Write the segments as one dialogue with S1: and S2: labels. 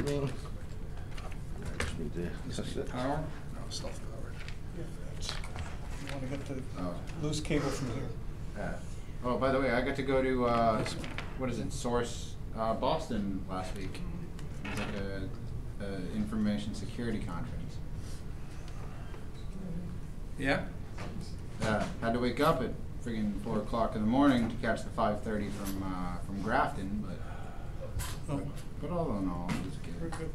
S1: Streaming. I just need to test it.
S2: Power? No, self-powered.
S3: Yeah, that's, you want to get the loose cable from here.
S4: Yeah. Oh, by the way, I got to go to what is it? Source Boston last week. It was like a information security conference.
S2: Yeah?
S4: Had to wake up at friggin' 4 o'clock in the morning to catch the 5:30 from Grafton, but all in all, it was good.
S3: Very good.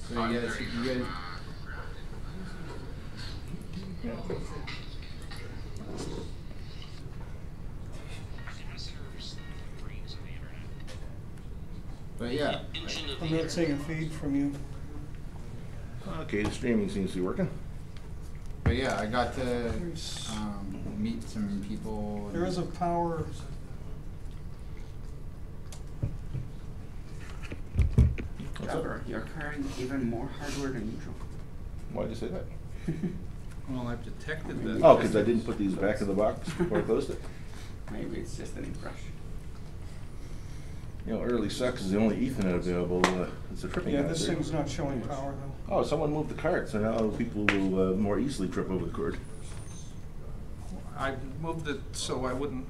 S4: So you guys. But yeah.
S3: I'm not seeing a feed from you.
S1: Okay, the streaming seems to be working.
S4: But yeah, I got to meet some people.
S3: There is a power.
S5: Trevor, you're carrying even more hardware than usual.
S1: Why'd you say that?
S2: Well, I've detected that.
S1: Oh, because I didn't put these back in the box before I closed it.
S5: Maybe it's just an impression.
S1: You know, early sucks is the only Ethernet available. It's a tripping
S3: Yeah,
S1: hazard.
S3: this thing's not showing power though.
S1: Oh, someone moved the cart, so now people will more easily trip over the cord.
S2: I moved it so I wouldn't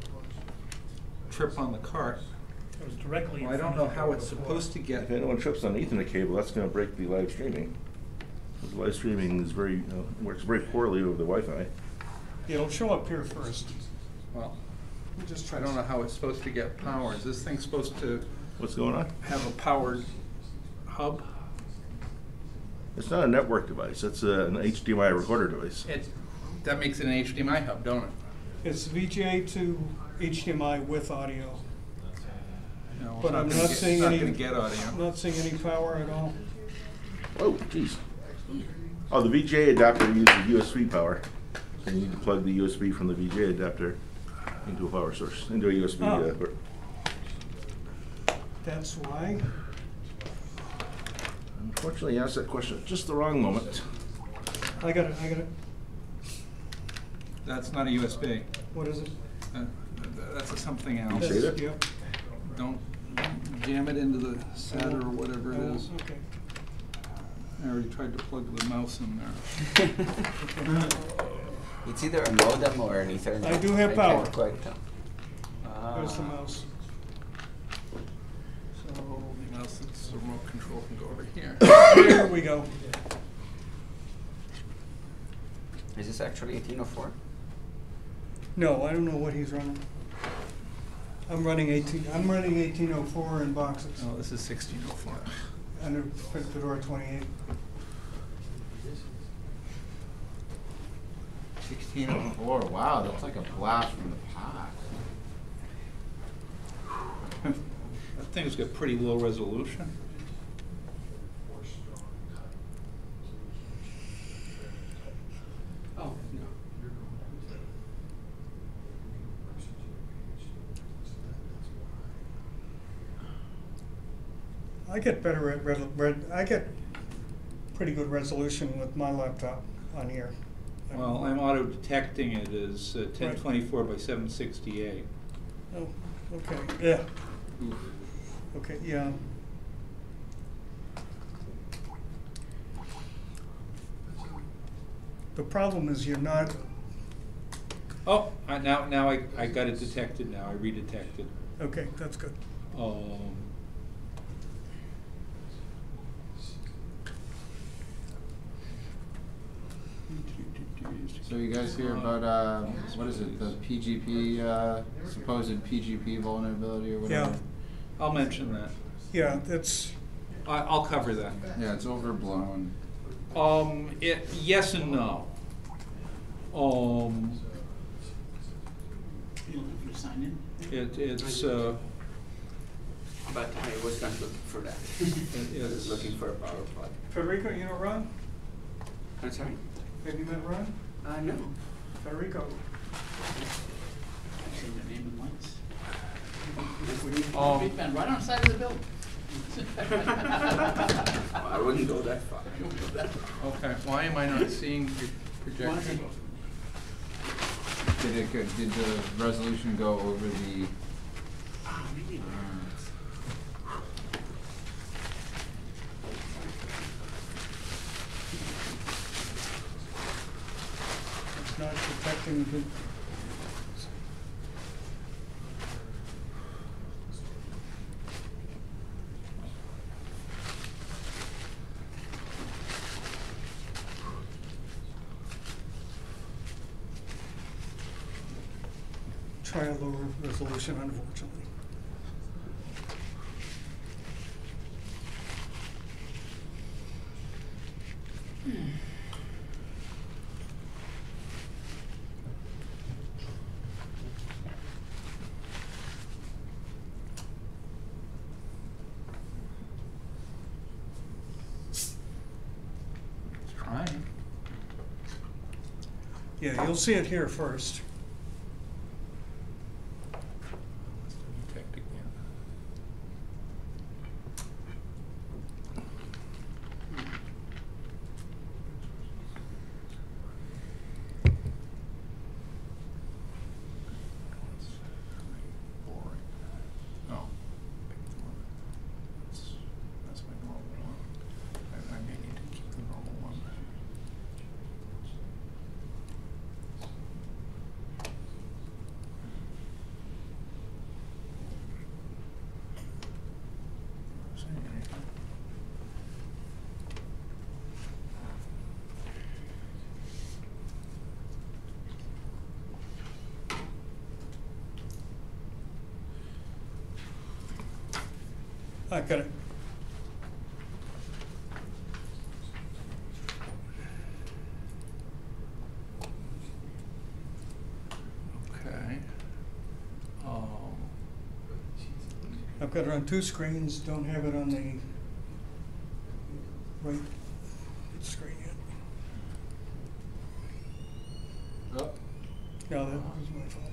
S2: trip on the cart.
S6: It was directly.
S2: Well, I don't know how it's supposed to
S1: If
S2: get.
S1: anyone trips on the Ethernet cable, that's going to break the live streaming. The live streaming is very works very poorly over the Wi-Fi.
S3: Yeah, it'll show up here first.
S2: Well,
S3: We'll just
S2: I don't know how it's supposed to get power. Is this thing supposed to
S1: What's going on?
S2: have a powered hub?
S1: It's not a network device. It's an HDMI recorder device.
S2: That makes it an HDMI hub, don't it?
S3: It's VGA to HDMI with audio.
S2: No, it's
S3: But I'm
S2: gonna
S3: not
S2: get-
S3: seeing
S2: it's not
S3: any.
S2: gonna get audio.
S3: I'm not seeing any power at all.
S1: Oh, jeez. Oh, the VGA adapter uses USB power. So you need to plug the USB from the VGA adapter into a power source, into a USB.
S3: Oh. That's why.
S1: Unfortunately, you asked that question at just the wrong moment.
S3: I got it. I got it.
S2: That's not a USB.
S3: What is it?
S2: That's a something
S1: You
S2: else.
S1: saved it?
S3: Yep.
S2: Don't jam it into the SATA or whatever it
S3: Oh,
S2: is.
S3: okay.
S2: I already tried to plug the mouse in there.
S5: It's either a modem or an Ethernet.
S3: I do have power.
S5: Can't quite tell.
S3: There's the mouse.
S2: So the mouse, that's the remote control can go over here.
S3: There we go.
S5: Is this actually 1804?
S3: No, I don't know what he's running. I'm running 1804 in boxes
S2: No, this is 1604.
S3: under Fedora 28.
S4: 1604. Wow, that's like a blast from the past.
S2: That thing's got pretty low resolution.
S5: Oh, no.
S3: I get better at I get pretty good resolution with my laptop on here.
S2: Well, I'm auto detecting it as 1024 by 768.
S3: Oh, okay. Yeah.
S2: Oof.
S3: Okay. Yeah. The problem is you're not.
S2: Oh, now I got it detected now. I redetected.
S3: Okay, that's good.
S4: So you guys hear about what is it? The PGP supposed PGP vulnerability or whatever?
S3: Yeah.
S2: I'll mention that.
S3: Yeah, that's.
S2: I'll cover that.
S4: Yeah, it's overblown.
S2: Yes and no.
S5: You looking to sign in?
S2: It's
S5: But I was not looking for that. I was looking for a power plug.
S3: Federico, you know Ron?
S5: I'm sorry?
S3: Have you met Ron?
S5: No.
S3: Federico.
S5: I've seen the name once. We need
S2: Oh.
S5: a big fan right on the side of the building. I wouldn't go that far.
S2: Okay, why am I not seeing your projection?
S4: Did the resolution go over the?
S3: It's not detecting the. Try a lower resolution, unfortunately.
S2: It's trying.
S3: Yeah, you'll see it here first.
S2: Detect again. Boring. Oh. That's my normal one. I may need to keep the normal one. Not saying anything.
S3: I got it.
S2: Okay.
S3: I've got it on two screens, don't have it on the right screen yet.
S4: Oh,
S3: No, that was my fault.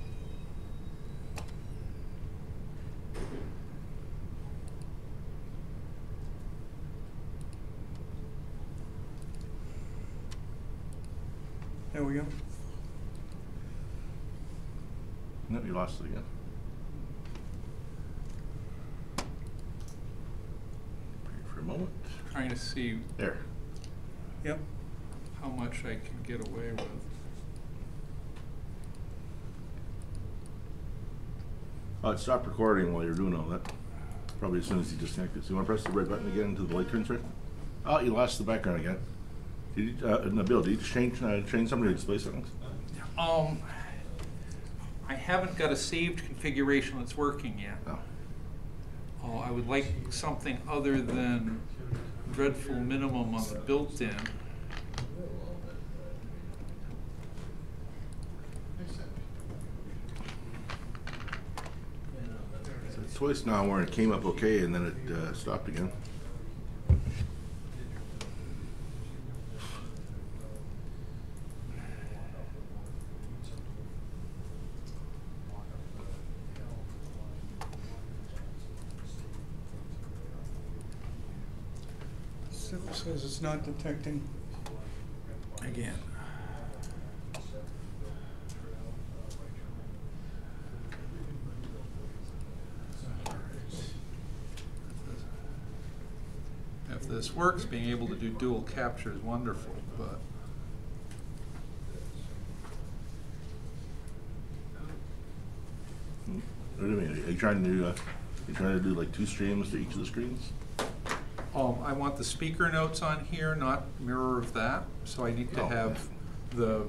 S3: There we go.
S1: No, you lost it again. Wait for a moment.
S2: Trying to see
S1: There.
S3: Yep.
S2: how much I can get away with.
S1: Oh, it stopped recording while you're doing all that. Probably as soon as you disconnect it. So you want to press the red button again until the light turns red? Oh, you lost the background again. Did you, Nabil, did you just change some of your display settings?
S2: I haven't got a saved configuration that's working yet.
S1: No.
S2: Oh, I would like something other than dreadful minimum on the built-in.
S1: It's twice now where it came up okay and then it stopped again.
S3: Still says it's not detecting.
S2: Again. If this works, being able to do dual capture is wonderful, but
S1: What do you mean? Are you trying to do like two streams to each of the screens?
S2: I want the speaker notes on here, not mirror of that, so I need to
S1: Oh,
S2: have the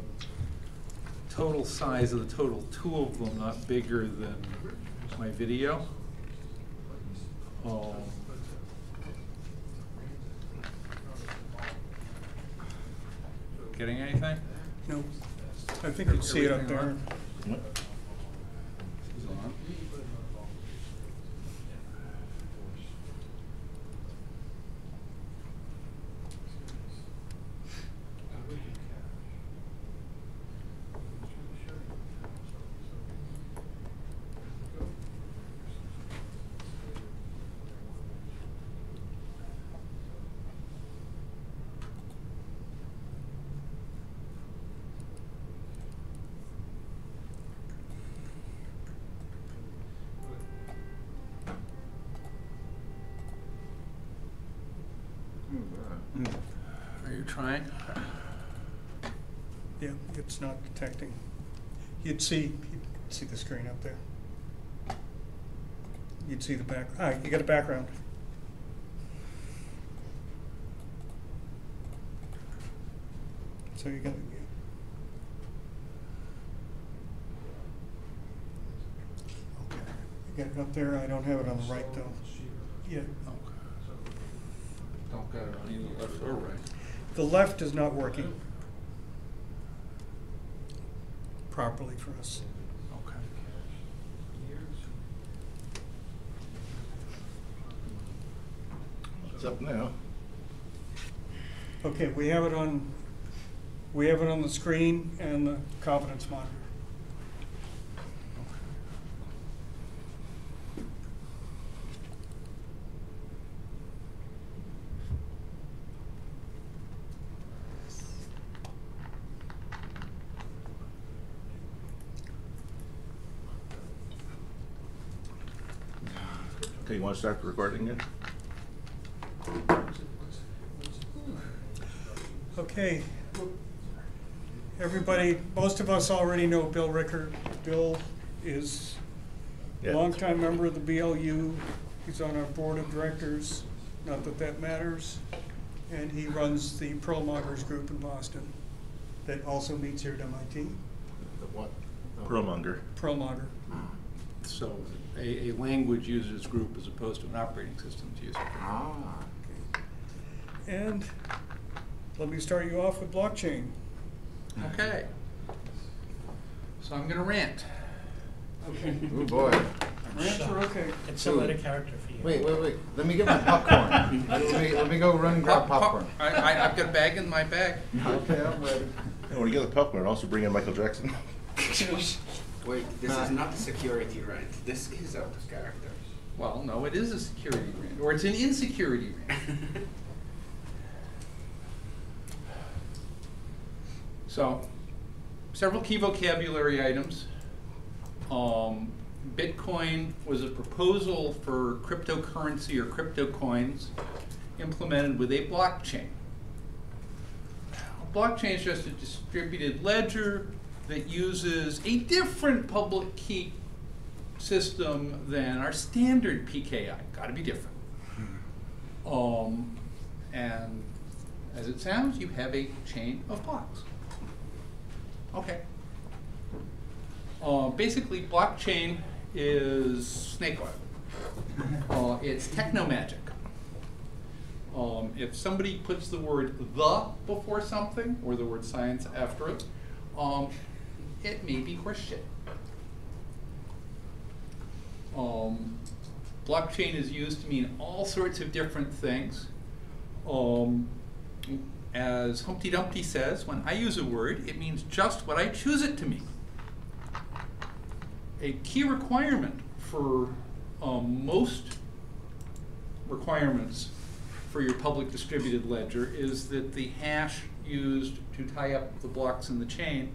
S2: total size of the total two of them not bigger than my video. Getting anything?
S3: No. I think you'd see it up there.
S1: What?
S2: trying?
S3: Yeah, it's not detecting. You'd see the screen up there. You'd see the back. Ah, you got a background. So you got. Okay. You got it up there. I don't have it on the right though. Yeah.
S2: Don't got it on either left or right.
S3: The left is not working properly for us.
S2: Okay.
S1: It's up now.
S3: Okay, we have it on the screen and the confidence monitor.
S1: Okay, you want to start the recording yet?
S3: Okay. Everybody, most of us already know Bill Rickard. Bill is a
S1: Yeah.
S3: longtime member of the BLU. He's on our board of directors, not that that matters. And he runs the Pearl Moggers group in Boston that also meets here at MIT.
S4: The what?
S1: Pearlmonger.
S3: Pearl Mogger.
S2: So a language users group as opposed to an operating systems user group.
S4: Ah.
S3: And let me start you off with blockchain.
S2: Okay. So I'm going to rant.
S3: Okay.
S4: Oh boy.
S3: Rants are okay.
S6: It's some other character for you.
S4: Wait. Let me get my popcorn. let me go run and grab popcorn.
S2: I've got a bag in my bag.
S4: Okay, I'm ready.
S1: And when you get the popcorn, also bring in Michael Jackson.
S5: Wait, this is not a security rant. This is out of character.
S2: Well, no, it is a security rant, or it's an insecurity rant. So, several key vocabulary items. Bitcoin was a proposal for cryptocurrency or crypto coins implemented with a blockchain. A blockchain is just a distributed ledger that uses a different public key system than our standard PKI. Got to be different. And as it sounds, you have a chain of blocks. Okay. Basically, blockchain is snake oil. It's techno-magic. If somebody puts the word "the" before something, or the word "science" after it, it may be horseshit. Blockchain is used to mean all sorts of different things. As Humpty Dumpty says, when I use a word, it means just what I choose it to mean. A key requirement for most requirements for your public distributed ledger is that the hash used to tie up the blocks in the chain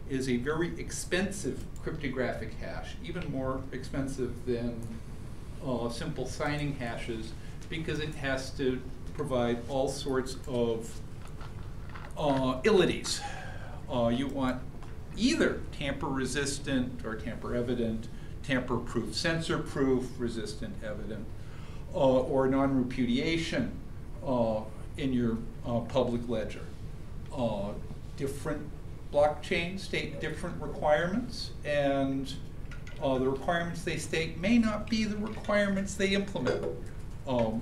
S2: is a very expensive cryptographic hash, even more expensive than simple signing hashes, because it has to provide all sorts of illities. You want either tamper-resistant or tamper-evident, tamper-proof, censor-proof, resistant, evident, or non-repudiation in your public ledger. Different blockchains state different requirements, and the requirements they state may not be the requirements they implement.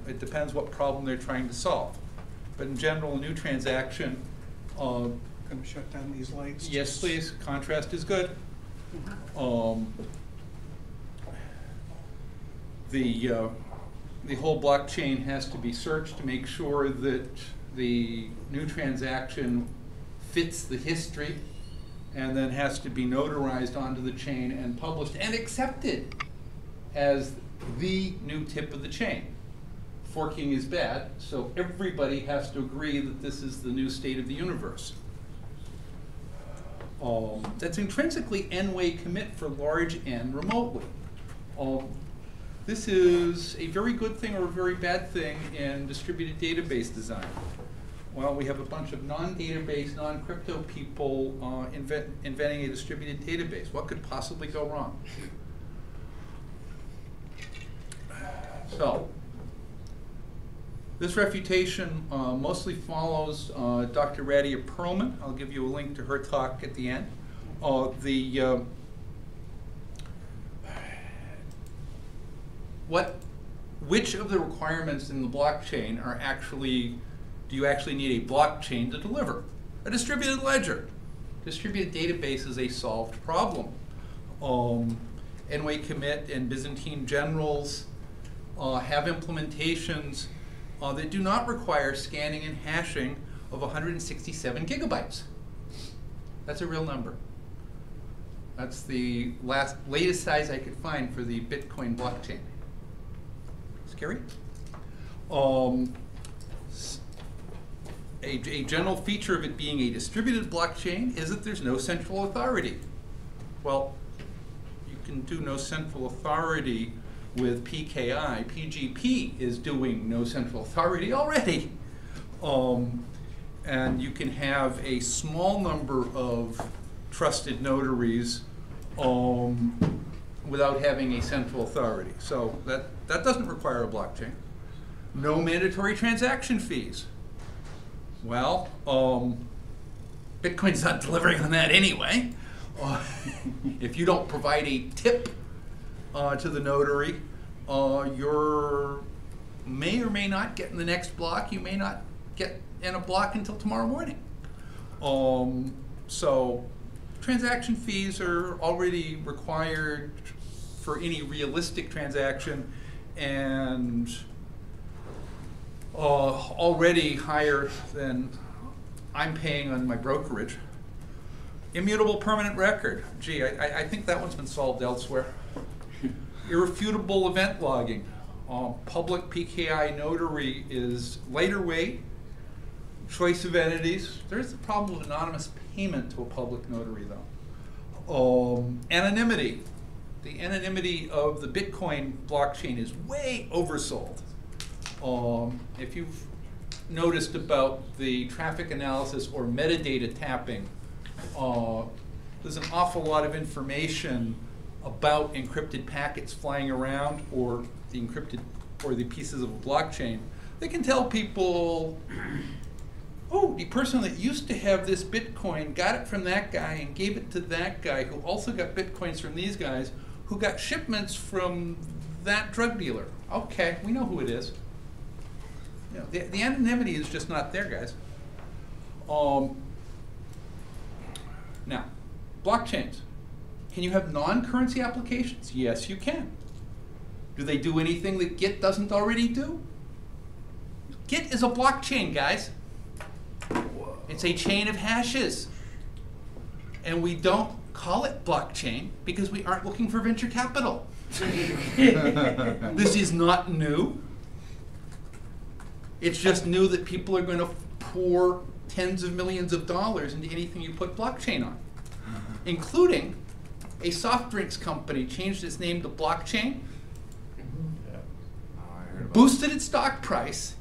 S2: It depends what problem they're trying to solve. But in general, a new transaction.
S3: Going to shut down these lights.
S2: Yes, please. Contrast is good. The whole blockchain has to be searched to make sure that the new transaction fits the history, and then has to be notarized onto the chain and published and accepted as the new tip of the chain. Forking is bad, so everybody has to agree that this is the new state of the universe. That's intrinsically n-way commit for large n remotely. This is a very good thing or a very bad thing in distributed database design. Well, we have a bunch of non-database, non-crypto people inventing a distributed database. What could possibly go wrong? So, this refutation mostly follows Dr. Radia Perlman. I'll give you a link to her talk at the end. Which of the requirements in the blockchain are actually, do you actually need a blockchain to deliver? A distributed ledger. Distributed database is a solved problem. NWA commit and Byzantine generals have implementations that do not require scanning and hashing of 167 gigabytes. That's a real number. That's the latest size I could find for the Bitcoin blockchain. Scary? A general feature of it being a distributed blockchain is that there's no central authority. Well, you can do no central authority with PKI. PGP is doing no central authority already. And you can have a small number of trusted notaries without having a central authority. So that doesn't require a blockchain. No mandatory transaction fees. Well, Bitcoin's not delivering on that anyway. If you don't provide a tip to the notary, you may or may not get in the next block. You may not get in a block until tomorrow morning. So transaction fees are already required for any realistic transaction, and already higher than I'm paying on my brokerage. Immutable permanent record. Gee, I think that one's been solved elsewhere. Irrefutable event logging. Public PKI notary is lighter weight. Choice of entities. There's the problem of anonymous payment to a public notary, though. Anonymity. The anonymity of the Bitcoin blockchain is way oversold. If you've noticed about the traffic analysis or metadata tapping, there's an awful lot of information about encrypted packets flying around, or the encrypted, or the pieces of a blockchain. They can tell people, oh, the person that used to have this Bitcoin got it from that guy and gave it to that guy, who also got Bitcoins from these guys, who got shipments from that drug dealer. Okay, we know who it is. You know, the anonymity is just not there, guys. Now, blockchains. Can you have non-currency applications? Yes, you can. Do they do anything that Git doesn't already do? Git is a blockchain, guys. Whoa. It's a chain of hashes. And we don't call it blockchain because we aren't looking for venture capital. This is not new. It's just new that people are going to pour tens of millions of dollars into anything you put blockchain on, including a soft drinks company changed its name to Blockchain, boosted its stock price,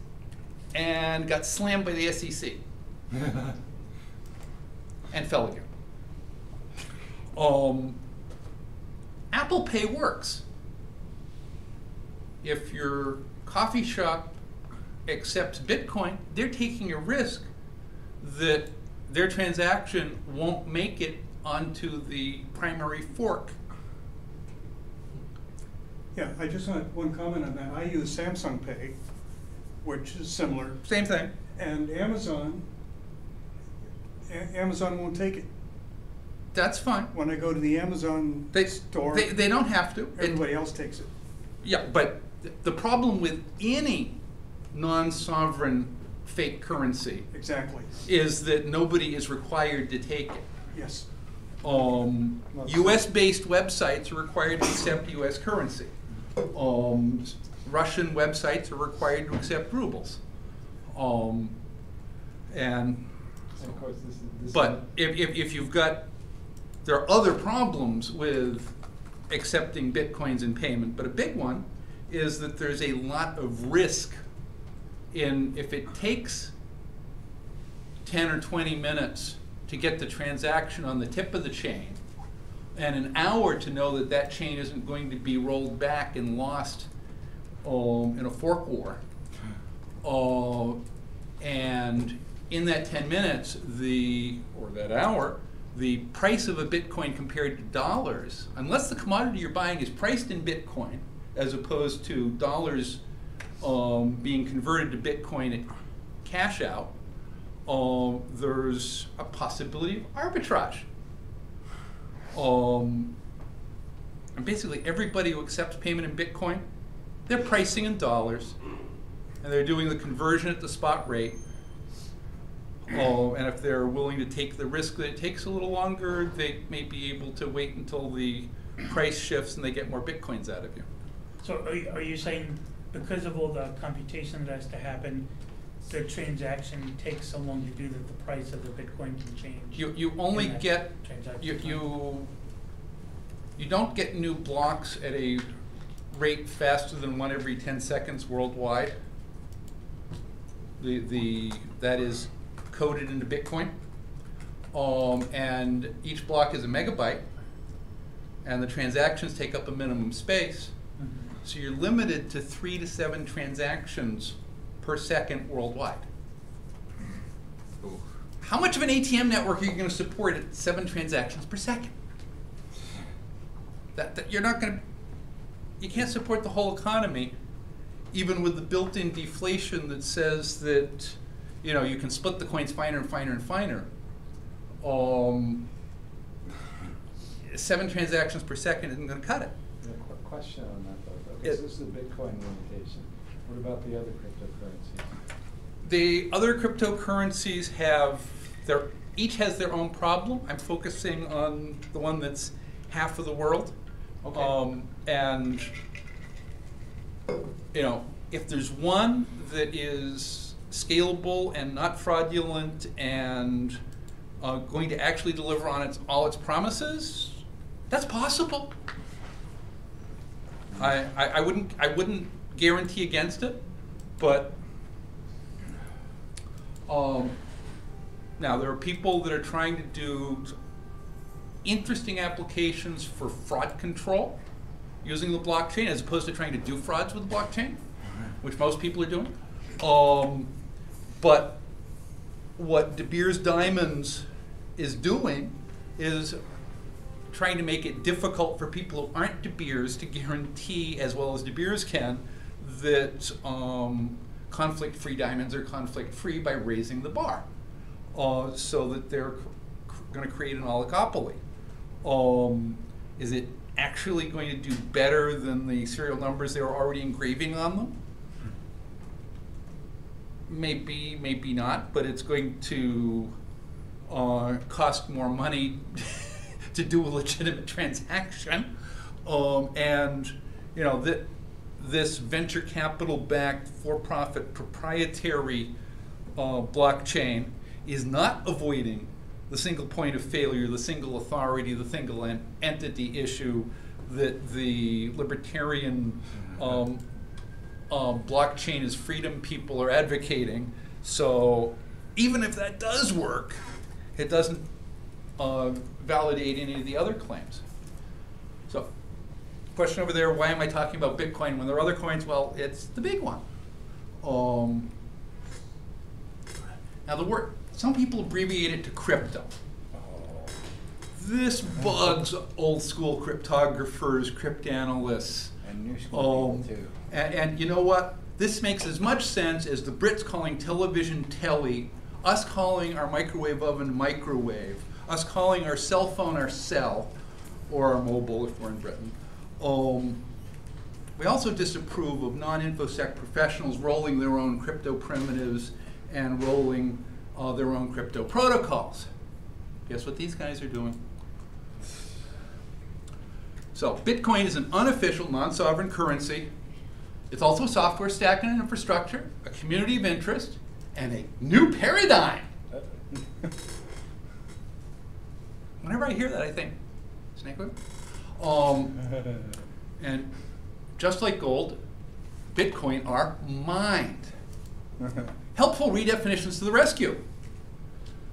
S2: and got slammed by the SEC. And fell again. Apple Pay works. If your coffee shop accepts Bitcoin, they're taking a risk that their transaction won't make it onto the primary fork.
S3: Yeah, I just want one comment on that. I use Samsung Pay, which is similar.
S2: Same thing.
S3: And Amazon won't take it.
S2: That's fine.
S3: When I go to the Amazon store,
S2: they don't have to.
S3: Everybody else takes it.
S2: Yeah, but the problem with any non-sovereign fake currency
S3: Exactly.
S2: is that nobody is required to take it.
S3: Yes.
S2: US-based websites are required to accept US currency. Russian websites are required to accept rubles. But if you've got, there are other problems with accepting Bitcoins in payment, but a big one is that there's a lot of risk in, if it takes 10 or 20 minutes to get the transaction on the tip of the chain, and an hour to know that that chain isn't going to be rolled back and lost in a fork war. And in that 10 minutes, or that hour, the price of a Bitcoin compared to dollars, unless the commodity you're buying is priced in Bitcoin, as opposed to dollars being converted to Bitcoin at cash out, there's a possibility of arbitrage. And basically everybody who accepts payment in Bitcoin, they're pricing in dollars, and they're doing the conversion at the spot rate. And if they're willing to take the risk that it takes a little longer, they may be able to wait until the price shifts and they get more Bitcoins out of you.
S6: So are you saying because of all the computation that has to happen, the transaction takes so long to do that the price of the Bitcoin can change?
S2: You only
S6: in that
S2: get,
S6: transaction
S2: you don't get new blocks at a rate faster than 1 every 10 seconds worldwide. That is coded into Bitcoin. And each block is a megabyte, and the transactions take up a minimum space. So you're limited to 3 to 7 transactions per second worldwide.
S4: Ooh.
S2: How much of an ATM network are you going to support at 7 transactions per second? You're not going to, you can't support the whole economy, even with the built-in deflation that says that, you know, you can split the coins finer and finer and finer. 7 transactions per second isn't going to cut it.
S7: There's a question on that though. This is the Bitcoin limitation. What about the other cryptocurrencies?
S2: The other cryptocurrencies each has their own problem. I'm focusing on the one that's half of the world.
S7: Okay.
S2: And you know, if there's one that is scalable and not fraudulent and going to actually deliver on all its promises, that's possible. I wouldn't guarantee against it, but now there are people that are trying to do interesting applications for fraud control using the blockchain, as opposed to trying to do frauds with the blockchain, which most people are doing. But what De Beers Diamonds is doing is trying to make it difficult for people who aren't De Beers to guarantee, as well as De Beers can, that conflict-free diamonds are conflict-free by raising the bar, so that they're going to create an oligopoly. Is it actually going to do better than the serial numbers they were already engraving on them? Maybe, maybe not, but it's going to cost more money to do a legitimate transaction. And you know, this venture capital-backed, for-profit, proprietary blockchain is not avoiding the single point of failure, the single authority, the single entity issue that the libertarian blockchain is freedom people are advocating. So even if that does work, it doesn't validate any of the other claims. So question over there, why am I talking about Bitcoin when there are other coins? Well, it's the big one. Now the word, some people abbreviate it to crypto. This bugs old school cryptographers, cryptanalysts.
S4: And new school people too.
S2: And you know what? This makes as much sense as the Brits calling television telly, us calling our microwave oven microwave, us calling our cell phone our cell, or our mobile if we're in Britain. We also disapprove of non-InfoSec professionals rolling their own crypto primitives and rolling their own crypto protocols. Guess what these guys are doing? So Bitcoin is an unofficial, non-sovereign currency. It's also a software stack and an infrastructure, a community of interest, and a new paradigm. Whenever I hear that, I think, snake oil? And just like gold, Bitcoin are mined. Helpful redefinitions to the rescue.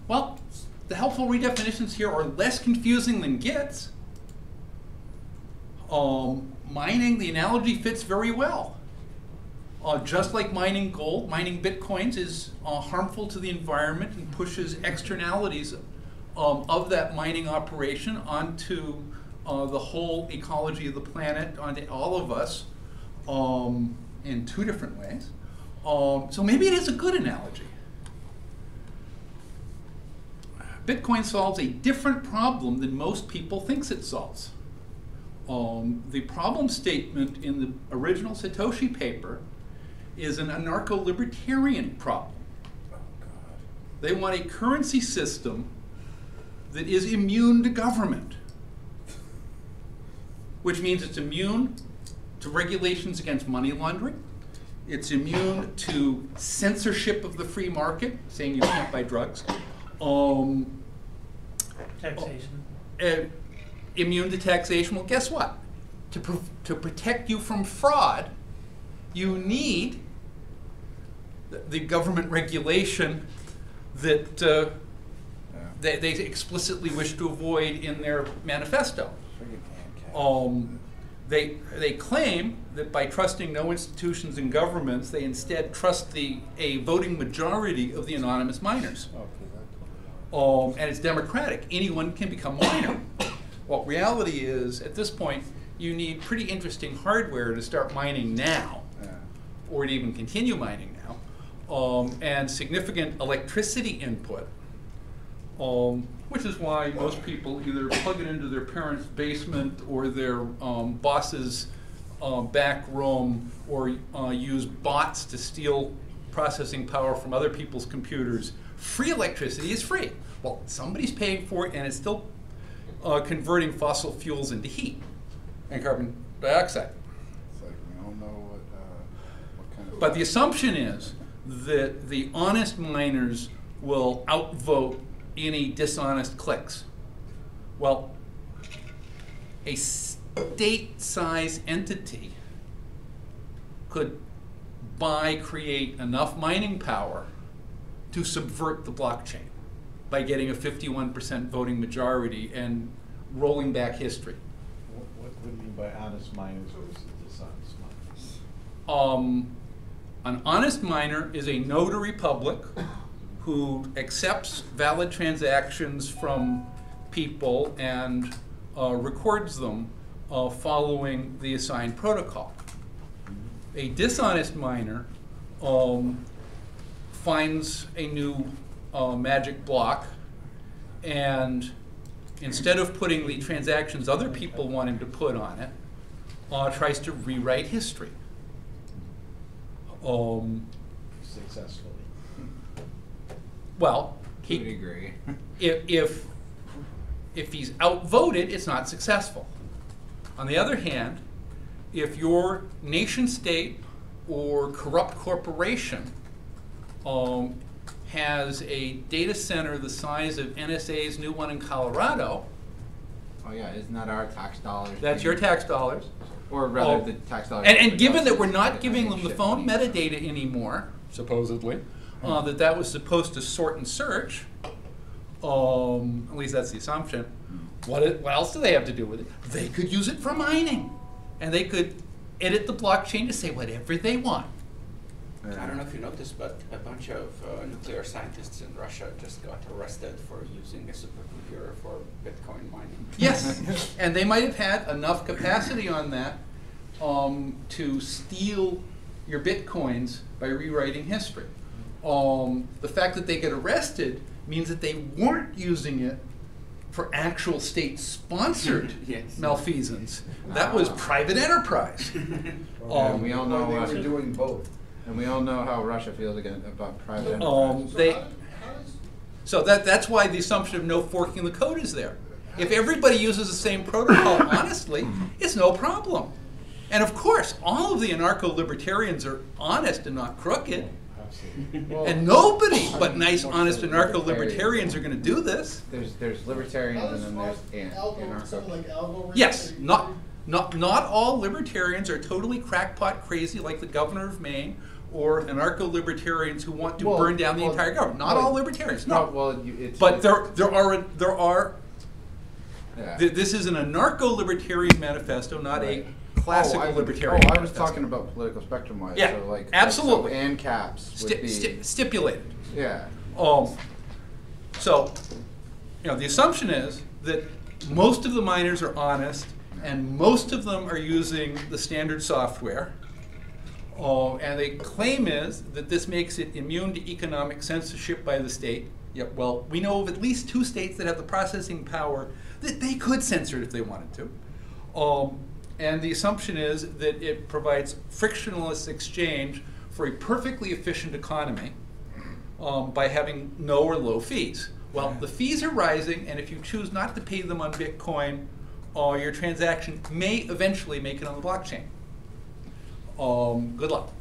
S2: Well, the helpful redefinitions here are less confusing than gets. Mining, the analogy fits very well. Just like mining gold, mining bitcoins is harmful to the environment and pushes externalities of that mining operation onto the whole ecology of the planet, onto all of us in two different ways. So maybe it is a good analogy. Bitcoin solves a different problem than most people thinks it solves. The problem statement in the original Satoshi paper is an anarcho-libertarian problem. They want a currency system that is immune to government, which means it's immune to regulations against money laundering. It's immune to censorship of the free market, saying you can't buy drugs.
S6: Taxation.
S2: Immune to taxation. Well, guess what? To protect you from fraud, you need the government regulation that they explicitly wish to avoid in their manifesto. They claim that by trusting no institutions and governments, they instead trust a voting majority of the anonymous miners. And it's democratic. Anyone can become a miner. Well, reality is, at this point, you need pretty interesting hardware to start mining now, or to even continue mining now, and significant electricity input, which is why most people either plug it into their parents' basement or their boss's back room, or use bots to steal processing power from other people's computers. Free electricity is free. Well, somebody's paying for it, and it's still converting fossil fuels into heat and carbon dioxide.
S4: It's like we don't know what kind of.
S2: But the assumption is that the honest miners will outvote any dishonest cliques. Well, a state-sized entity could create enough mining power to subvert the blockchain by getting a 51% voting majority and rolling back history.
S7: What do you mean by honest miners versus dishonest miners?
S2: An honest miner is a notary public who accepts valid transactions from people and records them following the assigned protocol. A dishonest miner finds a new magic block, and instead of putting the transactions other people want him to put on it, tries to rewrite history.
S7: Successfully.
S2: Well,
S4: To a degree.
S2: if he's outvoted, it's not successful. On the other hand, if your nation state or corrupt corporation has a data center the size of NSA's new one in Colorado,
S4: Oh yeah, isn't that our tax dollars?
S2: that's your tax dollars.
S4: Or rather, the tax dollars.
S2: And given that we're not giving them the phone metadata anymore, supposedly, that was supposed to sort and search, at least that's the assumption, what else do they have to do with it? They could use it for mining. And they could edit the blockchain to say whatever they want.
S5: I don't know if you noticed, but a bunch of nuclear scientists in Russia just got arrested for using a supercomputer for Bitcoin mining.
S2: Yes, and they might have had enough capacity on that to steal your Bitcoins by rewriting history. The fact that they get arrested means that they weren't using it for actual state-sponsored
S5: Yes.
S2: malfeasance. That was private enterprise.
S4: And we all know
S7: They were doing both.
S4: and we all know how Russia feels about private enterprise.
S2: So that's why the assumption of no forking the code is there. If everybody uses the same protocol honestly, it's no problem. And of course, all of the anarcho-libertarians are honest and not crooked.
S7: Absolutely.
S2: And nobody but nice, honest anarcho-libertarians are going to do this.
S4: There's libertarians and then there's anarcho.
S2: Yes, not Not all libertarians are totally crackpot crazy like the governor of Maine or anarcho-libertarians who want to burn down the entire government. Not all libertarians, no. But there are.
S4: Yeah.
S2: This is an anarcho-libertarian manifesto, not a classical libertarian.
S4: I was
S2: manifesto.
S4: talking about political spectrum-wise.
S2: Yeah,
S4: so like
S2: absolutely.
S4: So and caps would be
S2: Stipulated.
S4: yeah.
S2: So, the assumption is that most of the miners are honest, and most of them are using the standard software. And the claim is that this makes it immune to economic censorship by the state. Yeah, well, we know of at least 2 states that have the processing power that they could censor it if they wanted to. And the assumption is that it provides frictionless exchange for a perfectly efficient economy by having no or low fees. Well, the fees are rising, and if you choose not to pay them on Bitcoin, your transaction may eventually make it on the blockchain. Good luck.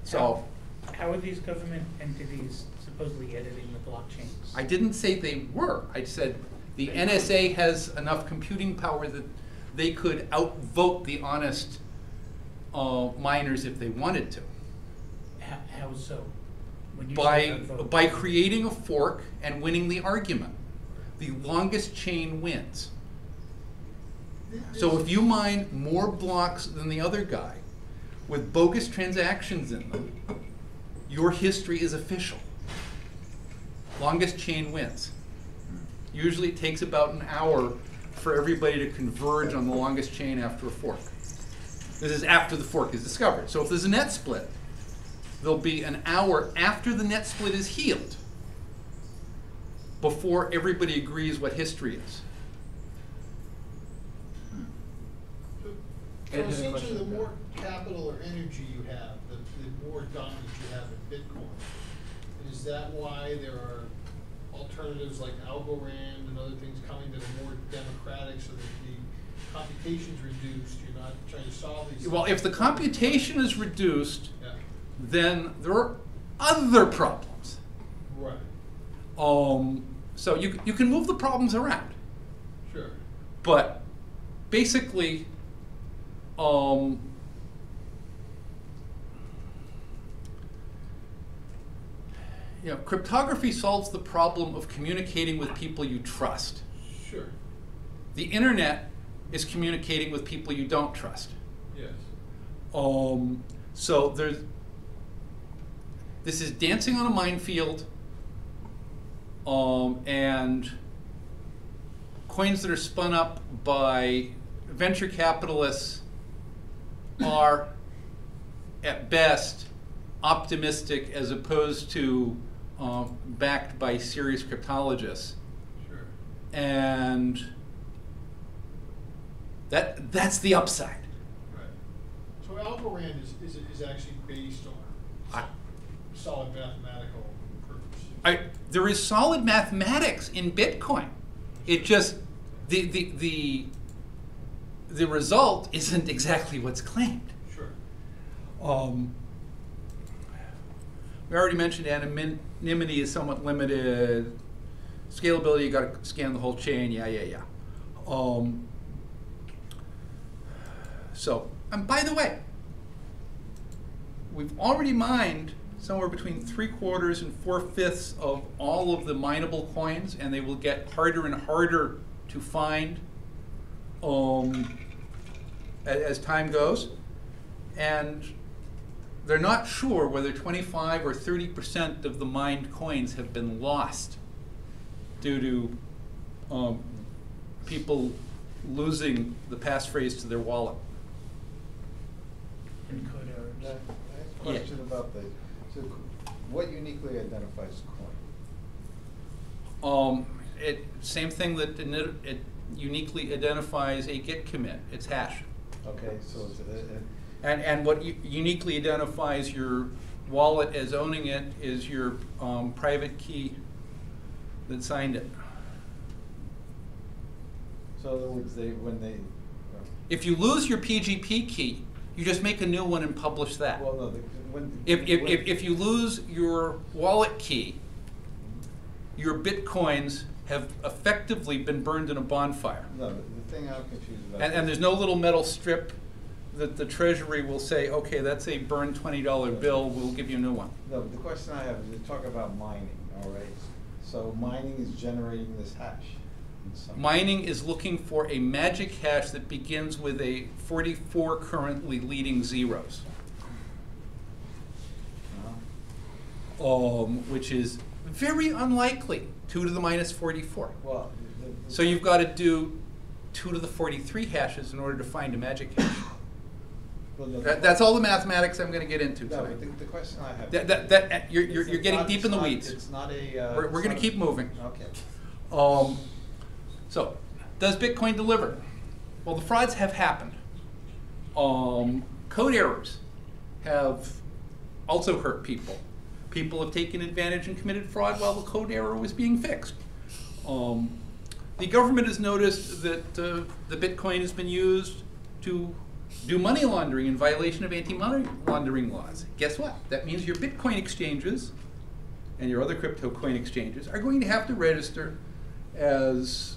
S2: So,
S6: How are these government entities supposedly editing the blockchains?
S2: I didn't say they were. I said the NSA has enough computing power that they could outvote the honest miners if they wanted to.
S6: How so? When you say outvote?
S2: By creating a fork and winning the argument. The longest chain wins. So if you mine more blocks than the other guy with bogus transactions in them, your history is official. Longest chain wins. Usually it takes about an hour for everybody to converge on the longest chain after a fork. This is after the fork is discovered. So if there's a net split, there'll be an hour after the net split is healed before everybody agrees what history is.
S8: So essentially, the more capital or energy you have, the more dominance you have in Bitcoin. Is that why there are alternatives like Algorand and other things coming that are more democratic so that the computation's reduced? You're not trying to solve these
S2: Well,
S8: things.
S2: if the computation is reduced,
S8: Yeah.
S2: then there are other problems.
S8: Right.
S2: So you can move the problems around,
S8: Sure.
S2: but basically, cryptography solves the problem of communicating with people you trust.
S8: Sure.
S2: The internet is communicating with people you don't trust.
S8: Yes.
S2: So this is dancing on a minefield, and coins that are spun up by venture capitalists are, at best, optimistic as opposed to backed by serious cryptologists.
S8: Sure.
S2: And that's the upside.
S8: Right. So Algorand is actually based on solid mathematical proofs.
S2: There is solid mathematics in Bitcoin. It just the result isn't exactly what's claimed.
S8: Sure.
S2: We already mentioned anonymity is somewhat limited. Scalability, you got to scan the whole chain. Yeah. So, and by the way, we've already mined somewhere between 3/4 and 4/5 of all of the mineable coins, and they will get harder and harder to find as time goes. And they're not sure whether 25 or 30% of the mined coins have been lost due to people losing the passphrase to their wallet.
S7: I have a question about so what uniquely identifies coin?
S2: Same thing that it uniquely identifies a Git commit. It's hash.
S7: Okay, so it's
S2: And what uniquely identifies your wallet as owning it is your private key that signed it.
S7: so in other words,
S2: If you lose your PGP key, you just make a new one and publish that.
S7: well, no,
S2: If you lose your wallet key, your Bitcoins have effectively been burned in a bonfire.
S7: No, the thing I'm confused about.
S2: And there's no little metal strip that the Treasury will say, okay, that's a burned $20 bill, we'll give you a new one.
S7: No, but the question I have is, you talk about mining, all right? So mining is generating this hash. in some-
S2: Mining is looking for a magic hash that begins with a 44 currently leading zeros,
S7: Uh-huh.
S2: which is very unlikely, 2 to the minus 44.
S7: Well,
S2: So you've got to do 2 to the 43 hashes in order to find a magic hash.
S7: well, no,
S2: That's all the mathematics I'm going to get into
S7: No,
S2: tonight.
S7: but the question I have.
S2: You're
S7: it's
S2: getting
S7: not-
S2: deep in the
S7: it's not-
S2: weeds.
S7: It's not a.
S2: We're
S7: it's
S2: going to
S7: not
S2: keep
S7: a-
S2: moving.
S7: Okay.
S2: So, does Bitcoin deliver? Well, the frauds have happened. Code errors have also hurt people. People have taken advantage and committed fraud while the code error was being fixed. The government has noticed that the Bitcoin has been used to do money laundering in violation of anti-money laundering laws. Guess what? That means your Bitcoin exchanges and your other crypto coin exchanges are going to have to register as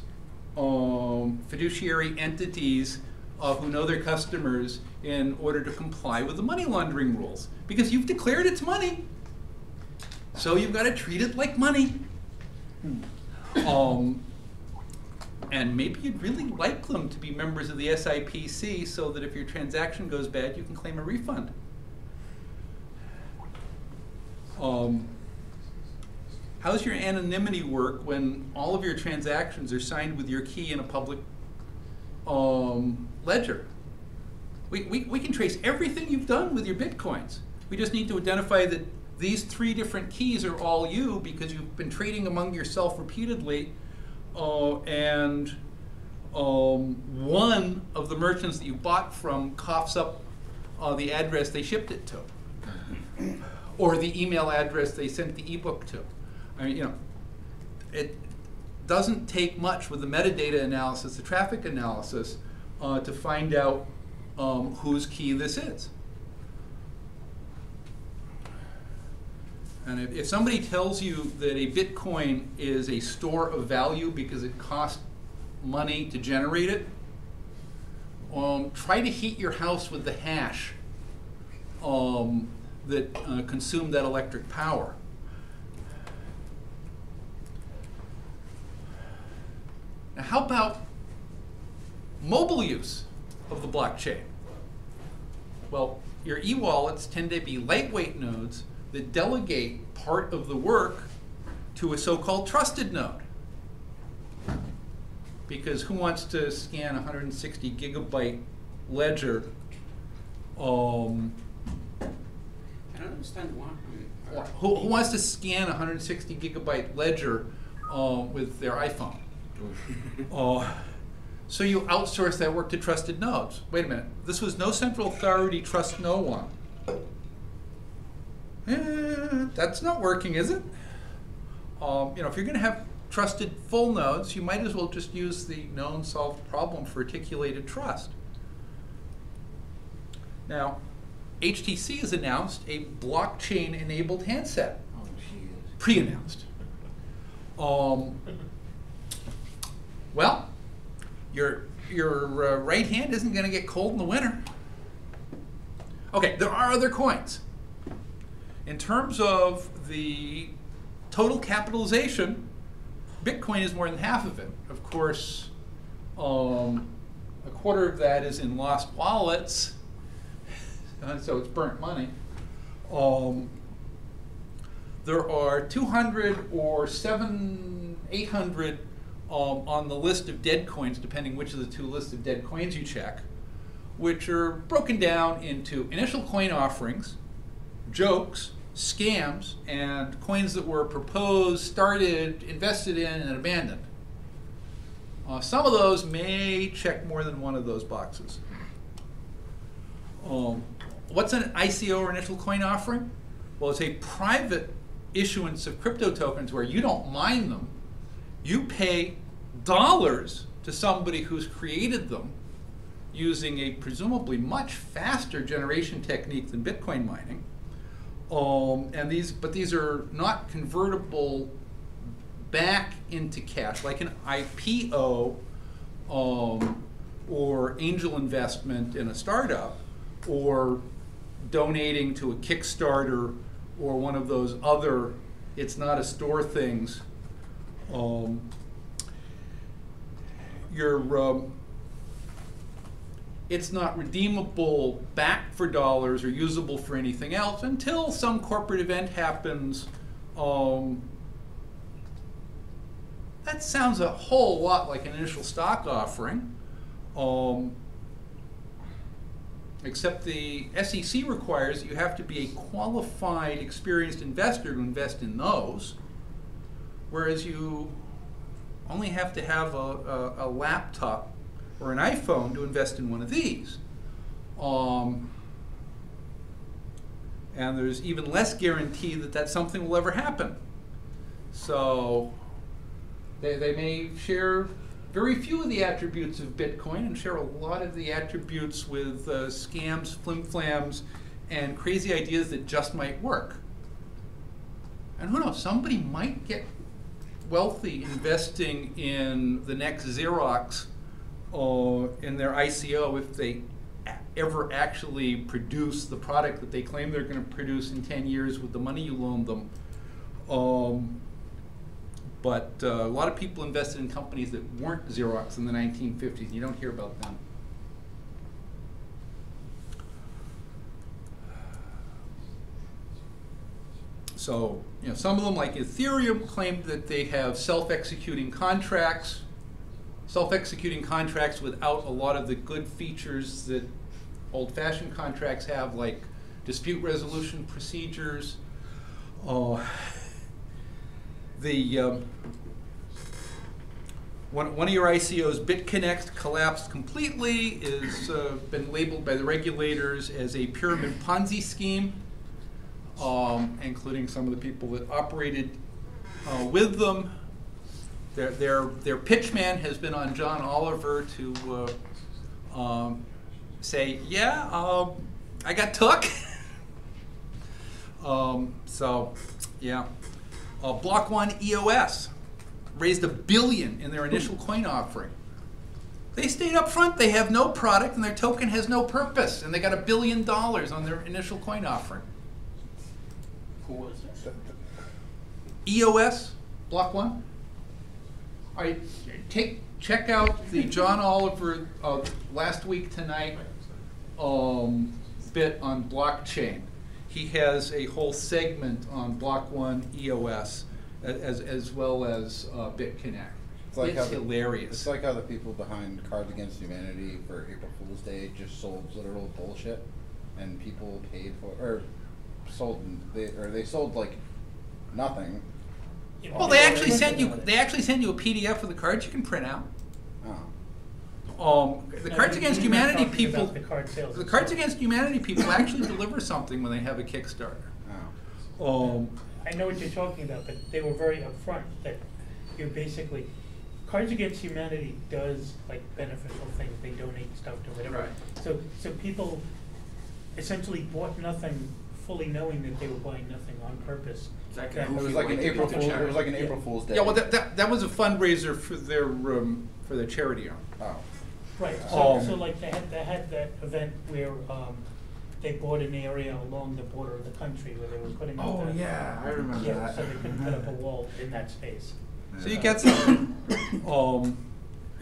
S2: fiduciary entities who know their customers in order to comply with the money laundering rules. Because you've declared it's money, so you've got to treat it like money. And maybe you'd really like them to be members of the SIPC so that if your transaction goes bad, you can claim a refund. How's your anonymity work when all of your transactions are signed with your key in a public ledger? We can trace everything you've done with your Bitcoins. We just need to identify that these 3 different keys are all you because you've been trading among yourself repeatedly, and one of the merchants that you bought from coughs up the address they shipped it to, or the email address they sent the ebook to. I mean, it doesn't take much with the metadata analysis, the traffic analysis, to find out whose key this is. And if somebody tells you that a Bitcoin is a store of value because it costs money to generate it, try to heat your house with the hash that consumed that electric power. Now, how about mobile use of the blockchain? Well, your e-wallets tend to be lightweight nodes that delegate part of the work to a so-called trusted node. Because who wants to scan a 160 gigabyte ledger?
S5: I don't understand why.
S2: Who wants to scan a 160 gigabyte ledger with their iPhone? So you outsource that work to trusted nodes. Wait a minute, this was no central authority, trust no one. That's not working, is it? If you're going to have trusted full nodes, you might as well just use the known solved problem for articulated trust. Now, HTC has announced a blockchain-enabled handset.
S4: Oh, she is.
S2: Pre-announced. Well, your right hand isn't going to get cold in the winter. Okay, there are other coins. In terms of the total capitalization, Bitcoin is more than half of it. Of course, a quarter of that is in lost wallets, so it's burnt money. There are 200 or 800 on the list of dead coins, depending which of the 2 lists of dead coins you check, which are broken down into initial coin offerings, jokes, scams, and coins that were proposed, started, invested in, and abandoned. Some of those may check more than one of those boxes. What's an ICO or initial coin offering? Well, it's a private issuance of crypto tokens where you don't mine them. You pay dollars to somebody who's created them using a presumably much faster generation technique than Bitcoin mining. But these are not convertible back into cash, like an IPO or angel investment in a startup, or donating to a Kickstarter or one of those other it's not a store things, it's not redeemable back for dollars or usable for anything else until some corporate event happens. That sounds a whole lot like an initial stock offering, except the SEC requires that you have to be a qualified, experienced investor to invest in those, whereas you only have to have a laptop or an iPhone to invest in one of these. And there's even less guarantee that that something will ever happen. So they may share very few of the attributes of Bitcoin and share a lot of the attributes with scams, flim-flams, and crazy ideas that just might work. And who knows, somebody might get wealthy investing in the next Xerox in their ICO if they ever actually produce the product that they claim they're going to produce in 10 years with the money you loaned them. But a lot of people invested in companies that weren't Xerox in the 1950s. You don't hear about them. So, you know, some of them, like Ethereum, claimed that they have self-executing contracts without a lot of the good features that old-fashioned contracts have, like dispute resolution procedures. One of your ICOs, BitConnect, collapsed completely. Is been labeled by the regulators as a pyramid Ponzi scheme, including some of the people that operated with them. Their pitchman has been on John Oliver to say, yeah, I got took. So, yeah. Block One EOS raised $1 billion in their initial coin offering. They stayed up front. They have no product, and their token has no purpose, and they got $1 billion on their initial coin offering.
S5: Who was this?
S2: EOS, Block One. All right, check out the John Oliver last week tonight bit on blockchain. He has a whole segment on Block One EOS as well as BitConnect. It's hilarious.
S4: It's like how the people behind Cards Against Humanity for April Fool's Day just sold literal bullshit, and people paid for or they sold like nothing.
S2: Well, they actually sent you a PDF of the cards you can print out. The Cards Against Humanity people. The Cards Against Humanity people actually deliver something when they have a Kickstarter.
S6: I know what you're talking about, but they were very upfront that you're basically Cards Against Humanity does like beneficial things. They donate stuff to whatever.
S2: Right.
S6: So people essentially bought nothing, fully knowing that they were buying nothing on purpose.
S4: It was like an April Fool's. It was like an April Fool's Day.
S2: Yeah, well, that was a fundraiser for their charity arm.
S4: Oh.
S6: Right. So like they had that event where they bought an area along the border of the country where they were putting up.
S4: Oh yeah, I remember that.
S6: So they couldn't put up a wall in that space.
S2: So you get something.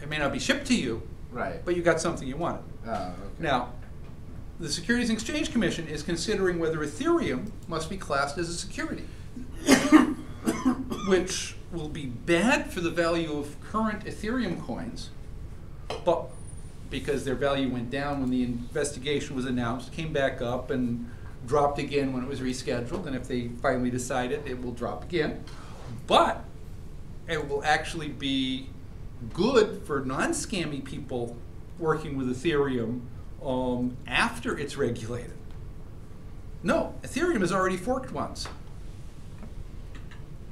S2: It may not be shipped to you,
S4: right?
S2: But you got something you wanted.
S4: Oh, okay.
S2: Now, the Securities and Exchange Commission is considering whether Ethereum must be classed as a security, which will be bad for the value of current Ethereum coins, but because their value went down when the investigation was announced, came back up and dropped again when it was rescheduled, and if they finally decide it, it will drop again. But it will actually be good for non-scammy people working with Ethereum after it's regulated. No, Ethereum has already forked once.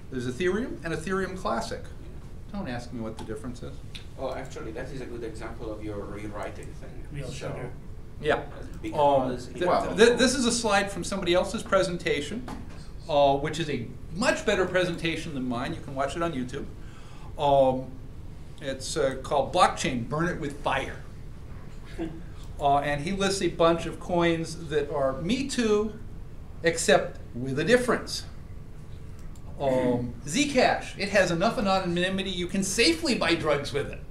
S2: There's Ethereum and Ethereum Classic. Don't ask me what the difference is.
S5: Oh, actually, that is a good example of your rewriting thing.
S6: Real sugar.
S2: Yeah.
S5: Because
S2: This is a slide from somebody else's presentation. which is a much better presentation than mine. You can watch it on YouTube. It's called Blockchain, Burn It with Fire. And he lists a bunch of coins that are Me Too, except with a difference. Zcash, it has enough anonymity you can safely buy drugs with it.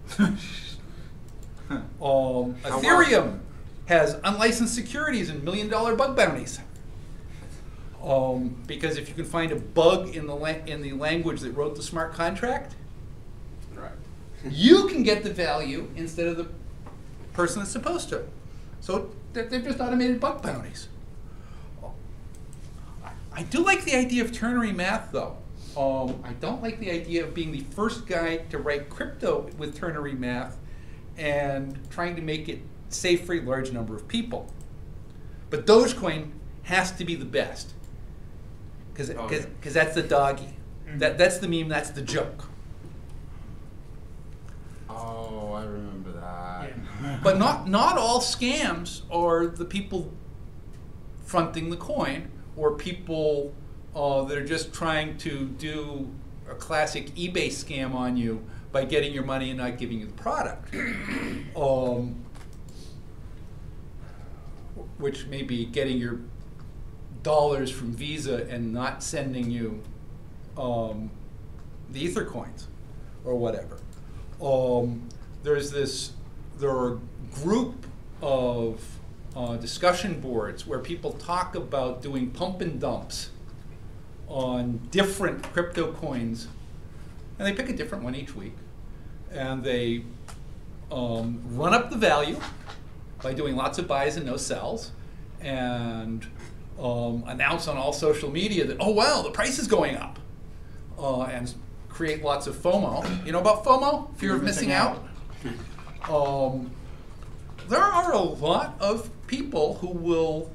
S2: Ethereum has unlicensed securities and $1 million bug bounties. Because if you can find a bug in the language that wrote the smart contract,
S5: Right.
S2: you can get the value instead of the person that's supposed to. So they've just automated bug bounties. I do like the idea of ternary math, though. I don't like the idea of being the first guy to write crypto with ternary math and trying to make it safe for a large number of people. But Dogecoin has to be the best, because that's the doggy. That's the meme. That's the joke.
S4: Oh, I remember that.
S6: Yeah.
S2: But not all scams are the people fronting the coin, or people that are just trying to do a classic eBay scam on you by getting your money and not giving you the product. Which may be getting your dollars from Visa and not sending you the Ether coins or whatever. There are a group of discussion boards where people talk about doing pump and dumps on different crypto coins, and they pick a different one each week, and they run up the value by doing lots of buys and no sells, and announce on all social media that, oh wow, the price is going up, and create lots of FOMO. You know about FOMO? Fear of missing out? There are a lot of people who will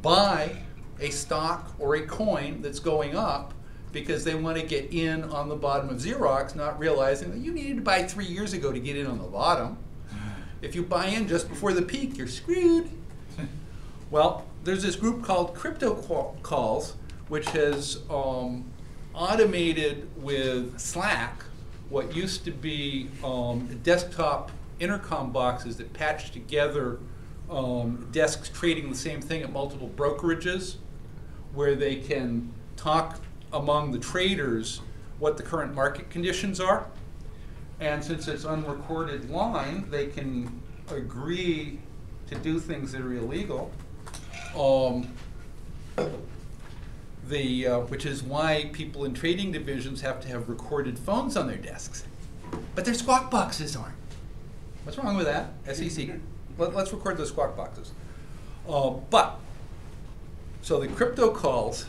S2: buy a stock or a coin that's going up because they want to get in on the bottom of Xerox, not realizing that you needed to buy 3 years ago to get in on the bottom. If you buy in just before the peak, you're screwed. Well, there's this group called Crypto Calls, which has automated with Slack what used to be desktop intercom boxes that patch together desks trading the same thing at multiple brokerages, where they can talk among the traders what the current market conditions are. And since it's unrecorded line, they can agree to do things that are illegal. Which is why people in trading divisions have to have recorded phones on their desks. But their squawk boxes aren't. What's wrong with that, SEC? Let's record those squawk boxes. So the Crypto Calls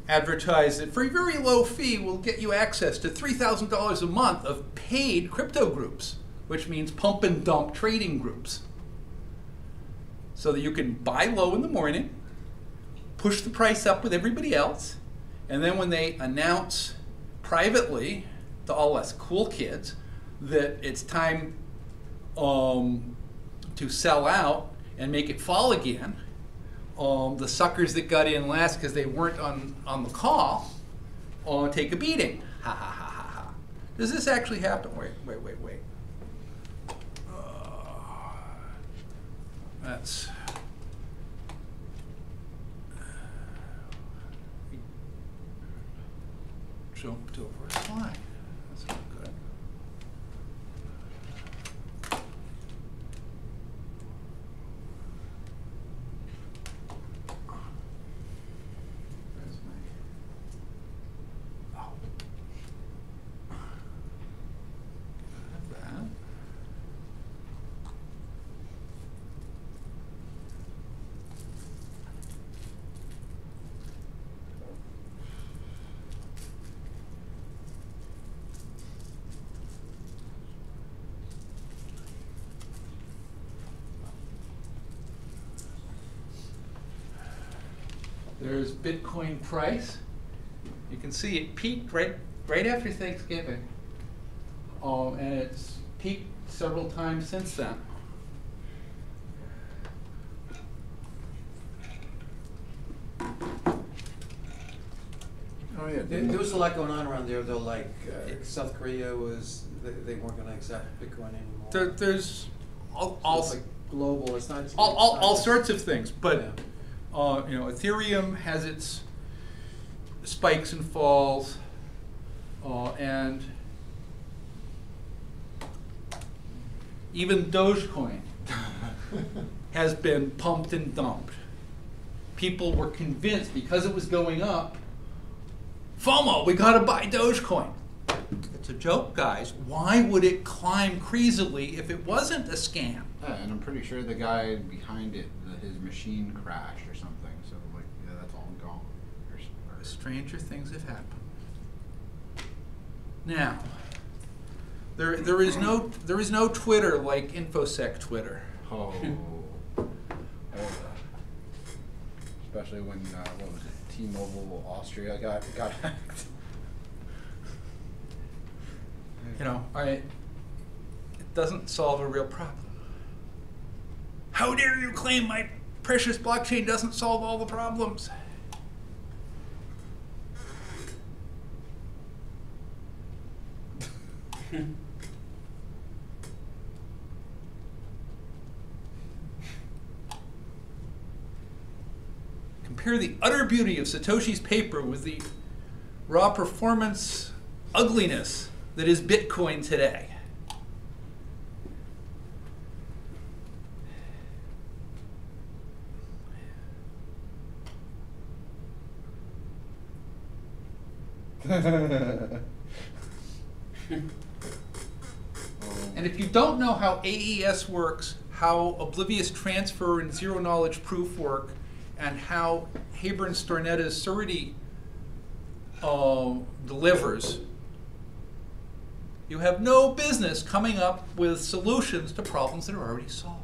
S2: advertise that for a very low fee we'll get you access to $3,000 a month of paid crypto groups, which means pump and dump trading groups. So that you can buy low in the morning, push the price up with everybody else, and then when they announce privately to all us cool kids that it's time to sell out and make it fall again, the suckers that got in last because they weren't on the call take a beating. Ha ha ha ha ha. Does this actually happen? Wait. That's jump to a first slide. That's not good. Where's my? Oh. Got that. There's Bitcoin price. You can see it peaked right after Thanksgiving, and it's peaked several times since then.
S4: Oh yeah.
S9: There was a lot going on around there, though. Like South Korea was, they weren't going to accept Bitcoin anymore.
S2: There's all
S9: So it's like global. It's not.
S2: all sorts of things, but
S9: Yeah.
S2: you know, Ethereum has its spikes and falls, and even Dogecoin has been pumped and dumped. People were convinced because it was going up, FOMO, we gotta buy Dogecoin. It's a joke, guys. Why would it climb crazily if it wasn't a scam?
S4: Yeah, and I'm pretty sure the guy behind it, his machine crashed or something. So like, yeah, that's all gone. Or
S2: Stranger things have happened. Now, there is no Twitter like InfoSec Twitter.
S4: Oh. Especially when what was it? T-Mobile Austria got hacked.
S2: You know, it doesn't solve a real problem. How dare you claim my precious blockchain doesn't solve all the problems? Compare the utter beauty of Satoshi's paper with the raw performance ugliness that is Bitcoin today. And if you don't know how AES works, how oblivious transfer and zero knowledge proof work, and how Haber-Stornetta's surety delivers, you have no business coming up with solutions to problems that are already solved.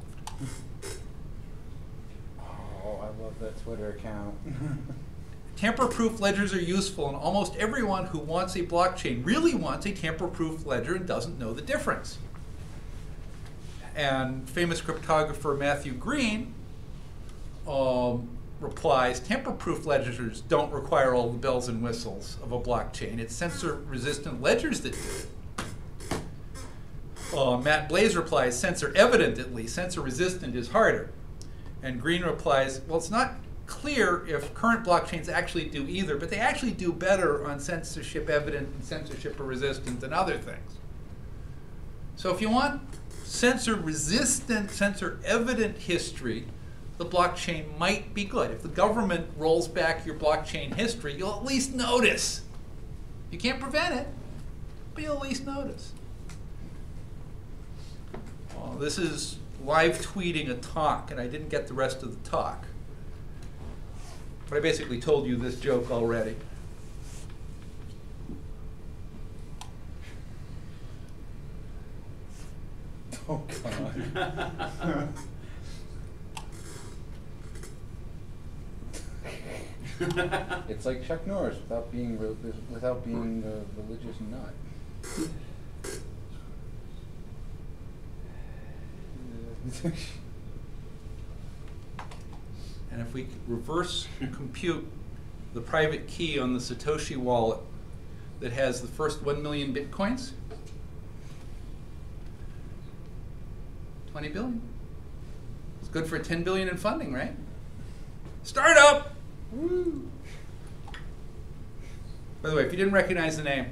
S4: Oh, I love that Twitter account.
S2: Tamper-proof ledgers are useful, and almost everyone who wants a blockchain really wants a tamper-proof ledger and doesn't know the difference. And famous cryptographer Matthew Green replies, tamper-proof ledgers don't require all the bells and whistles of a blockchain. It's censor-resistant ledgers that do. Matt Blaze replies, censor-evident at least. Censor-resistant is harder. And Green replies, well, it's not clear if current blockchains actually do either, but they actually do better on censorship-evident and censorship-resistant and other things. So if you want censor-resistant, censor-evident history, the blockchain might be good. If the government rolls back your blockchain history, you'll at least notice. You can't prevent it, but you'll at least notice. This is live tweeting a talk, and I didn't get the rest of the talk. But I basically told you this joke already.
S7: Oh, God.
S4: It's like Chuck Norris without being a religious nut.
S2: And if we reverse compute the private key on the Satoshi wallet that has the first 1 million Bitcoins, 20 billion. It's good for 10 billion in funding, right? Startup! Woo! By the way, if you didn't recognize the name,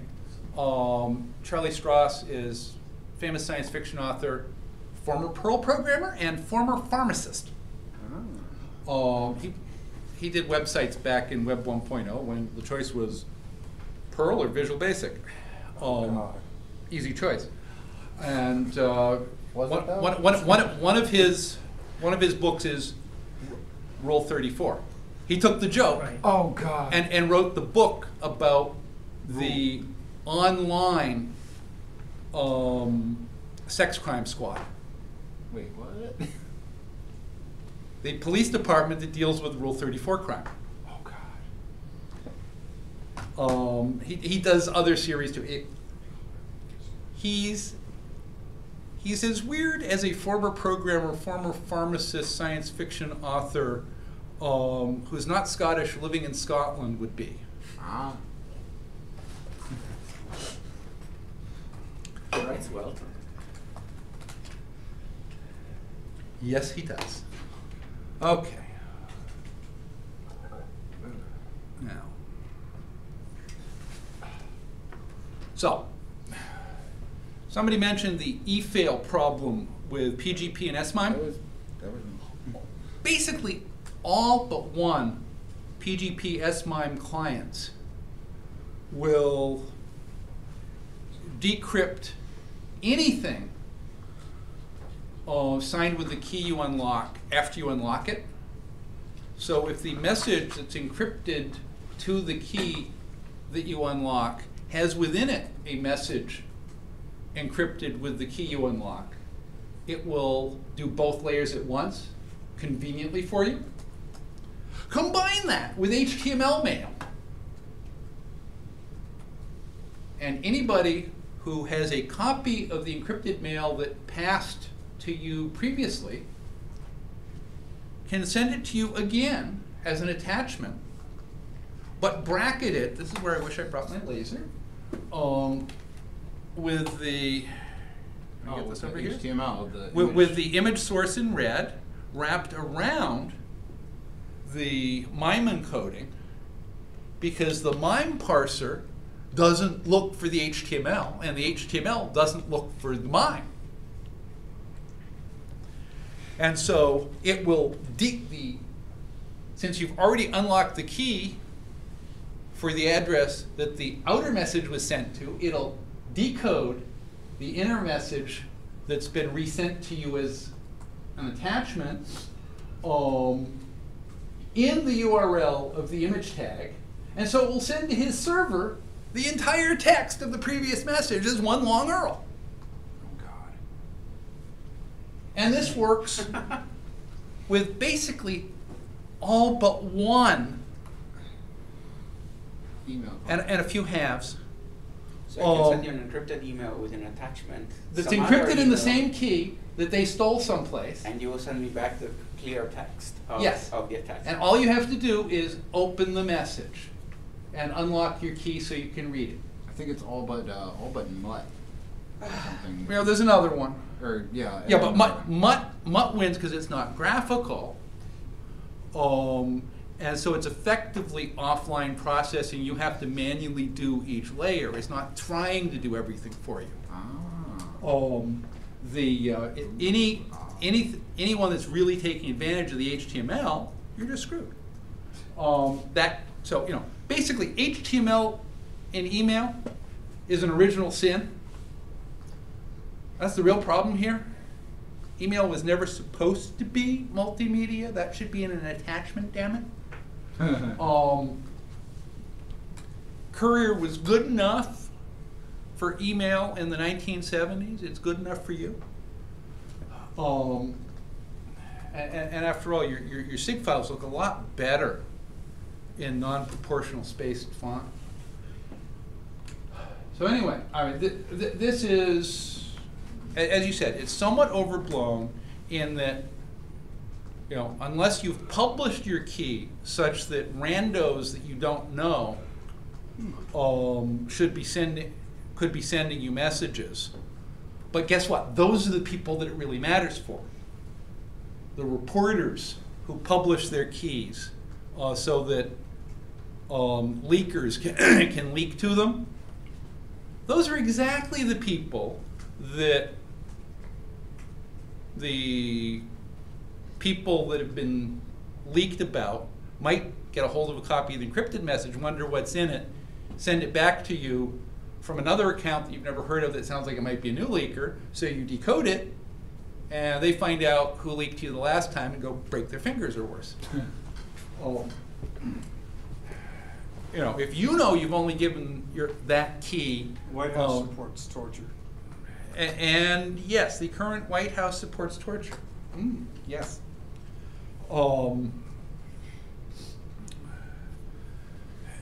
S2: Charlie Strauss is famous science fiction author, former Perl programmer, and former pharmacist. He did websites back in Web 1.0 when the choice was Perl or Visual Basic. Easy choice. And one of his books is Rule 34. He took the joke
S7: Oh, God.
S2: and wrote the book about the online sex crime squad.
S4: Wait, what?
S2: The police department that deals with Rule 34 crime.
S7: Oh, God.
S2: He does other series too. He's as weird as a former programmer, former pharmacist, science fiction author who's not Scottish living in Scotland would be.
S5: He writes well.
S2: Yes, he does. Okay. Now. So, somebody mentioned the e-fail problem with PGP and S-MIME.
S4: That was
S2: Basically, all but one PGP S-MIME clients will decrypt anything signed with the key you unlock after you unlock it. So if the message that's encrypted to the key that you unlock has within it a message encrypted with the key you unlock, it will do both layers at once, conveniently for you. Combine that with HTML mail. And anybody who has a copy of the encrypted mail that passed to you previously can send it to you again as an attachment, but bracket it, this is where I wish I brought my laser, with the, let me get this over here.
S4: HTML,
S2: With the image source in red, wrapped around the MIME encoding, because the MIME parser doesn't look for the HTML, and the HTML doesn't look for the MIME. And so it will, since you've already unlocked the key for the address that the outer message was sent to, it'll decode the inner message that's been resent to you as an attachment in the URL of the image tag. And so it will send to his server the entire text of the previous message as one long URL. And this works with basically all but one
S4: email
S2: and a few halves.
S5: So I can send you an encrypted email with an attachment.
S2: That's
S5: some other
S2: encrypted in the
S5: email,
S2: same key that they stole someplace.
S5: and you will send me back the clear text of,
S2: Yes.
S5: of the attachment.
S2: And all you have to do is open the message and unlock your key so you can read it.
S4: I think it's all but Mutt or something.
S2: You know, there's another one.
S4: Or yeah.
S2: Yeah, but Mutt wins because it's not graphical. And so it's effectively offline processing. You have to manually do each layer. It's not trying to do everything for you. Anyone that's really taking advantage of the HTML, you're just screwed. So basically HTML in email is an original sin. That's the real problem here. Email was never supposed to be multimedia. That should be in an attachment, damn it. Courier was good enough for email in the 1970s. It's good enough for you. And after all, your SIG files look a lot better in non-proportional spaced font. So anyway, I mean, this is, as you said, it's somewhat overblown in that, unless you've published your key such that randos that you don't know could be sending you messages. But guess what? Those are the people that it really matters for. The reporters who publish their keys so that leakers can leak to them. Those are exactly the people that the people that have been leaked about might get a hold of a copy of the encrypted message, wonder what's in it, send it back to you from another account that you've never heard of that sounds like it might be a new leaker, so you decode it, and they find out who leaked to you the last time and go break their fingers or worse. If you know you've only given that key.
S3: White House supports torture.
S2: And yes, the current White House supports torture. Yes.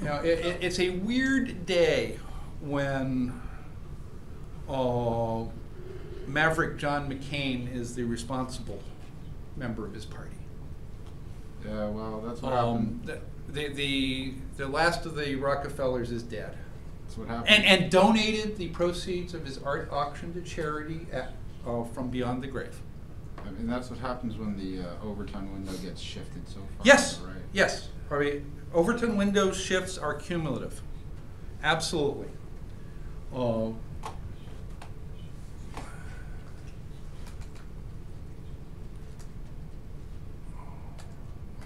S2: It's a weird day when Maverick John McCain is the responsible member of his party.
S4: Yeah, well, that's what happened.
S2: The last of the Rockefellers is dead.
S10: That's what happened.
S2: And donated the proceeds of his art auction to charity from Beyond the Grave.
S10: I mean, that's what happens when the Overton window gets shifted so far.
S2: Yes,
S10: right?
S2: yes. I mean, Overton window shifts are cumulative. Absolutely. Why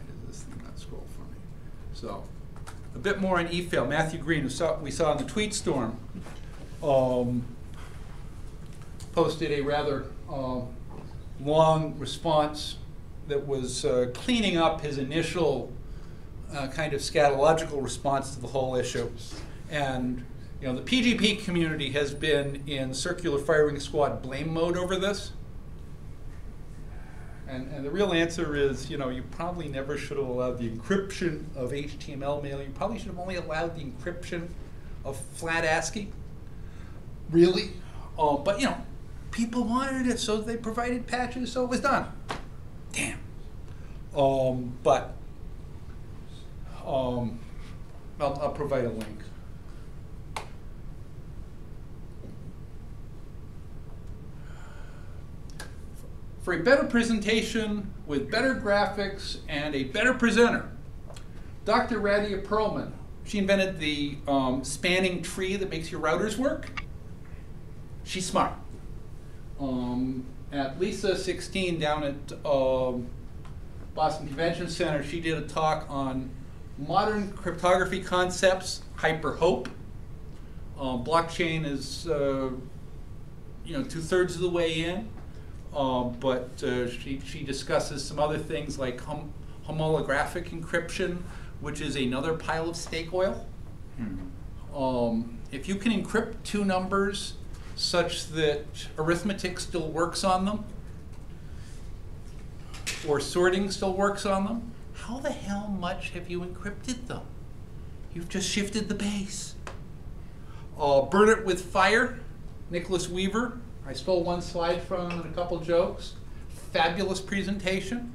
S2: does this thing not scroll for me? So, a bit more on e-fail. Matthew Green, who we saw in the tweet storm, posted a rather long response that was cleaning up his initial kind of scatological response to the whole issue. And the PGP community has been in circular firing squad blame mode over this. And the real answer is, you probably never should have allowed the encryption of HTML mail. You probably should have only allowed the encryption of flat ASCII. Really? But, people wanted it, so they provided patches, so it was done. Damn. But I'll provide a link. For a better presentation with better graphics and a better presenter, Dr. Radia Perlman, she invented the spanning tree that makes your routers work. She's smart. At Lisa 16 down at Boston Convention Center, she did a talk on modern cryptography concepts, hyperhope. Blockchain is 2/3 of the way in. But she discusses some other things like homolographic encryption, which is another pile of steak oil. If you can encrypt two numbers such that arithmetic still works on them, or sorting still works on them, how the hell much have you encrypted them? You've just shifted the base. Burn it with fire, Nicholas Weaver. I stole one slide from him and a couple jokes. Fabulous presentation.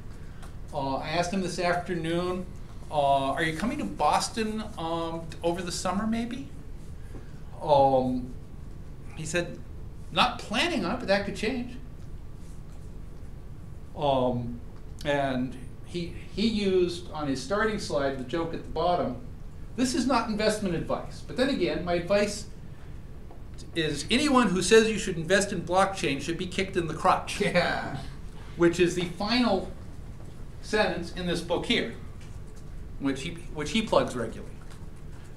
S2: I asked him this afternoon, are you coming to Boston over the summer maybe? He said, not planning on it, but that could change. And he used on his starting slide the joke at the bottom, this is not investment advice. But then again, my advice is anyone who says you should invest in blockchain should be kicked in the crotch.
S10: Yeah.
S2: Which is the final sentence in this book here, which he plugs regularly.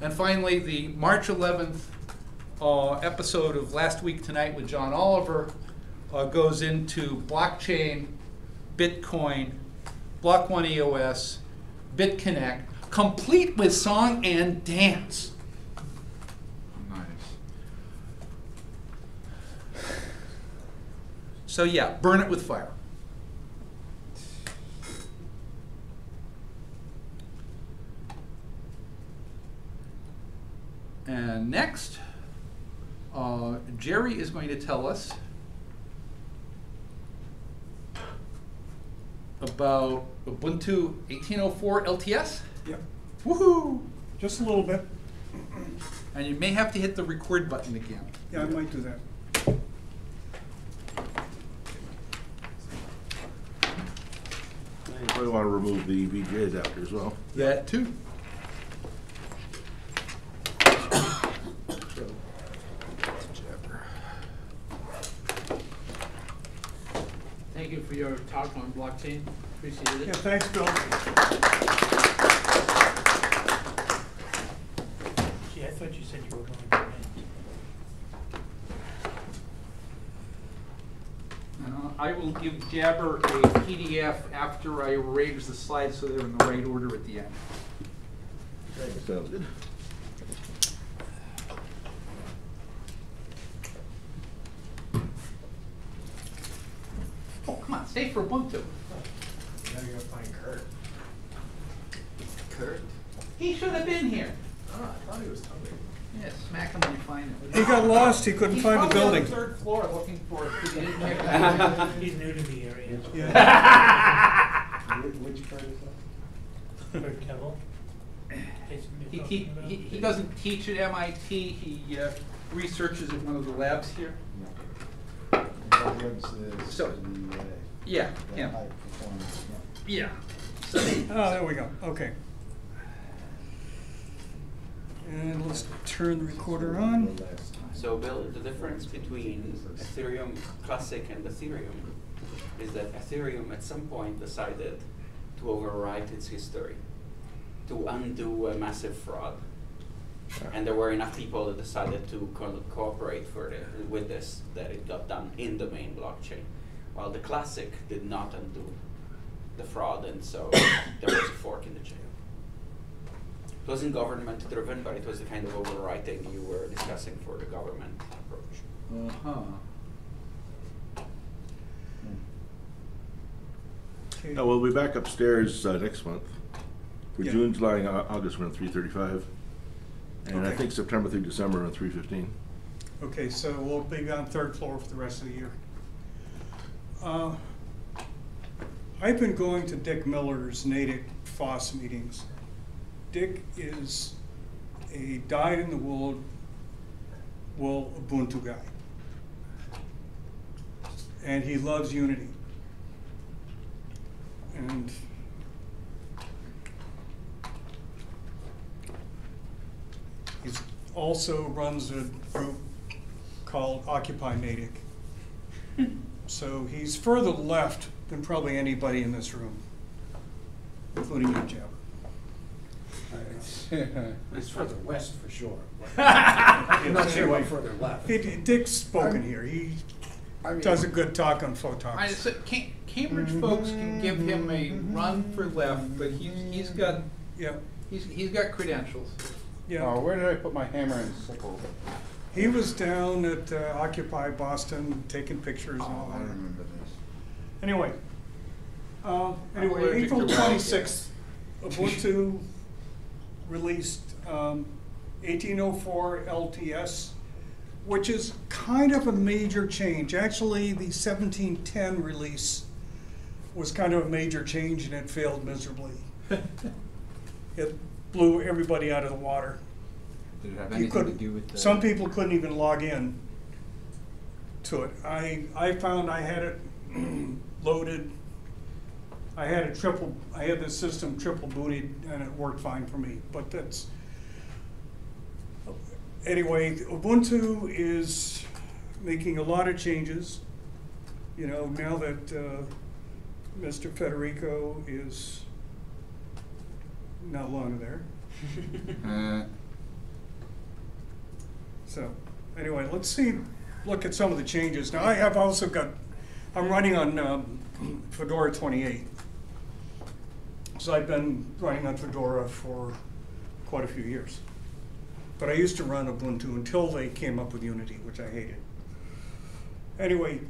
S2: And finally, the March 11th episode of Last Week Tonight with John Oliver goes into blockchain, Bitcoin, Block 1 EOS, BitConnect, complete with song and dance. So yeah, burn it with fire. And next, Jerry is going to tell us about Ubuntu 18.04 LTS.
S3: Yep.
S2: Woohoo!
S3: Just a little bit.
S2: And you may have to hit the record button again.
S3: Yeah, I might do that.
S1: You probably want to remove the VGA adapter as well.
S2: That too.
S11: Thank you for your talk on blockchain. Appreciate it.
S3: Yeah, thanks, Bill.
S6: Gee, I thought you said you were going to end.
S2: I will give Jabber a PDF after I arrange the slides so they're in the right order at the end.
S1: Okay, sounds good.
S2: Oh, come on, stay for Ubuntu.
S7: Now you're gonna find Kurt.
S9: Kurt?
S2: He should have been here.
S7: Oh, I thought he was coming.
S2: Yeah, smack him when you find him.
S3: He got lost, he couldn't find the building.
S2: He's probably on the 3rd floor looking for it.
S6: He's new to the area.
S3: Yeah.
S7: Which Kurt is that?
S6: Kurt Kevel. Jason,
S2: He,
S6: you're
S2: he,
S6: talking about?
S2: he doesn't teach at MIT, he researches at one of the labs here. So, yeah, him.
S7: High performance,
S2: Yeah. So,
S3: Oh, there we go, okay. And let's turn the recorder on.
S5: So Bill, the difference between Ethereum Classic and Ethereum is that Ethereum at some point decided to overwrite its history, to undo a massive fraud. And there were enough people that decided to cooperate with this that it got done in the main blockchain. While the Classic did not undo the fraud, and so there was a fork in the chain. It wasn't government driven, but it was the kind of overwriting you were discussing for the government approach.
S3: Okay.
S1: Now, we'll be back upstairs next month. For
S3: Yeah.
S1: June, July, and August, we're on 335. And I
S3: Okay.
S1: think September through December on 315.
S3: Okay, so we'll be on third floor for the rest of the year. I've been going to Dick Miller's Natick FOSS meetings. Dick is a dyed-in-the-wool Ubuntu guy. And he loves Unity. And he also runs a group called Occupy Natick. So he's further left than probably anybody in this room, including you, Jabber.
S12: It's further west for sure.
S3: I'm
S12: not sure about further left.
S3: Dick's spoken here. He does a good talk on photons.
S2: I said, Cambridge folks can give him a run for left, but he's got he's got credentials.
S3: Yeah.
S4: Oh, where did I put my hammer and sickle?
S3: He was down at Occupy Boston taking pictures and all
S4: I
S3: that.
S4: remember this.
S3: Anyway,
S2: allergic
S3: April
S2: to
S3: 26th, Ubuntu released 18.04 LTS, which is kind of a major change. Actually, the 17.10 release was kind of a major change, and it failed miserably. It blew everybody out of the water.
S10: Did it have
S3: You
S10: anything to
S3: couldn't-
S10: do with the?
S3: Some people couldn't even log in to it. I found I had it loaded. I had the system triple booted, and it worked fine for me. But that's anyway. Ubuntu is making a lot of changes. You know, now that Mr. Federico is no longer there. So, anyway, let's look at some of the changes. Now, I have also I'm running on Fedora 28. So I've been running on Fedora for quite a few years. But I used to run Ubuntu until they came up with Unity, which I hated. Anyway,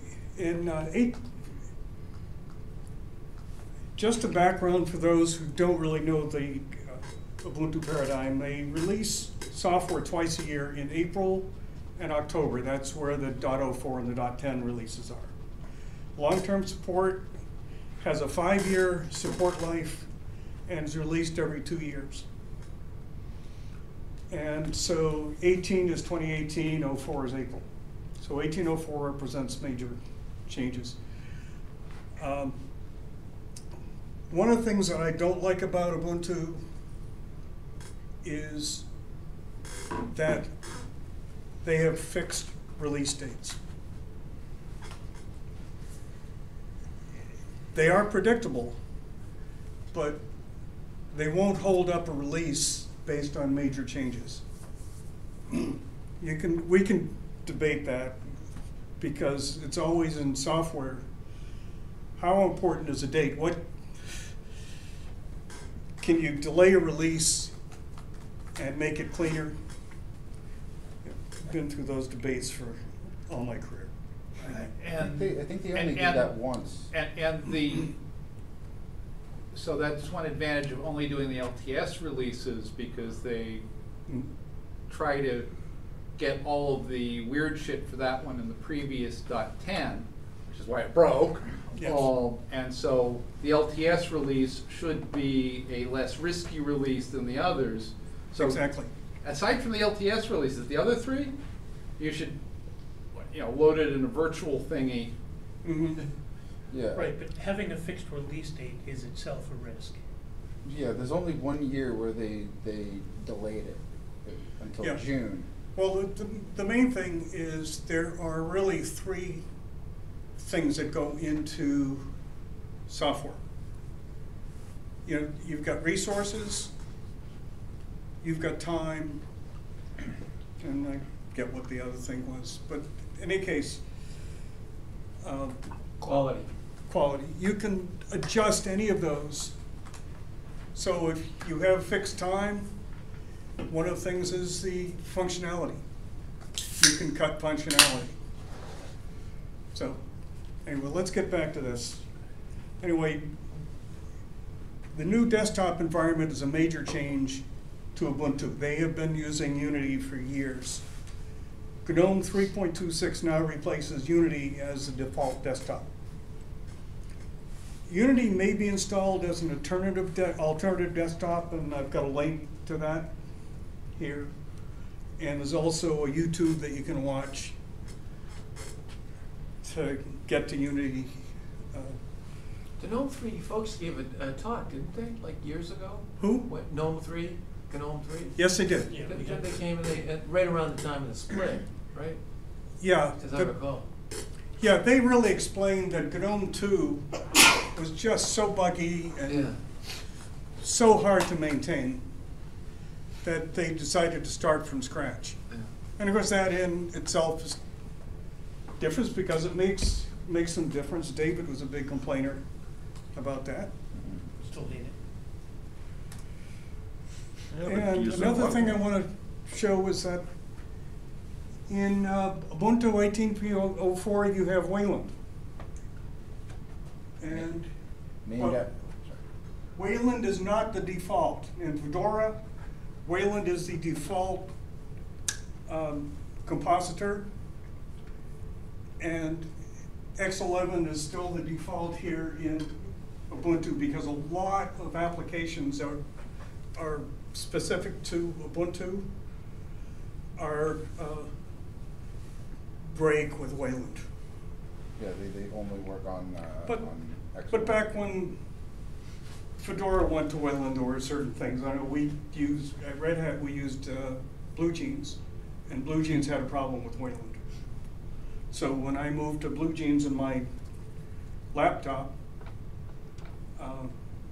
S3: just a background for those who don't really know the Ubuntu paradigm, they release software twice a year in April and October. That's where the .04 and the .10 releases are. Long-term support has a 5-year support life and is released every 2 years. And so 18 is 2018, 04 is April. So 18.04 represents major changes. One of the things that I don't like about Ubuntu is that they have fixed release dates. They are predictable, but they won't hold up a release based on major changes. We can debate that because it's always in software. How important is a date? Can you delay a release and make it cleaner? I've been through those debates for all my career.
S4: I think they only did that once.
S2: So that's one advantage of only doing the LTS releases, because they try to get all of the weird shit for that one in the previous .10, which is why it broke.
S3: Yes.
S11: And so the LTS release should be a less risky release than the others. So
S3: Exactly.
S11: aside from the LTS releases, the other three, you should, load it in a virtual thingy.
S3: Mhm.
S4: Yeah.
S6: Right, but having a fixed release date is itself a risk.
S4: Yeah, there's only 1 year where they delayed it until
S3: Yeah.
S4: June.
S3: Well, the main thing is there are really 3 things that go into software. You've got resources, you've got time, and I get what the other thing was. But in any case,
S12: Quality.
S3: quality, you can adjust any of those. So if you have fixed time, one of the things is the functionality. You can cut functionality. So, anyway, let's get back to this. Anyway, the new desktop environment is a major change to Ubuntu. They have been using Unity for years. GNOME 3.26 now replaces Unity as the default desktop. Unity may be installed as an alternative desktop, and I've got a link to that here. And there's also a YouTube that you can watch to get to Unity.
S9: The GNOME 3 folks gave a talk, didn't they, like years ago?
S3: Who?
S9: What, GNOME 3? GNOME 3?
S3: Yes, they did.
S6: Yeah, we
S9: Didn't
S6: had-
S9: they came and right around the time of the split, right?
S3: Yeah.
S9: As I recall.
S3: Yeah, they really explained that GNOME 2 was just so buggy and
S9: Yeah.
S3: so hard to maintain that they decided to start from scratch.
S9: Yeah.
S3: And of course, that in itself is difference because it makes some difference. David was a big complainer about that.
S6: Still need it.
S1: Yeah, but
S3: And
S1: use
S3: another
S1: them.
S3: thing I want to show is that in Ubuntu 18.04 you have Wayland. And
S4: Named
S3: Well-
S4: after.
S3: Wayland is not the default. In Fedora, Wayland is the default compositor, and X11 is still the default here in Ubuntu because a lot of applications are specific to Ubuntu are break with Wayland.
S4: Yeah, they only work on
S3: But-
S4: on X.
S3: But back when Fedora went to Wayland, there were certain things. I know we used, at Red Hat, we used Blue Jeans, and Blue Jeans had a problem with Wayland. So when I moved to Blue Jeans in my laptop,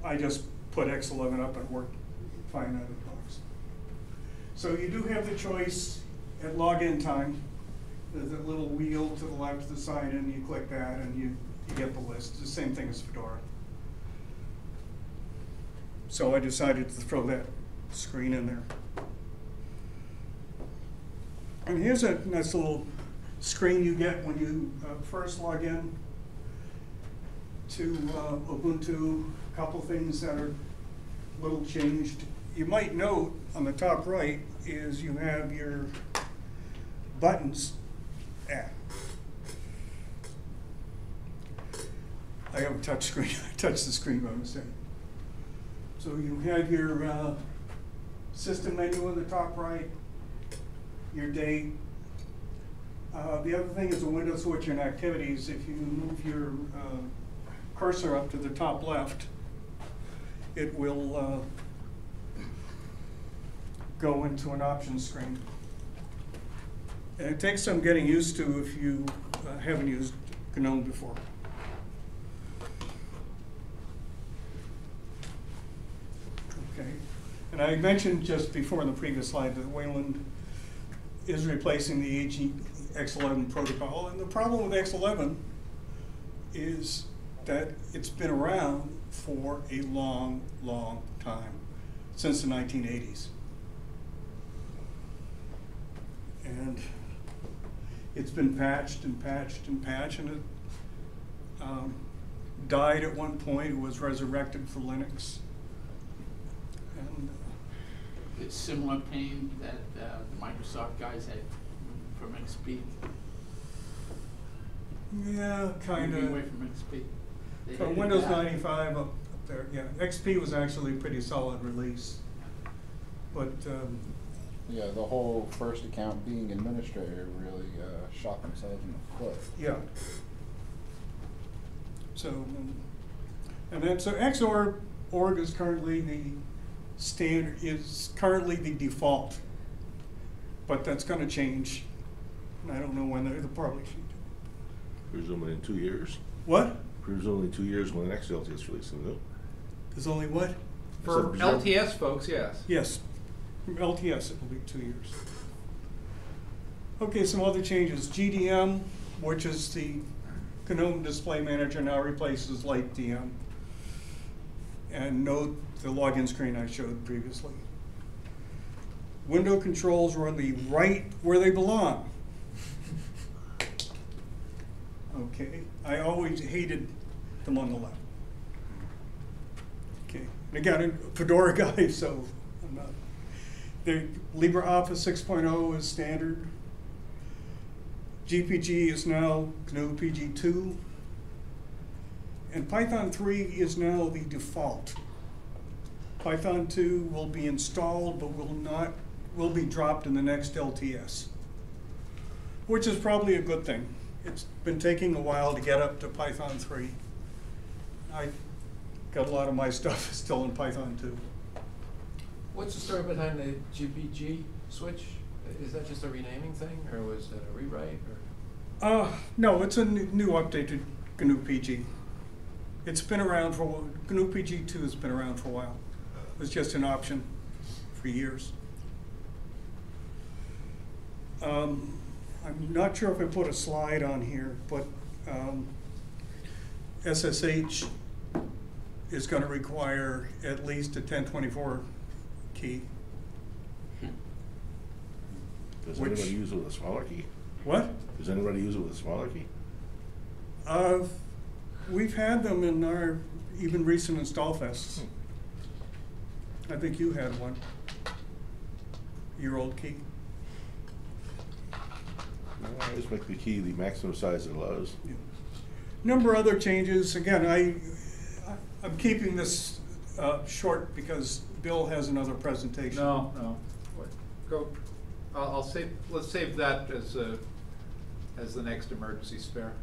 S3: I just put X11 up and it worked fine out of the box. So you do have the choice at login time. There's a little wheel to the left of the side, and you click that, and you get the list. It's the same thing as Fedora. So I decided to throw that screen in there. And here's a nice little screen you get when you first log in to Ubuntu. A couple things that are a little changed. You might note on the top right is you have your buttons. I have a touch screen. I touched the screen by mistake. So you have your system menu on the top right, your date. The other thing is the window switch and activities. If you move your cursor up to the top left, it will go into an options screen. And it takes some getting used to if you haven't used GNOME before. Okay, and I mentioned just before in the previous slide that Wayland is replacing the X11 protocol, and the problem with X11 is that it's been around for a long, long time, since the 1980s. And it's been patched and patched and patched, and it died at one point. It was resurrected for Linux. And
S11: It's similar pain that the Microsoft guys had from XP.
S3: yeah, kind
S11: Moving away
S3: of.
S11: from XP.
S9: They
S3: For
S9: hated
S3: Windows
S9: that.
S3: 95 up there, yeah. XP was actually a pretty solid release. But,
S4: Yeah, the whole first account being administrator really shot themselves in the foot.
S3: yeah. So, and then, so Xorg is currently the standard, is currently the default. But that's gonna change. And I don't know when they'll probably change it.
S1: Presumably in 2 years.
S3: What?
S1: Presumably in 2 years when the next LTS release, isn't it?
S3: There's only what?
S11: For LTS folks, yes.
S3: Yes, from LTS it will be 2 years. Okay, some other changes. GDM, which is the GNOME Display Manager, now replaces LightDM. And note the login screen I showed previously. Window controls are on the right where they belong. Okay, I always hated them on the left. Okay, and again, I'm a Fedora guy, so I'm not. The LibreOffice 6.0 is standard. GPG is now GNU PG2. And Python 3 is now the default. Python 2 will be installed, but will be dropped in the next LTS, which is probably a good thing. It's been taking a while to get up to Python 3. I got a lot of my stuff still in Python 2.
S9: What's the story behind the GPG switch? Is that just a renaming thing, or was it a rewrite? Or?
S3: No, it's a new update to GNU PG. It's been around for, GNU PG 2 has been around for a while. It was just an option for years. I'm not sure if I put a slide on here, but SSH is going to require at least a 1024 key.
S1: Does anybody use it with a smaller key?
S3: What?
S1: Does anybody use it with a smaller key?
S3: We've had them in our even recent install fests. I think you had one. Your old key.
S1: I always make the key the maximum size it allows.
S3: Yeah. Number of other changes. Again, I'm keeping this short because Bill has another presentation.
S11: No. Go. I'll save. Let's save that as the next emergency spare.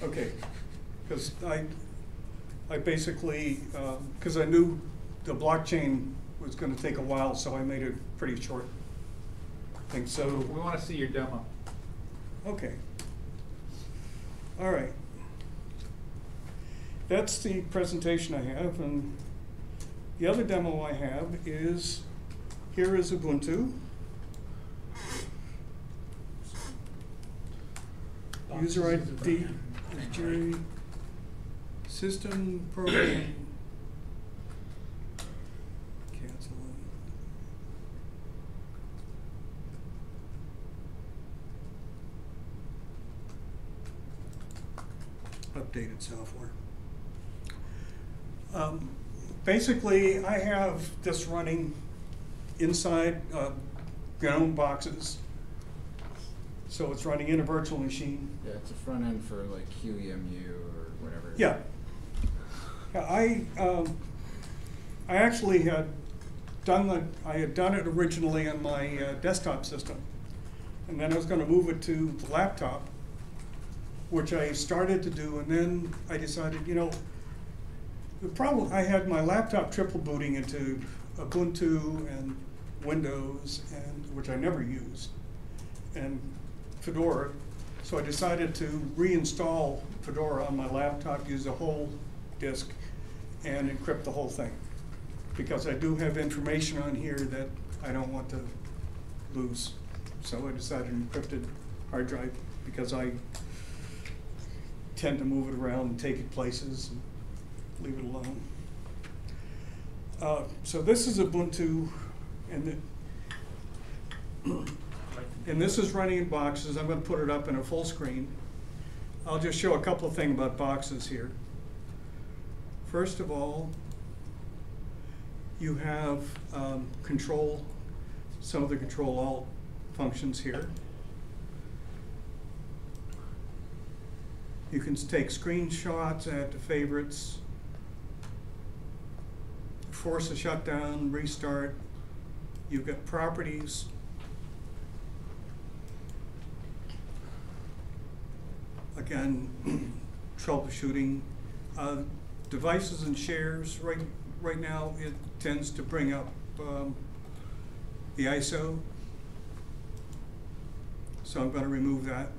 S3: Okay, because I basically because I knew the blockchain was going to take a while, so I made it pretty short. I think so.
S11: We want to see your demo.
S3: Okay. All right. That's the presentation I have, and the other demo I have is, here is Ubuntu. User ID, Jerry, system program. Cancel it. Updated software. Basically, I have this running inside GNOME boxes. So it's running in a virtual machine.
S10: Yeah, it's a front end for like QEMU or whatever.
S3: Yeah. I actually had done it originally on my desktop system, and then I was going to move it to the laptop, which I started to do, and then I decided, you know, the problem, I had my laptop triple booting into Ubuntu and Windows, and which I never used, and Fedora, so I decided to reinstall Fedora on my laptop, use the whole disk, and encrypt the whole thing. Because I do have information on here that I don't want to lose. So I decided to encrypted hard drive because I tend to move it around and take it places and leave it alone. So this is Ubuntu, and this is running in boxes. I'm going to put it up in a full screen. I'll just show a couple of things about boxes here. First of all, you have control, some of the control-alt functions here. You can take screenshots, add to favorites, force a shutdown, restart. You've got properties. Again, troubleshooting. Devices and shares, right now it tends to bring up the ISO. So I'm going to remove that.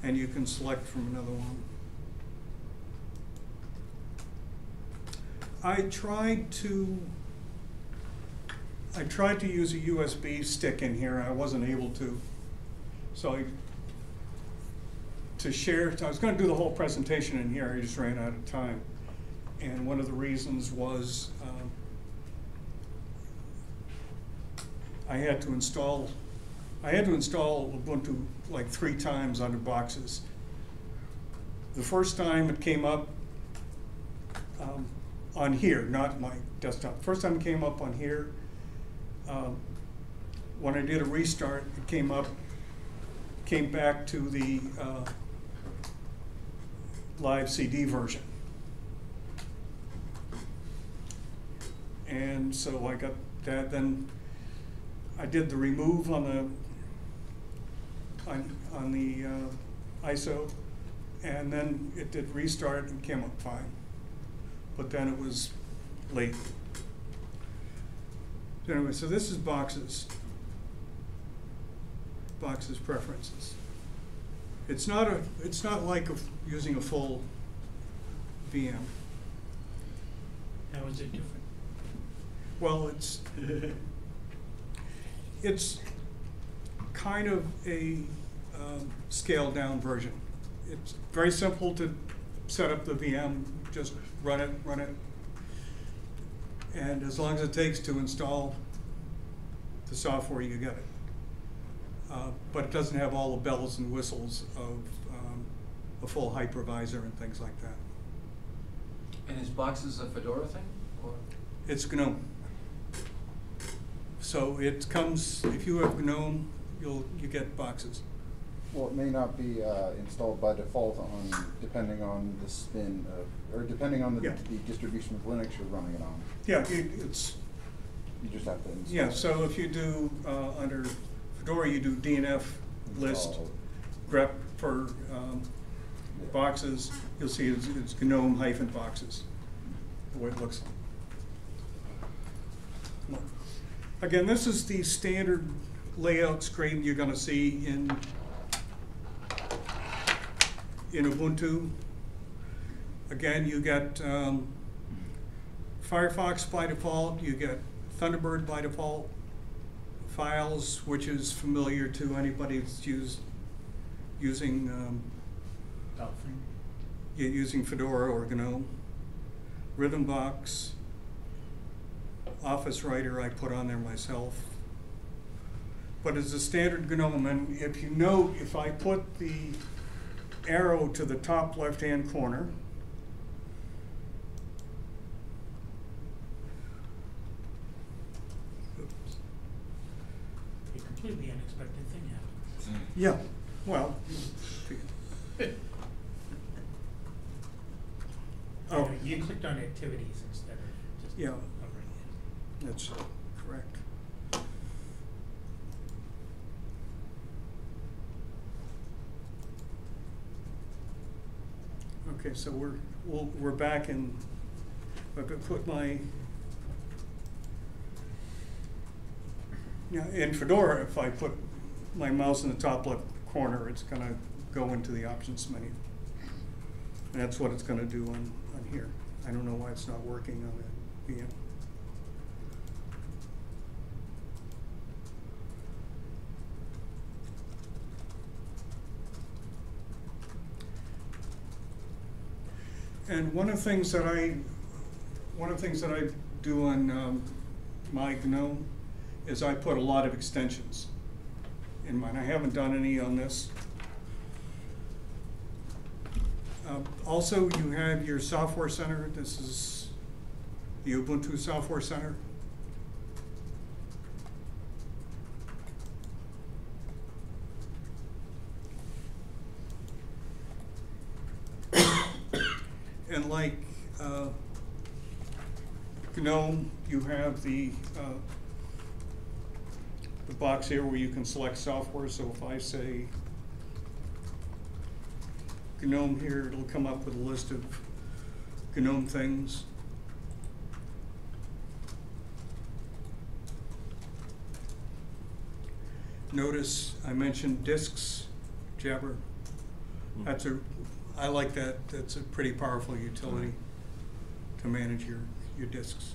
S3: And you can select from another one. I tried to use a USB stick in here. I wasn't able to. So to share, I was going to do the whole presentation in here. I just ran out of time. And one of the reasons was I had to install Ubuntu like 3 times under boxes. The first time it came up on here, not my desktop. First time it came up on here, when I did a restart, it came back to the live CD version. And so I got that. Then I did the remove on the ISO, and then it did restart and came up fine. But then it was late. So anyway, so this is boxes. Boxes preferences. It's not like using a full VM.
S6: How is it different?
S3: Well, it's kind of a scaled down version. It's very simple to set up the VM, just run it. And as long as it takes to install the software, you get it. But it doesn't have all the bells and whistles of a full hypervisor and things like that.
S9: And is Boxes a Fedora thing? Or?
S3: It's GNOME. So it comes, if you have GNOME, you get Boxes.
S4: Well, it may not be installed by default depending on the spin of, or depending on the distribution of Linux you're running it on.
S3: Yeah, it's.
S4: You just have to install.
S3: Yeah, so if you do under Fedora, you do DNF list grep for boxes. You'll see it's GNOME -boxes, the way it looks. Again, this is the standard layout screen you're going to see in Ubuntu. Again, you get Firefox by default, you get Thunderbird by default, Files, which is familiar to anybody that's using Fedora or GNOME, Rhythmbox, Office Writer I put on there myself. But it's a standard GNOME, and if you note, if I put the arrow to the top left-hand corner,
S6: A completely unexpected thing happened.
S3: yeah, well, oh,
S6: You clicked on activities instead of just
S3: yeah,
S6: covering it.
S3: that's correct. Okay, so we're back in. I've put my. Yeah, in Fedora, if I put my mouse in the top left corner, it's going to go into the options menu. And that's what it's going to do on here. I don't know why it's not working on the VM. And one of the things that I do on my GNOME is I put a lot of extensions in mine. I haven't done any on this. Also, you have your software center. This is the Ubuntu Software Center. And like GNOME, you have the box here where you can select software. So if I say GNOME here, it'll come up with a list of GNOME things. Notice I mentioned disks, Jabber. I like that. That's a pretty powerful utility to manage your disks.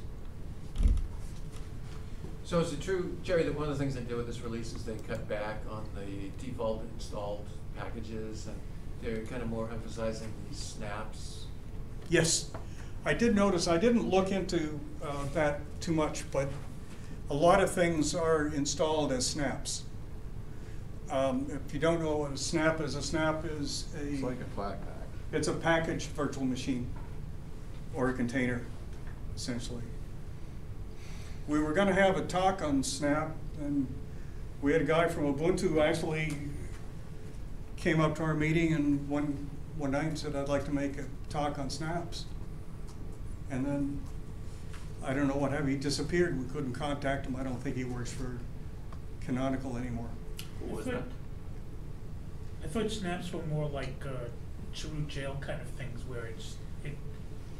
S9: So is it true, Jerry, that one of the things they did with this release is they cut back on the default installed packages, and they're kind of more emphasizing these snaps?
S3: Yes, I did notice. I didn't look into that too much, but a lot of things are installed as snaps. If you don't know what a snap is
S1: It's like a flat pack.
S3: It's a packaged virtual machine or a container, essentially. We were going to have a talk on Snap, and we had a guy from Ubuntu who actually came up to our meeting and one night and said, I'd like to make a talk on snaps. And then, I don't know what happened, he disappeared. We couldn't contact him. I don't think he works for Canonical anymore.
S5: Who was that?
S6: I thought snaps were more like root jail kind of things, where it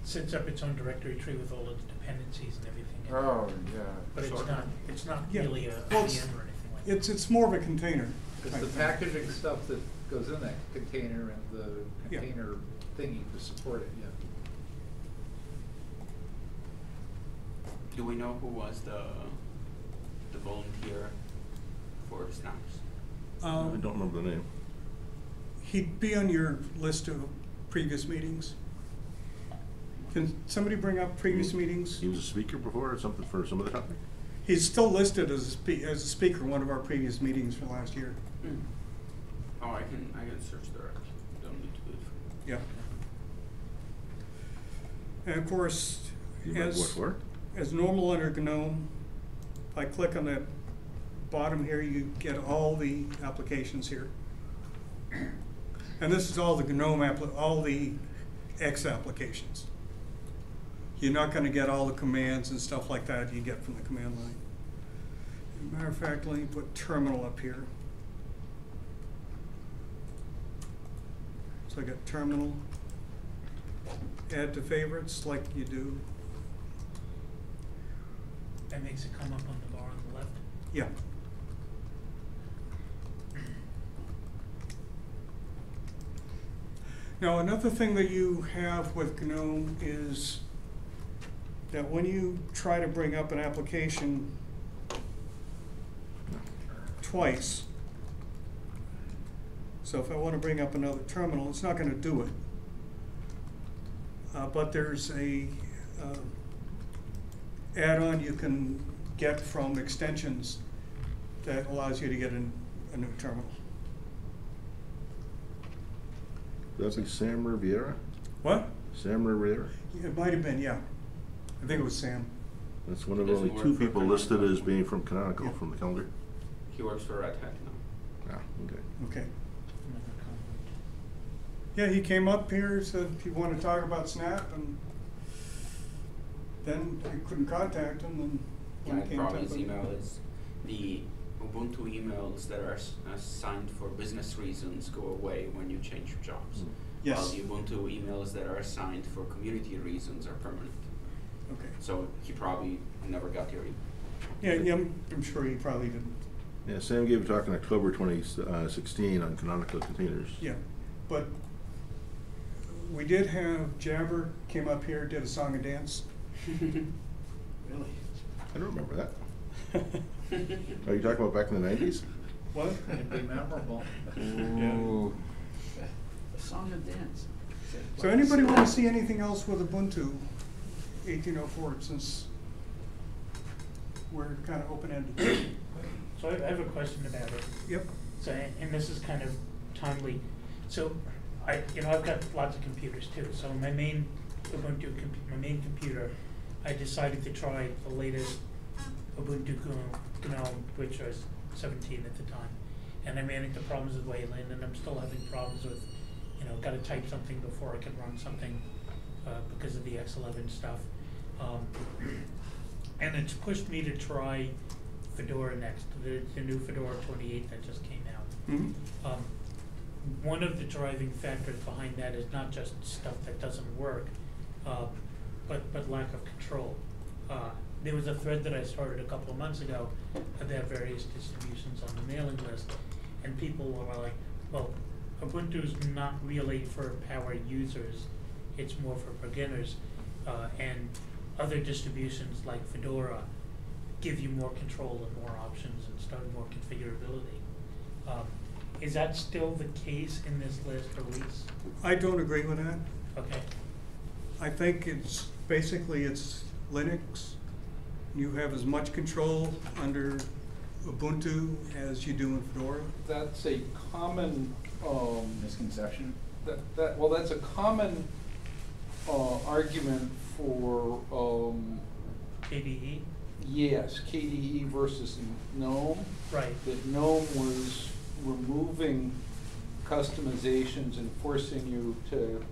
S6: sets up its own directory tree with all of the dependencies and everything.
S10: Oh, yeah.
S6: But it's not
S3: Yeah.
S6: really a
S3: Well,
S6: VM or anything like that.
S3: It's more of a container.
S11: It's
S3: type
S11: the
S3: thing.
S11: packaging stuff that goes in that container and the
S3: Yeah.
S11: container thingy to support it, yeah.
S5: Do we know who was the volunteer for snaps?
S1: I don't remember the name.
S3: He'd be on your list of previous meetings. Can somebody bring up previous meetings?
S1: He was a speaker before or something for some other topic?
S3: He's still listed as a speaker in one of our previous meetings from last year.
S5: Oh, I can search directly. Don't need to do it.
S3: Yeah. And of course,
S1: You might what for?
S3: as normal under GNOME, if I click on that bottom here, you get all the applications here. And this is all the GNOME all the X applications. You're not going to get all the commands and stuff like that you get from the command line. As a matter of fact, let me put terminal up here. So I got terminal, add to favorites like you do.
S6: That makes it come up on the bar on the left.
S3: Yeah. Now, another thing that you have with GNOME is that when you try to bring up an application twice, so if I want to bring up another terminal, it's not going to do it. But there's a add-on you can get from extensions that allows you to get a new terminal.
S1: That's like Sam Riviera?
S3: What?
S1: Sam Riviera?
S3: It might have been, yeah. I think it was Sam.
S1: That's one of
S5: Doesn't
S1: only
S5: work
S1: two
S5: for
S1: people
S5: Canonical.
S1: listed as being from Canonical,
S3: Yeah.
S1: from the calendar.
S5: He works for Red Hat now.
S1: Ah, okay.
S3: Okay. Yeah, he came up here, said he wanted to talk about Snap, and then we couldn't contact him, and
S5: Yeah,
S3: when
S5: the
S3: he came
S5: problem
S3: to
S5: is email is the Ubuntu emails that are assigned for business reasons go away when you change your jobs.
S3: Yes.
S5: While the Ubuntu emails that are assigned for community reasons are permanent.
S3: Okay.
S5: So he probably never got your email.
S3: Yeah, I'm sure he probably didn't.
S1: Yeah, Sam gave a talk in October 2016 on canonical containers.
S3: Yeah, but we did have Jabber came up here, did a song and dance.
S8: Really?
S1: I don't remember that. Are you talking about back in the 90s?
S3: What?
S11: It'd be memorable.
S10: Ooh.
S12: A song and dance.
S3: So anybody want to see anything else with Ubuntu 18.04 since we're kind of open-ended?
S6: So I have a question about it.
S3: Yep.
S6: So, and this is kind of timely. So, I've got lots of computers too. So my main Ubuntu, my main computer, I decided to try the latest Ubuntu GNOME, which was 17 at the time. And I ran into problems with Wayland, and I'm still having problems with, got to type something before I can run something because of the X11 stuff. And it's pushed me to try Fedora next, the new Fedora 28 that just came out.
S3: Mhm.
S6: One of the driving factors behind that is not just stuff that doesn't work, but lack of control. There was a thread that I started a couple of months ago about various distributions on the mailing list, and people were like, well, Ubuntu's not really for power users, it's more for beginners, and other distributions like Fedora give you more control and more options and more configurability. Is that still the case in this list release?
S3: I don't agree with that.
S6: Okay.
S3: I think it's basically it's Linux. You have as much control under Ubuntu as you do in Fedora.
S11: That's a common,
S10: Misconception?
S11: that's a common argument for,
S6: KDE?
S11: yes, KDE versus GNOME.
S6: Right.
S11: That GNOME was removing customizations and forcing you to,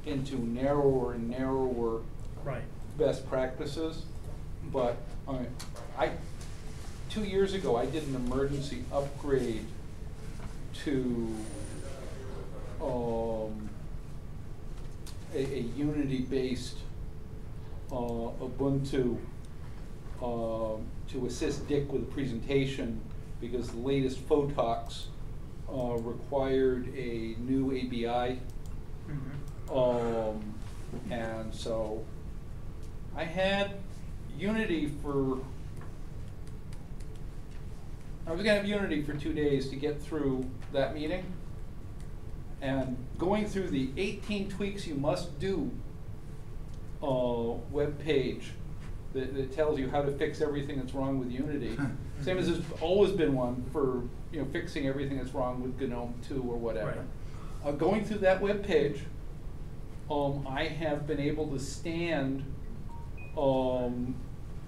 S11: into narrower and narrower
S6: Right.
S11: best practices. But 2 years ago, I did an emergency upgrade to a Unity-based Ubuntu to assist Dick with a presentation, because the latest Photox required a new ABI.
S6: Mm-hmm.
S11: And so I had Unity I was gonna have Unity for 2 days to get through that meeting. And going through the 18 tweaks you must do web page that tells you how to fix everything that's wrong with Unity. Same as there's always been one for fixing everything that's wrong with GNOME 2 or whatever.
S6: Right.
S11: Going through that web page, I have been able to stand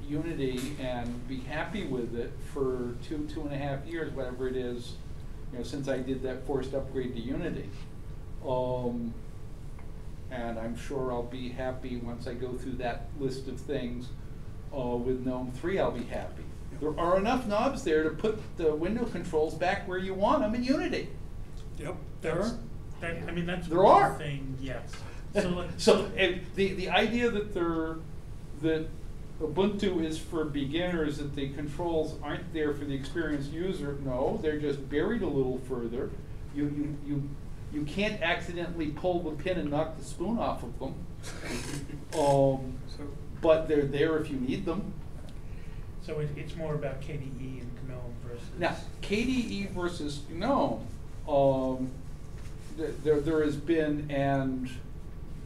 S11: Unity and be happy with it for 2.5 years, whatever it is, since I did that forced upgrade to Unity. And I'm sure I'll be happy once I go through that list of things. With GNOME 3, I'll be happy. There are enough knobs there to put the window controls back where you want them in Unity.
S3: Yep, there are.
S6: That's
S11: There
S6: one
S11: are.
S6: thing, yes.
S11: So the idea that Ubuntu is for beginners, that the controls aren't there for the experienced user, no, they're just buried a little further. You can't accidentally pull the pin and knock the spoon off of them. But they're there if you need them.
S6: So it's more about KDE and GNOME versus.
S11: Now, KDE versus GNOME, there has been, and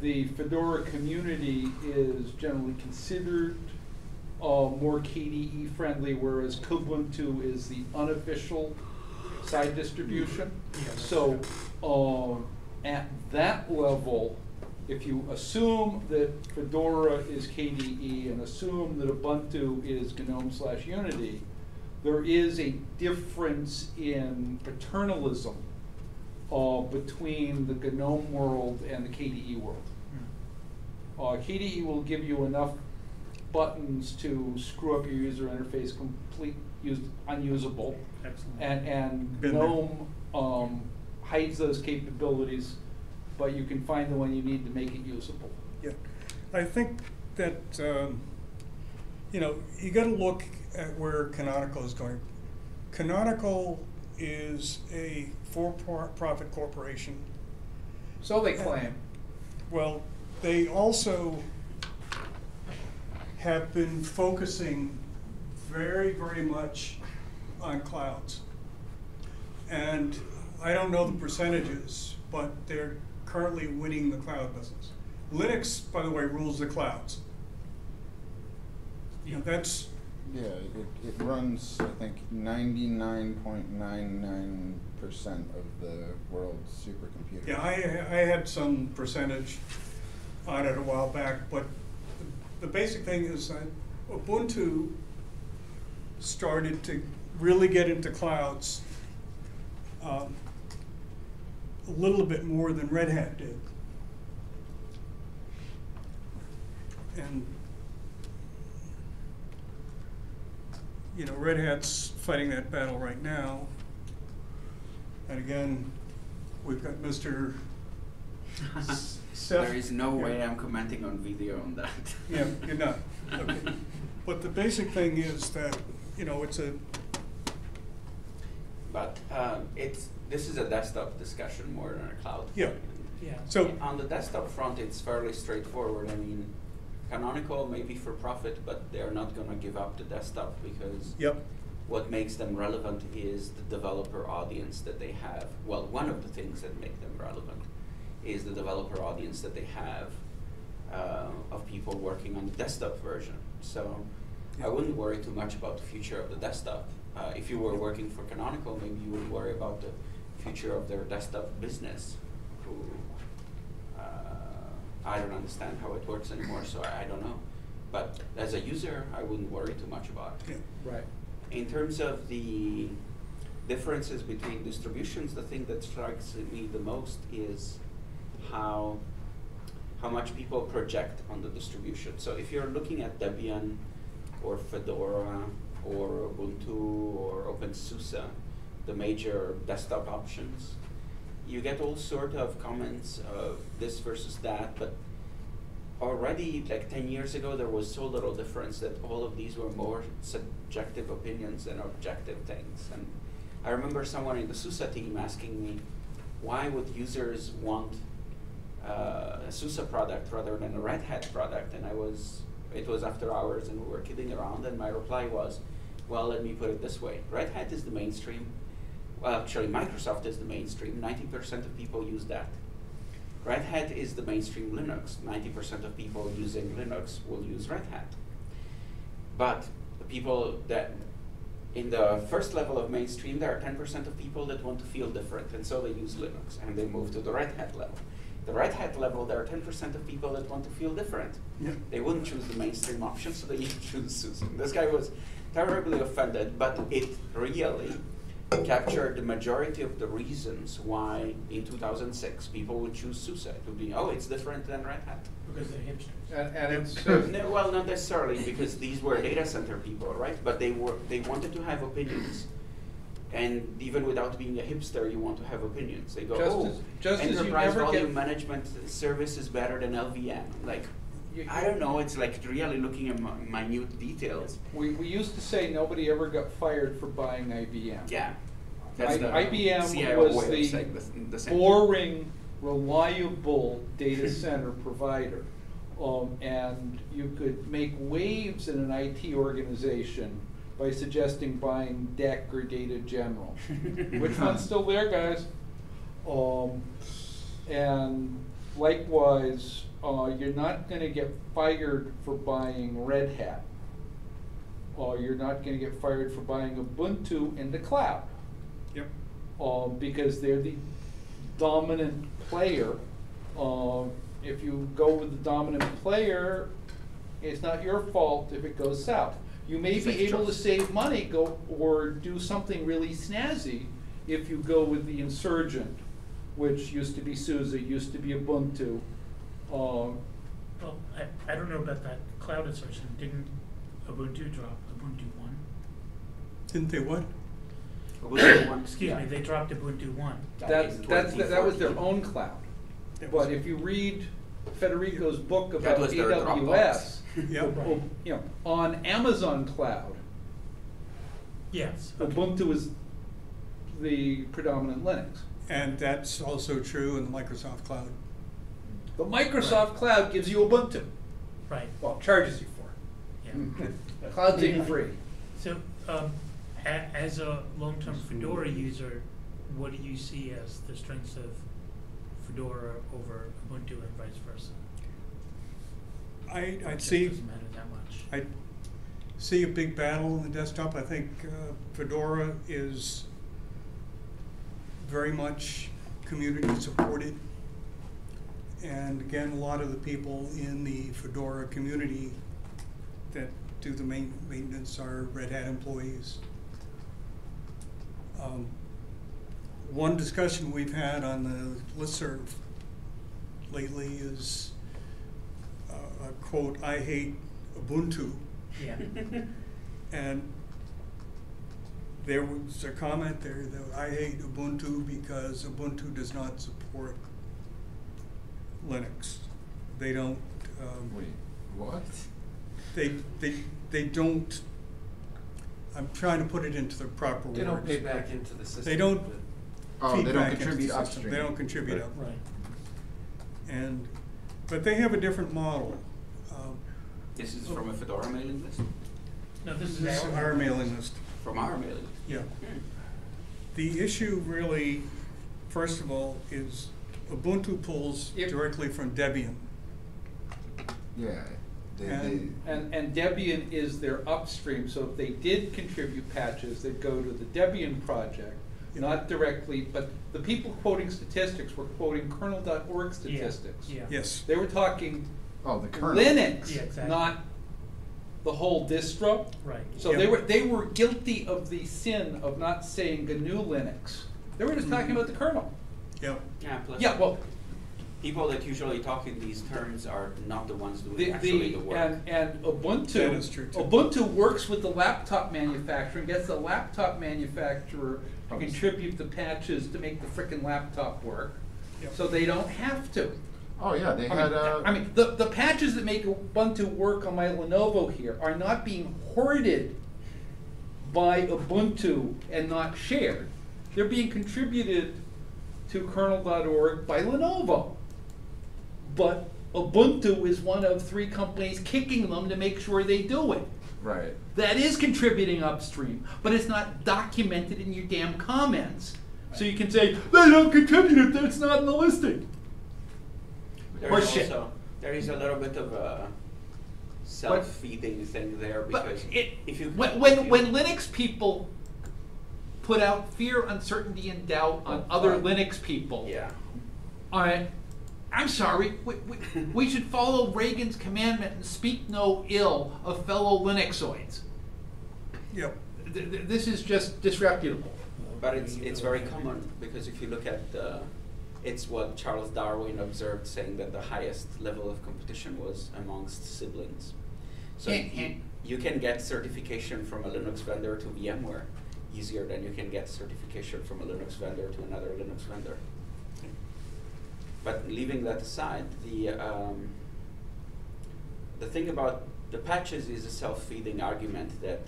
S11: the Fedora community is generally considered more KDE friendly, whereas Kubuntu is the unofficial side distribution.
S6: Yeah,
S11: so at that level, if you assume that Fedora is KDE and assume that Ubuntu is GNOME/Unity, there is a difference in paternalism between the GNOME world and the KDE world. KDE will give you enough buttons to screw up your user interface, unusable.
S6: Excellent.
S11: And GNOME hides those capabilities, but you can find the one you need to make it usable.
S3: Yeah, I think that you got to look at where Canonical is going. Canonical is a for-profit corporation.
S11: So they claim.
S3: Well, they also have been focusing very, very much on clouds. And I don't know the percentages, but they're currently winning the cloud business. Linux, by the way, rules the clouds. That's...
S10: Yeah, it runs, I think, 99.99% of the world's supercomputers.
S3: Yeah, I had some percentage on it a while back, but the basic thing is that Ubuntu started to really get into clouds a little bit more than Red Hat did. And, you know, Red Hat's fighting that battle right now. And again, we've got Mr. Seth.
S5: There is no way I'm commenting on video on that.
S3: Yeah, you're not. Okay. But the basic thing is that, you know, it's a,
S5: But this is a desktop discussion more than a cloud.
S3: yeah.
S6: Yeah.
S3: So,
S5: On the desktop front, it's fairly straightforward. I mean, Canonical may be for profit, but they're not going to give up the desktop because
S3: yep,
S5: what makes them relevant is the developer audience that they have. Well, one of the things that make them relevant is the developer audience that they have of people working on the desktop version. So I wouldn't worry too much about the future of the desktop. If you were working for Canonical, maybe you would worry about the future of their desktop business, who I don't understand how it works anymore, so I don't know. But as a user, I wouldn't worry too much about it.
S3: yeah.
S11: Right.
S5: In terms of the differences between distributions, the thing that strikes me the most is how much people project on the distribution. So if you're looking at Debian or Fedora or Ubuntu or OpenSUSE, the major desktop options, you get all sort of comments of this versus that, but already like 10 years ago there was so little difference that all of these were more subjective opinions than objective things. And I remember someone in the SUSE team asking me, why would users want a SUSE product rather than a Red Hat product? And it was after hours and we were kidding around, and my reply was, well, let me put it this way. Red Hat is the mainstream. Well, actually, Microsoft is the mainstream. 90% of people use that. Red Hat is the mainstream Linux. 90% of people using Linux will use Red Hat. But the people that, in the first level of mainstream, there are 10% of people that want to feel different, and so they use Linux, and they move to the Red Hat level. The Red Hat level, there are 10% of people that want to feel different.
S3: Yeah.
S5: They wouldn't choose the mainstream option, so they choose SUSE. This guy was terribly offended, but it really captured the majority of the reasons why in 2006 people would choose SUSE. It would be, oh, it's different than Red Hat.
S6: Because they're hipsters.
S11: And it's,
S5: No, well, not necessarily, because these were data center people, right? But they wanted to have opinions. And even without being a hipster, you want to have opinions. They go,
S11: just as you
S5: enterprise
S11: never
S5: volume
S11: get-
S5: management service is better than LVM. Like, I don't know, it's like really looking at minute details.
S11: we used to say nobody ever got fired for buying IBM.
S5: Yeah. That's the
S11: IBM
S5: CIO
S11: was
S5: way of
S11: the
S5: saying the same thing.
S11: boring, reliable data center provider. And you could make waves in an IT organization by suggesting buying DEC or Data General. Which one's still there, guys? And likewise, you're not going to get fired for buying Red Hat. You're not going to get fired for buying Ubuntu in the cloud.
S3: Yep.
S11: Because they're the dominant player. If you go with the dominant player, it's not your fault if it goes south. You may be able to save money or do something really snazzy if you go with the insurgent, which used to be SUSE, used to be Ubuntu.
S6: Well, I don't know about that cloud insertion. Didn't Ubuntu drop Ubuntu 1?
S3: Didn't they what?
S5: Ubuntu one,
S6: Excuse
S5: yeah.
S6: me, they dropped Ubuntu 1.
S11: That was their
S5: 2014.
S11: own cloud.
S3: It was-
S11: But if you read Federico's book
S5: That
S11: about
S5: was their
S11: AWS,
S3: Yep.
S11: you know, on Amazon cloud,
S6: Yes. Okay.
S11: Ubuntu is the predominant Linux.
S3: And that's also true in the Microsoft Cloud.
S11: The Microsoft cloud gives you Ubuntu.
S6: Right.
S11: Well, charges you for it.
S6: Yeah.
S11: The cloud's ain't free.
S6: So, as a long-term Fedora user, what do you see as the strengths of Fedora over Ubuntu and vice versa?
S3: I'd
S6: It
S3: see,
S6: doesn't matter that much.
S3: I see a big battle in the desktop. I think Fedora is very much community supported. And again, a lot of the people in the Fedora community that do the maintenance are Red Hat employees. One discussion we've had on the listserv lately is quote, "I hate Ubuntu."
S6: Yeah.
S3: And there was a comment there that I hate Ubuntu because Ubuntu does not support Linux. They don't,
S10: Wait, what?
S3: they don't, I'm trying to put it into the proper words.
S9: They don't pay back into the system.
S3: They don't
S10: Oh, they don't
S3: feedback into
S10: contribute
S3: the system.
S10: upstream.
S3: They don't contribute
S10: Right.
S3: up.
S6: Right.
S3: But they have a different model.
S5: This is from a Fedora mailing list?
S6: No, this
S3: This
S6: is
S3: is our mailing list.
S5: From our mailing list?
S3: Yeah.
S5: Hmm.
S3: The issue really, first of all, is Ubuntu pulls
S11: Yep.
S3: directly from Debian.
S10: Yeah.
S3: And-
S11: And Debian is their upstream, so if they did contribute patches, they'd go to the Debian project, not directly, but the people quoting statistics were quoting kernel.org statistics.
S6: Yeah.
S3: Yes.
S11: They were talking
S10: Oh, the kernel.
S11: Linux,
S6: Yeah, exactly.
S11: not the whole distro.
S6: Right.
S11: So
S3: Yeah.
S11: they were guilty of the sin of not saying GNU Linux. They were just talking about the kernel.
S3: Yep.
S5: Yeah, plus
S11: Yeah, well,
S5: people that usually talk in these terms are not the ones doing actually the work.
S11: and Ubuntu,
S3: That is true, too.
S11: Ubuntu works with the laptop manufacturer and gets the laptop manufacturer to contribute the patches to make the frickin' laptop work.
S3: Yep.
S11: So they don't have to.
S10: Oh, yeah, they had,
S11: I mean, the patches that make Ubuntu work on my Lenovo here are not being hoarded by Ubuntu and not shared. They're being contributed to kernel.org by Lenovo. But Ubuntu is one of 3 companies kicking them to make sure they do it.
S10: right.
S11: That is contributing upstream, but it's not documented in your damn comments. So you can say, they don't contribute if it's not in the listing. Horseshit.
S5: There is a little bit of a self-feeding thing there
S11: But
S5: because if you
S11: when Linux people put out fear, uncertainty, and doubt on other Linux people,
S5: yeah.
S11: all right, I'm sorry, we should follow Reagan's commandment and speak no ill of fellow Linuxoids.
S3: Yep.
S11: This is just disreputable.
S5: But it's very common because if you look at it's what Charles Darwin observed, saying that the highest level of competition was amongst siblings. So you can get certification from a Linux vendor to VMware easier than you can get certification from a Linux vendor to another Linux vendor. But leaving that aside, the thing about the patches is a self-feeding argument that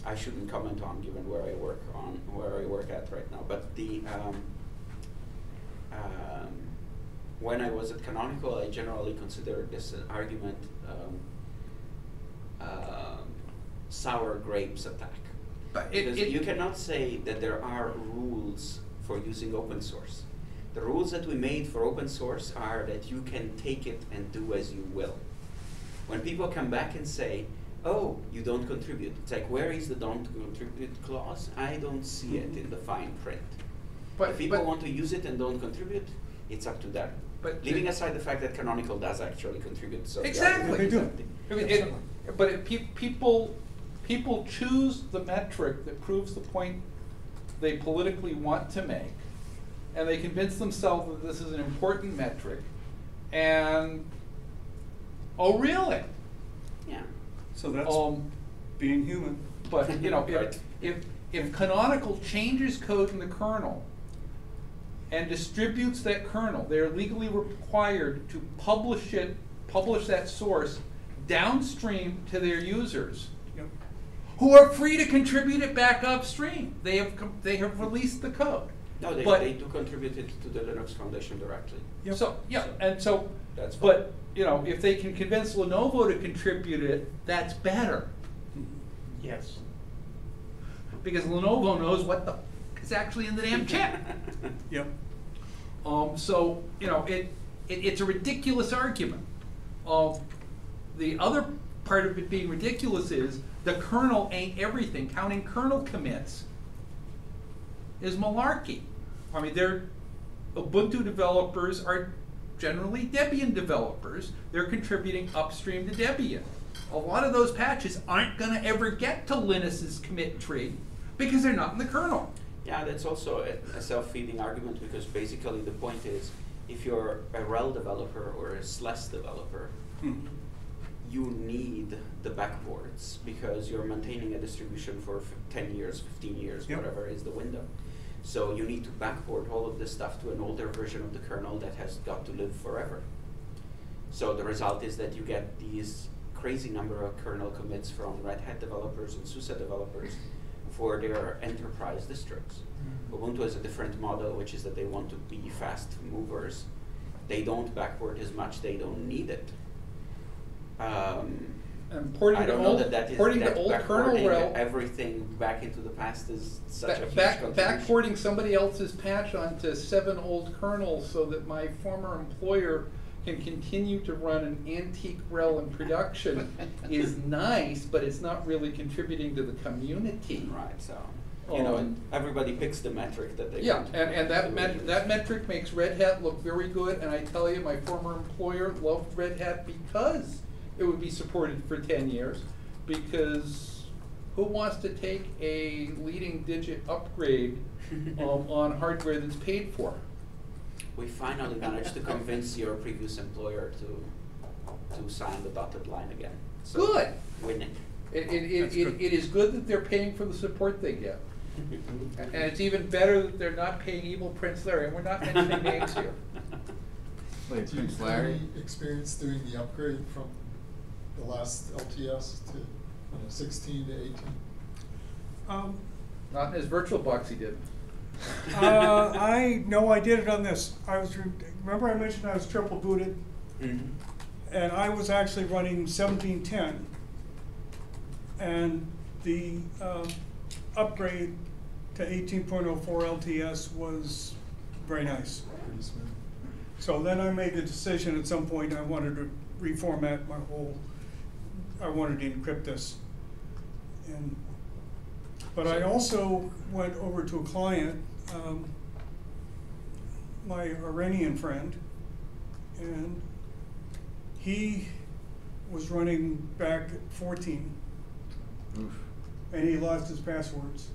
S5: I shouldn't comment on, given where I work at right now. But when I was at Canonical, I generally considered this an argument sour grapes attack.
S11: But
S5: Because you cannot say that there are rules for using open source. The rules that we made for open source are that you can take it and do as you will. When people come back and say, oh, you don't contribute, it's like, where is the don't contribute clause? I don't see it in the fine print. If people want to use it and don't contribute, it's up to them.
S11: But
S5: leaving aside the fact that Canonical does actually contribute, so
S11: exactly,
S3: They do.
S11: I mean, people choose the metric that proves the point they politically want to make, and they convince themselves that this is an important metric, and oh really?
S5: Yeah.
S3: So that's being human.
S11: But you know,
S5: Right.
S11: if Canonical changes code in the kernel and distributes that kernel, they're legally required to publish that source downstream to their users,
S3: Yep.
S11: who are free to contribute it back upstream. They have released the code.
S5: No, they do contribute it to the Linux Foundation directly.
S3: Yep.
S11: So and so,
S5: That's fine.
S11: but you know, if they can convince Lenovo to contribute it, that's better,
S6: Yes.
S11: because Lenovo knows what the f is actually in the damn chip.
S3: Yep.
S11: So you know, it's a ridiculous argument. The other part of it being ridiculous is the kernel ain't everything. Counting kernel commits is malarkey. I mean, Ubuntu developers are generally Debian developers. They're contributing upstream to Debian. A lot of those patches aren't going to ever get to Linus's commit tree because they're not in the kernel.
S5: Yeah, that's also a self-feeding argument because basically the point is if you're a RHEL developer or a SLES developer, you need the backports because you're maintaining a distribution for 10 years, 15 years,
S3: Yep.
S5: whatever is the window. So you need to backport all of this stuff to an older version of the kernel that has got to live forever. So the result is that you get these crazy number of kernel commits from Red Hat developers and SUSE developers for their enterprise distros. Ubuntu has a different model, which is that they want to be fast movers. They don't backward as much, they don't need it.
S11: And porting
S5: I
S11: to
S5: don't know
S11: old,
S5: that that is
S11: porting
S5: that
S11: to old kernel
S5: backwarding
S11: rel,
S5: everything back into the past is such a huge
S11: back,
S5: contribution.
S11: backporting somebody else's patch onto 7 old kernels so that my former employer can continue to run an antique rel in production is nice, but it's not really contributing to the community.
S5: Right, so, you know,
S11: Um,
S5: everybody picks the metric that they
S11: Yeah,
S5: want.
S11: and that,
S5: to use.
S11: that metric makes Red Hat look very good, and I tell you, my former employer loved Red Hat because it would be supported for 10 years, because who wants to take a leading digit upgrade on hardware that's paid for?
S5: We finally managed to convince your previous employer to sign the dotted line again. So
S11: Good.
S5: winning.
S11: It is good that they're paying for the support they get. And it's even better that they're not paying Evil Prince Larry, and we're not mentioning names here.
S10: Wait,
S8: Do you
S10: Prince
S8: have
S10: Larry?
S8: any experience doing the upgrade from the last LTS to 16 to 18?
S11: Not in his VirtualBox he did.
S3: I know I did it on this. Remember I mentioned I was triple booted, and I was actually running 1710, and the upgrade to 18.04 LTS was very nice.
S8: Pretty smooth.
S3: So then I made the decision at some point I wanted to reformat I wanted to encrypt this. But I also went over to a client, my Iranian friend, and he was running back at 14,
S10: Oof.
S3: and he lost his passwords.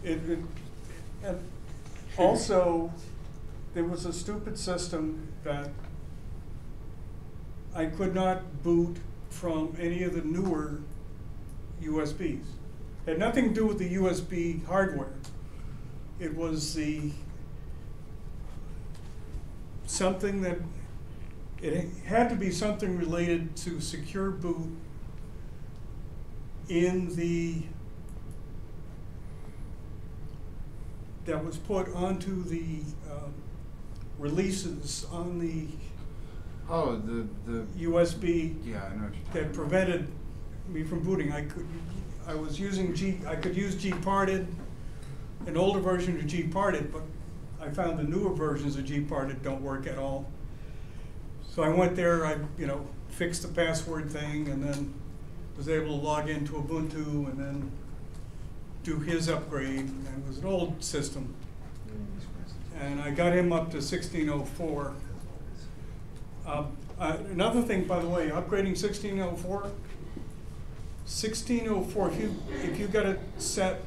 S3: And also, there was a stupid system that I could not boot from any of the newer USBs. It had nothing to do with the USB hardware. It was something that, it had to be something related to secure boot that was put onto the releases on the
S10: Oh, the
S3: USB
S10: yeah, I know what you're talking
S3: that
S10: about.
S3: prevented me from booting. I could use Gparted, an older version of Gparted, but I found the newer versions of Gparted don't work at all. So I went there, I fixed the password thing, and then was able to log into Ubuntu and then do his upgrade. And it was an old system. And I got him up to 1604. Another thing, by the way, upgrading 1604, if you got it set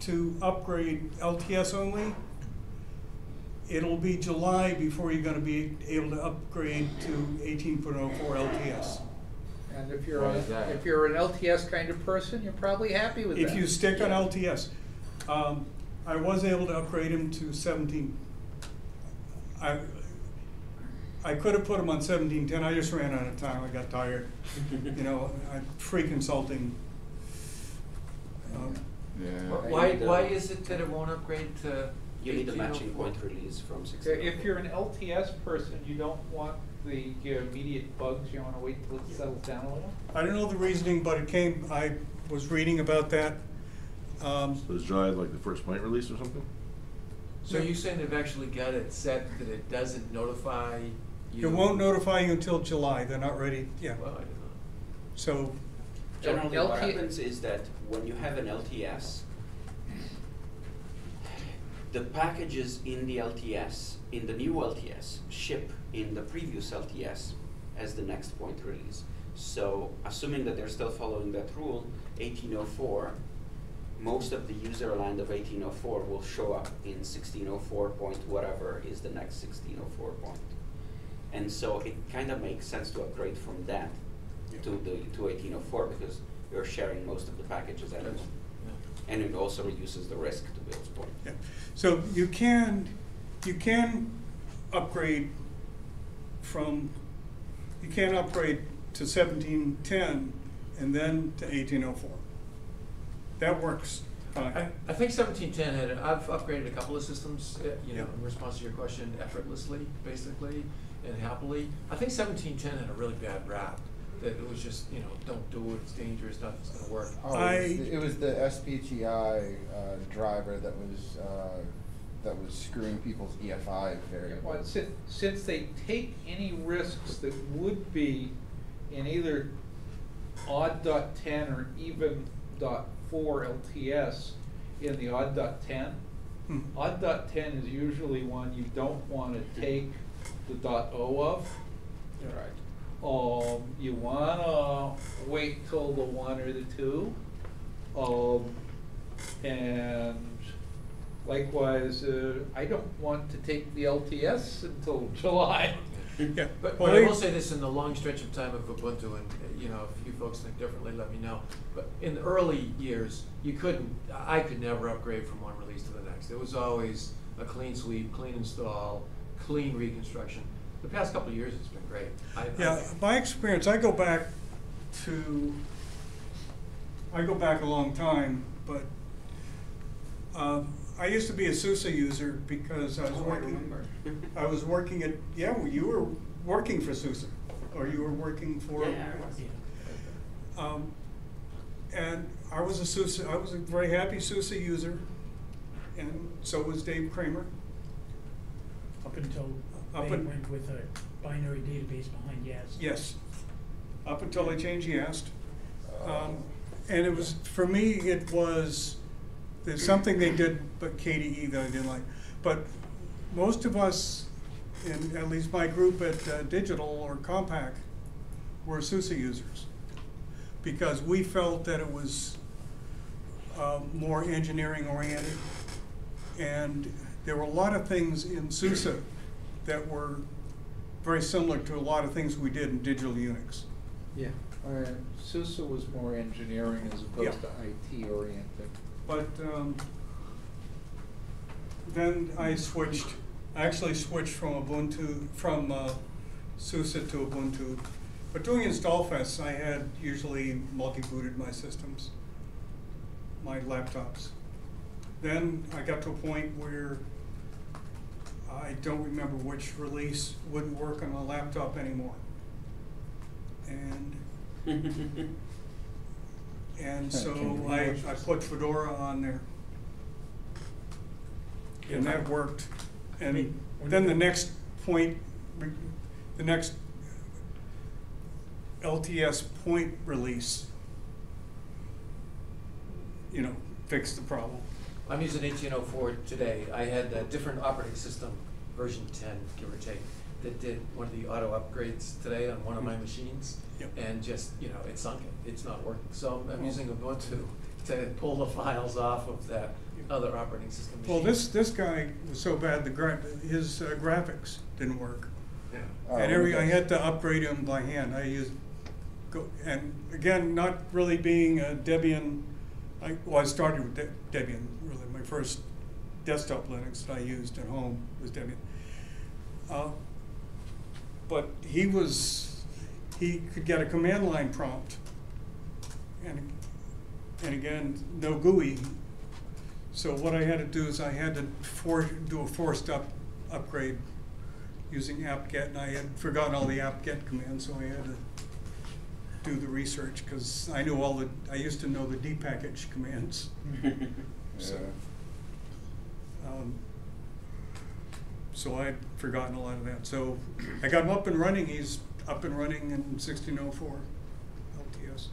S3: to upgrade LTS only, it'll be July before you're going to be able to upgrade to 18.04 LTS.
S11: And if you're
S10: Why is that?
S11: if you're an LTS kind of person, you're probably happy with that.
S3: If you stick on LTS, I was able to upgrade him to 17. I could have put him on 1710. I just ran out of time. I got tired. Free consulting.
S10: Yeah.
S9: Why is it that it won't upgrade to?
S5: You need a
S9: 18.04?
S5: matching point release from 16.
S11: If you're an LTS person, you don't want the immediate bugs. You want to wait till it settles down a little.
S3: I don't know the reasoning, but it came. I was reading about that.
S1: So is July like the first point release or something?
S9: So you're saying they've actually got it set that it doesn't notify you?
S3: It won't notify you until July. They're not ready. Yeah.
S9: Well, I don't know.
S3: So
S5: Generally, what
S11: LT
S5: happens is that when you have an LTS, the packages in the LTS, in the new LTS, ship in the previous LTS as the next point release. So assuming that they're still following that rule, 1804 most of the user land of 1804 will show up in 1604 point whatever is the next 1604 point. And so it kind of makes sense to upgrade from that to 1804 because you're sharing most of the packages anyway. And it also reduces the risk, to Bill's point.
S3: Yeah. So you can upgrade to 1710 and then to 1804. That works fine.
S9: I think 1710 had, I've upgraded a couple of systems, you know, in response to your question, effortlessly, basically, and happily. I think 1710 had a really bad rap. That it was just, you know, don't do it, it's dangerous, nothing's gonna work.
S4: Oh, it was the SPTI driver that was screwing people's EFI variables.
S2: Well, since they take any risks that would be in either odd.10 or even.4 LTS in the odd.10, odd.10 is usually one you don't want to take the .0 of. Right. You wanna wait till the 1 or the 2, and likewise, I don't want to take the LTS until July.
S3: Yeah.
S9: But
S3: Well,
S9: I will say this, in the long stretch of time of Ubuntu, and you know, if you folks think differently, let me know. But in the early years, I could never upgrade from one release to the next. It was always a clean sweep, clean install, clean reconstruction. The past couple of years, it's been great.
S3: My experience, I go back a long time, but I used to be a SUSE user because I was working at, you were working for SUSE, or you were working for.
S5: Yeah, I was.
S3: And I was a very happy SUSE user, and so was Dave Kramer.
S6: Up until they went with a binary database behind YAST.
S3: Yes, up until I changed YAST. And it was, for me, there's something they did, but KDE that I didn't like. But most of us, in at least my group at Digital or Compaq, were SUSE users because we felt that it was more engineering oriented, and there were a lot of things in SUSE that were very similar to a lot of things we did in Digital Unix.
S2: Yeah, SUSE was more engineering as opposed to IT oriented.
S3: But then I actually switched from SUSE to Ubuntu. But doing install fests, I had usually multi-booted my systems, my laptops. Then I got to a point where I don't remember which release wouldn't work on a laptop anymore. And so I put Fedora on there. And that worked. And then the next LTS point release, fixed the problem.
S9: I'm using 1804 today. I had a different operating system, version 10, give or take, that did one of the auto upgrades today on one of my machines.
S3: Yep.
S9: And just, it sunk it. It's not working. So I'm using Ubuntu to pull the files off of that other operating system machine.
S3: Well, this guy was so bad, his graphics didn't work.
S9: Yeah.
S3: And I had to upgrade him by hand. And again, not really being a Debian, I started with Debian, really. My first desktop Linux that I used at home was Debian. But he could get a command line prompt. And again, no GUI. So what I had to do is I had to do a forced upgrade using apt-get, and I had forgotten all the apt-get commands, so I had to do the research because I used to know the depackage commands. So I'd forgotten a lot of that. So I got him up and running. He's up and running in 1604 LTS.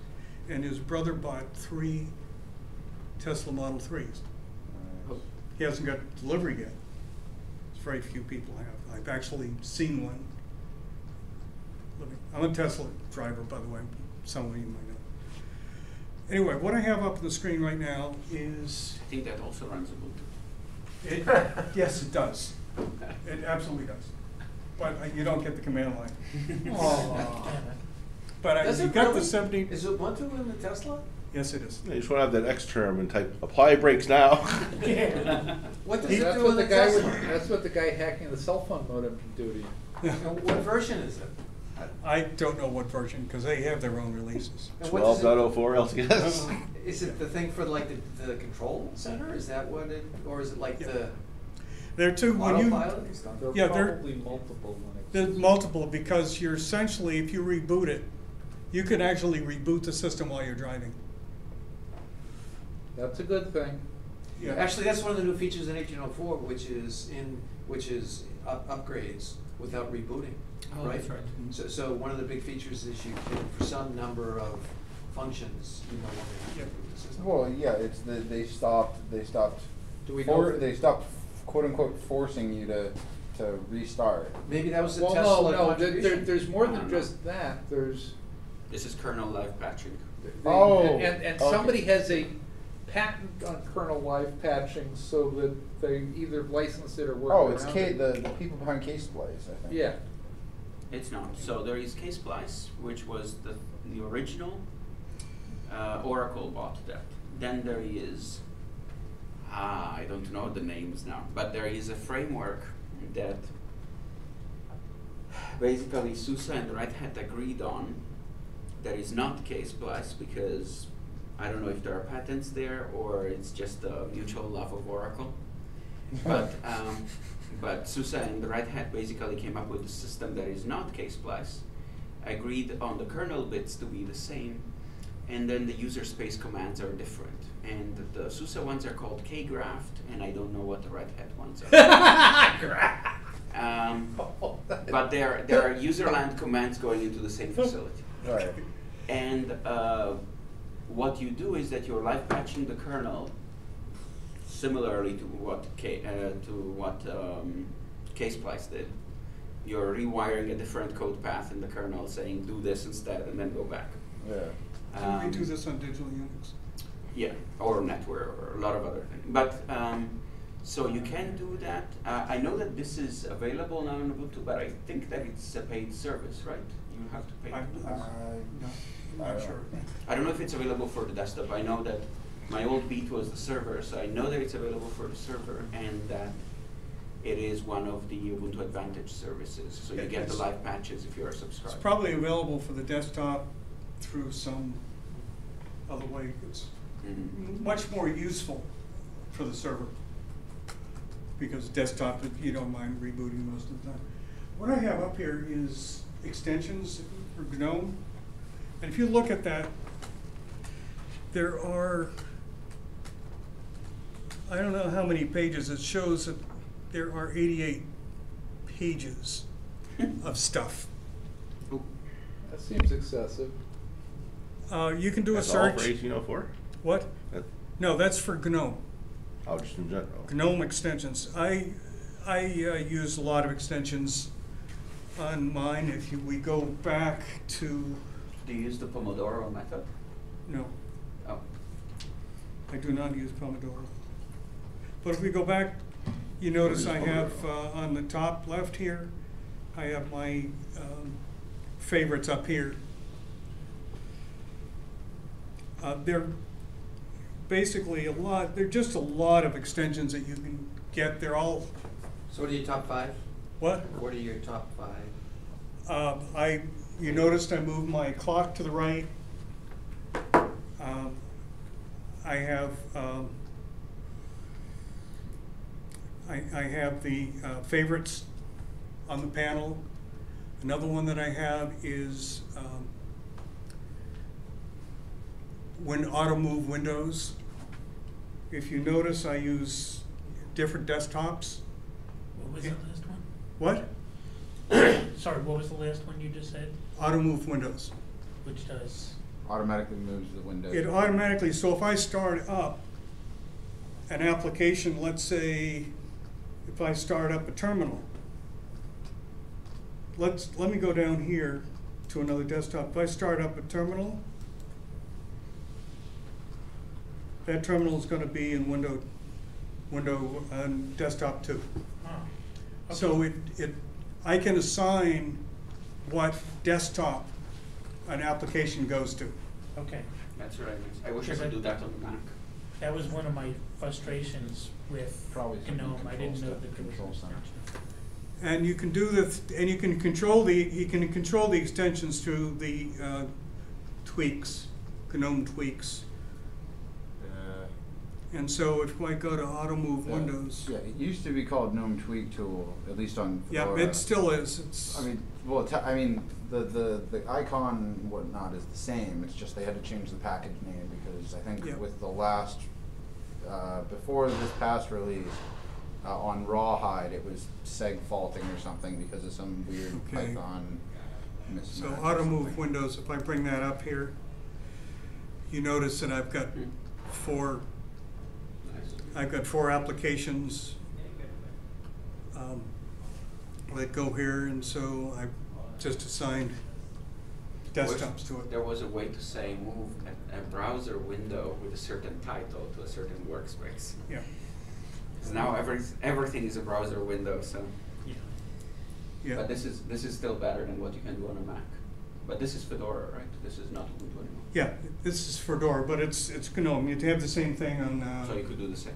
S3: And his brother bought 3 Tesla Model 3s. He hasn't got delivery yet. Very few people have. I've actually seen one. I'm a Tesla driver, by the way. Some of you might know. Anyway, what I have up on the screen right now is,
S5: I think that also runs Ubuntu.
S3: yes, it does. It absolutely does. But you don't get the command line. But
S9: Does
S3: you
S9: it
S3: got
S9: really?
S3: the 70.
S9: Is Ubuntu in the Tesla?
S3: Yes, it is.
S1: You just want to have that X term and type apply brakes now.
S9: What does it
S7: That's
S9: do
S7: what
S9: in
S7: the
S9: the
S7: guy
S9: Tesla?
S7: that's what the guy hacking the cell phone modem can do to you.
S9: And what version is it?
S3: I don't know what version, because they have their own releases.
S9: And what does it-
S1: 12.04 LTS.
S9: Is it the thing for like the control center? Is that what it, or is it like
S3: Yeah.
S9: the
S3: There are two, when you,
S9: autopilot and stuff?
S7: There are
S3: Yeah, there-
S7: probably multiple Linux.
S3: there's multiple, because you're essentially, if you reboot it, you can actually reboot the system while you're driving.
S7: That's a good thing.
S3: Yeah.
S9: Actually, that's one of the new features in 18.04, which is upgrades without rebooting,
S3: Oh,
S9: right?
S3: that's right.
S9: So one of the big features is you can, for some number of functions, you no longer have to
S3: Yep.
S9: reboot the system.
S4: Well, yeah, it's they stopped
S9: Do we know?
S4: they stopped quote unquote forcing you to restart.
S9: Maybe that was the
S7: Well,
S9: Tesla
S7: no,
S9: contribution.
S7: there's more
S5: I
S7: than
S5: don't know.
S7: just that. There's
S5: This is kernel live patching.
S4: Oh,
S7: and
S4: okay.
S7: somebody has a patent on kernel live patching so that they either license it or work
S4: Oh, it's
S7: around
S4: K
S7: it.
S4: the people behind Case Blaze, I think.
S7: Yeah.
S5: It's not. So there is Ksplice, which was the original. Oracle bought that. Then there is, I don't know the names now, but there is a framework that basically SUSE and Red Hat agreed on that is not Ksplice, because I don't know if there are patents there or it's just a mutual love of Oracle. But SUSE and Red Hat basically came up with a system that is not Ksplice, agreed on the kernel bits to be the same, and then the user space commands are different. And the SUSE ones are called kgraft, and I don't know what the Red Hat ones are. But there are userland commands going into the same facility.
S4: Right.
S5: And what you do is that you're live patching the kernel similarly to what Ksplice did. You're rewiring a different code path in the kernel, saying do this instead, and then go back.
S4: Yeah.
S3: We do this on digital Unix.
S5: Yeah, or network, or a lot of other things. But so you can do that. I know that this is available now in Ubuntu, but I think that it's a paid service, right? You have to pay.
S3: I'm
S4: I
S3: not
S4: don't
S3: sure.
S5: I don't know if it's available for the desktop. I know that my old beat was the server, so I know that it's available for the server, and that it is one of the Ubuntu Advantage services. So you get the live patches if you're a subscriber.
S3: It's probably available for the desktop through some other way. It's much more useful for the server, because desktop, you don't mind rebooting most of the time. What I have up here is extensions for GNOME. And if you look at that, there are, I don't know how many pages. It shows that there are 88 pages of stuff.
S7: That seems excessive.
S3: You can do a
S1: That's
S3: search.
S1: all for 1804?
S3: What?
S1: That,
S3: No, that's for GNOME.
S1: oh, just in general.
S3: GNOME extensions. I use a lot of extensions on mine. If we go back to,
S5: Do you use the Pomodoro method?
S3: no,
S5: Oh.
S3: I do not use Pomodoro. But if we go back, you notice I have on the top left here, I have my favorites up here. They're basically they're just a lot of extensions that you can get. They're all,
S9: So what are your top 5?
S3: what?
S9: What are your top 5?
S3: You noticed I moved my clock to the right. I have I have the favorites on the panel. Another one that I have is when auto move windows. If you notice, I use different desktops.
S6: What was the last one?
S3: What?
S6: Sorry, what was the last one you just said?
S3: Auto move windows.
S6: Which does?
S10: Automatically moves the window.
S3: It automatically, so if I start up an application, let's say if I start up a terminal, let me go down here to another desktop. If I start up a terminal, That terminal is gonna be in window, desktop 2.
S6: Oh, okay.
S3: So I can assign what desktop an application goes to.
S6: Okay.
S5: That's what I meant. I wish I
S6: Because
S5: could do that on the Mac.
S6: That was one of my frustrations with
S10: Probably something
S6: GNOME. I didn't know
S10: control
S6: that there was
S10: control
S6: an
S10: center.
S6: extension.
S3: And you can do and you can control the extensions through the tweaks, GNOME tweaks. And so if I go to auto move windows.
S10: Yeah, it used to be called GNOME Tweak Tool, at least on
S3: Yeah,
S10: Fedora.
S3: it still is. It's,
S10: I mean, well, the icon and whatnot is the same. It's just they had to change the package name because I think
S3: Yeah.
S10: with the last, before this past release, on Rawhide, it was seg faulting or something because of some weird
S3: Okay.
S10: Python mismatch.
S3: so
S10: or
S3: auto move
S10: something.
S3: windows, if I bring that up here, you notice that I've got four applications that go here, and so I just assigned desktops to it.
S5: There was a way to say move a browser window with a certain title to a certain workspace.
S3: Yeah.
S5: Because now everything is a browser window, so.
S6: Yeah.
S3: Yeah.
S5: But this is still better than what you can do on a Mac. But this is Fedora, right? This is not Ubuntu anymore.
S3: Yeah, this is Fedora, but it's GNOME. You have the same thing
S5: So you could do the same.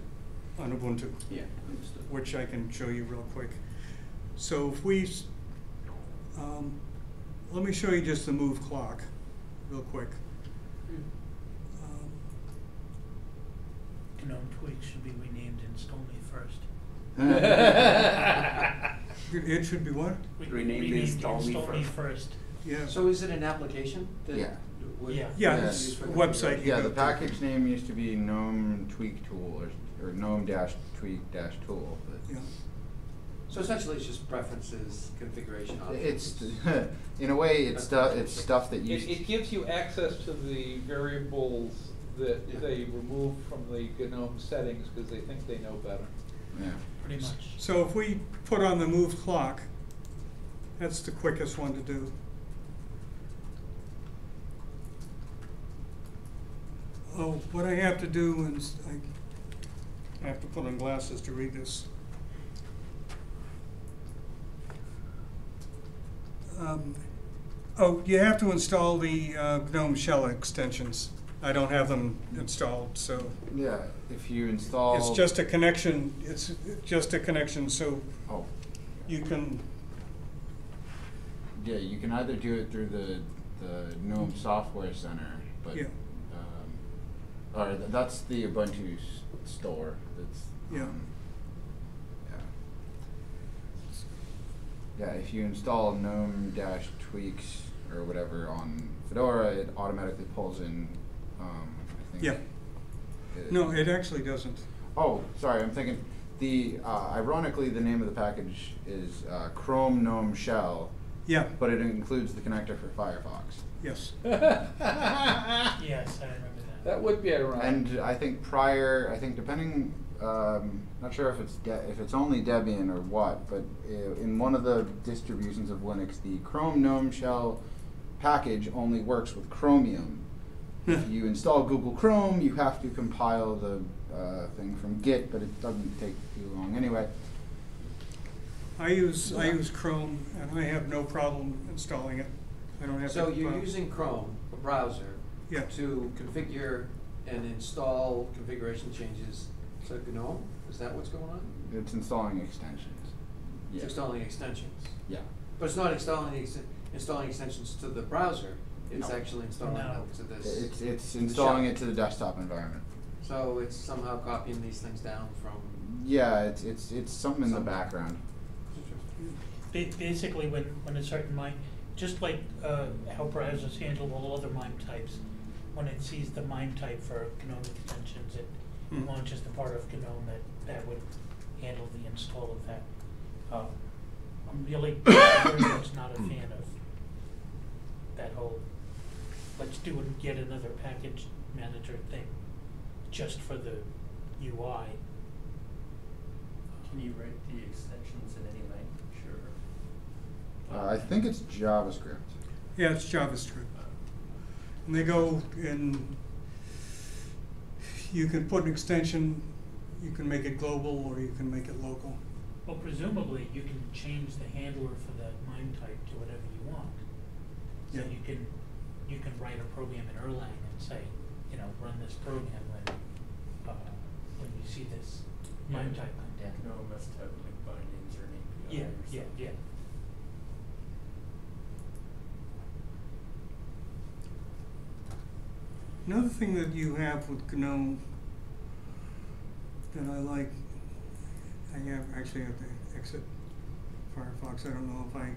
S3: on Ubuntu,
S5: Yeah, understood.
S3: which I can show you real quick. So if we, let me show you just the move clock real quick.
S6: GNOME tweak should be renamed Install Me First.
S3: It should be what?
S5: Renamed Install Me First.
S3: Yeah.
S9: So is it an application that?
S10: Yeah.
S9: would-
S6: Yeah.
S3: Yeah,
S10: Yeah.
S3: it's a website. you
S10: Yeah,
S3: go
S10: the
S3: to.
S10: package name used to be GNOME Tweak Tool or GNOME-Tweak-Tool. But
S3: Yeah.
S9: So essentially, it's just preferences, configuration options.
S10: it's in a way it's stuff that used.
S11: It gives you access to the variables that
S9: Yeah.
S11: they remove from the GNOME settings because they think they know better.
S10: Yeah.
S6: Pretty much.
S3: So if we put on the move clock, that's the quickest one to do. Oh, what I have to do is I have to put on glasses to read this. Oh, you have to install the GNOME shell extensions. I don't have them installed, so
S10: Yeah. If you install.
S3: it's just a connection. It's just a connection, so
S10: Oh.
S3: you can.
S10: Yeah, you can either do it through the GNOME Software Center, but
S3: Yeah.
S10: Or that's the Ubuntu store. That's
S3: Yeah.
S10: yeah. Yeah, if you install GNOME-tweaks or whatever on Fedora, it automatically pulls in. I think.
S3: Yeah. No, it actually doesn't.
S10: Oh, sorry, I'm thinking. The ironically, the name of the package is Chrome GNOME Shell.
S3: Yeah.
S10: But it includes the connector for Firefox.
S3: Yes.
S6: Yes, I remember that.
S11: That would be ironic.
S10: And I think depending, not sure if it's only Debian or what, but in one of the distributions of Linux, the Chrome GNOME Shell package only works with Chromium. If you install Google Chrome, you have to compile the thing from Git, but it doesn't take too long anyway.
S3: I use Chrome, and I have no problem installing it. I don't have.
S9: So
S3: to,
S9: you're using Chrome, a browser,
S3: Yeah.
S9: to configure and install configuration changes to GNOME? Is that what's going on?
S10: It's installing extensions.
S9: It's
S10: Yeah.
S9: installing extensions.
S10: Yeah.
S9: But it's not installing extensions to the browser, it's
S10: No.
S9: actually installing
S6: No.
S9: them to this.
S10: It's
S9: to the
S10: installing
S9: shell.
S10: it to the desktop environment.
S9: So it's somehow copying these things down from.
S10: Yeah, it's something in the background.
S6: Basically, when a certain MIME, just like how browsers handle all other MIME types, when it sees the MIME type for GNOME extensions, it launches the part of GNOME that would handle the install of that. I'm really very much not a fan of that whole, let's do yet another package manager thing just for the UI.
S13: Can you write the extensions in any language, or?
S10: I think it's JavaScript.
S3: Yeah, it's JavaScript. And they go in, you can put an extension, you can make it global or you can make it local.
S6: Well, presumably, you can change the handler for the MIME type to whatever you want. So
S3: Yeah.
S6: you can write a program in Erlang and say, you know, run this program when you see this MIME type content.
S13: No, it must have like bindings or an API
S6: Yeah,
S13: or
S6: yeah,
S13: something.
S6: yeah.
S3: Another thing that you have with GNOME that I like, I actually have to exit Firefox. I don't know if I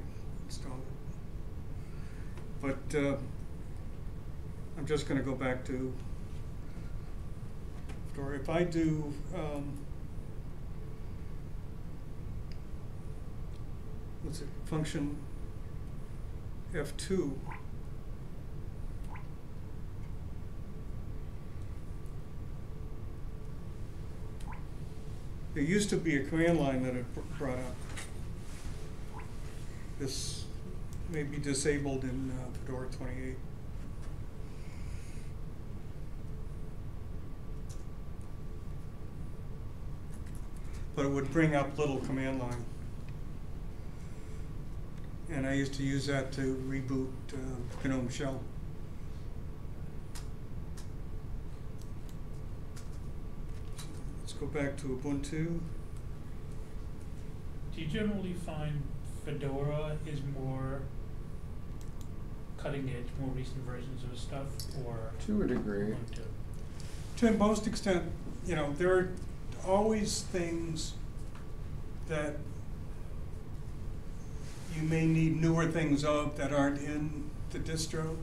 S3: installed it. But I'm just going to go back to Fedora. If I do what's it, function F2, there used to be a command line that it brought up. This may be disabled in Fedora 28. But it would bring up little command line. And I used to use that to reboot GNOME shell. So let's go back to Ubuntu.
S6: Do you generally find Fedora is more cutting edge, more recent versions of stuff, or
S10: To a degree.
S6: Ubuntu?
S3: To most extent, you know, there are always things that you may need newer things of that aren't in the distro.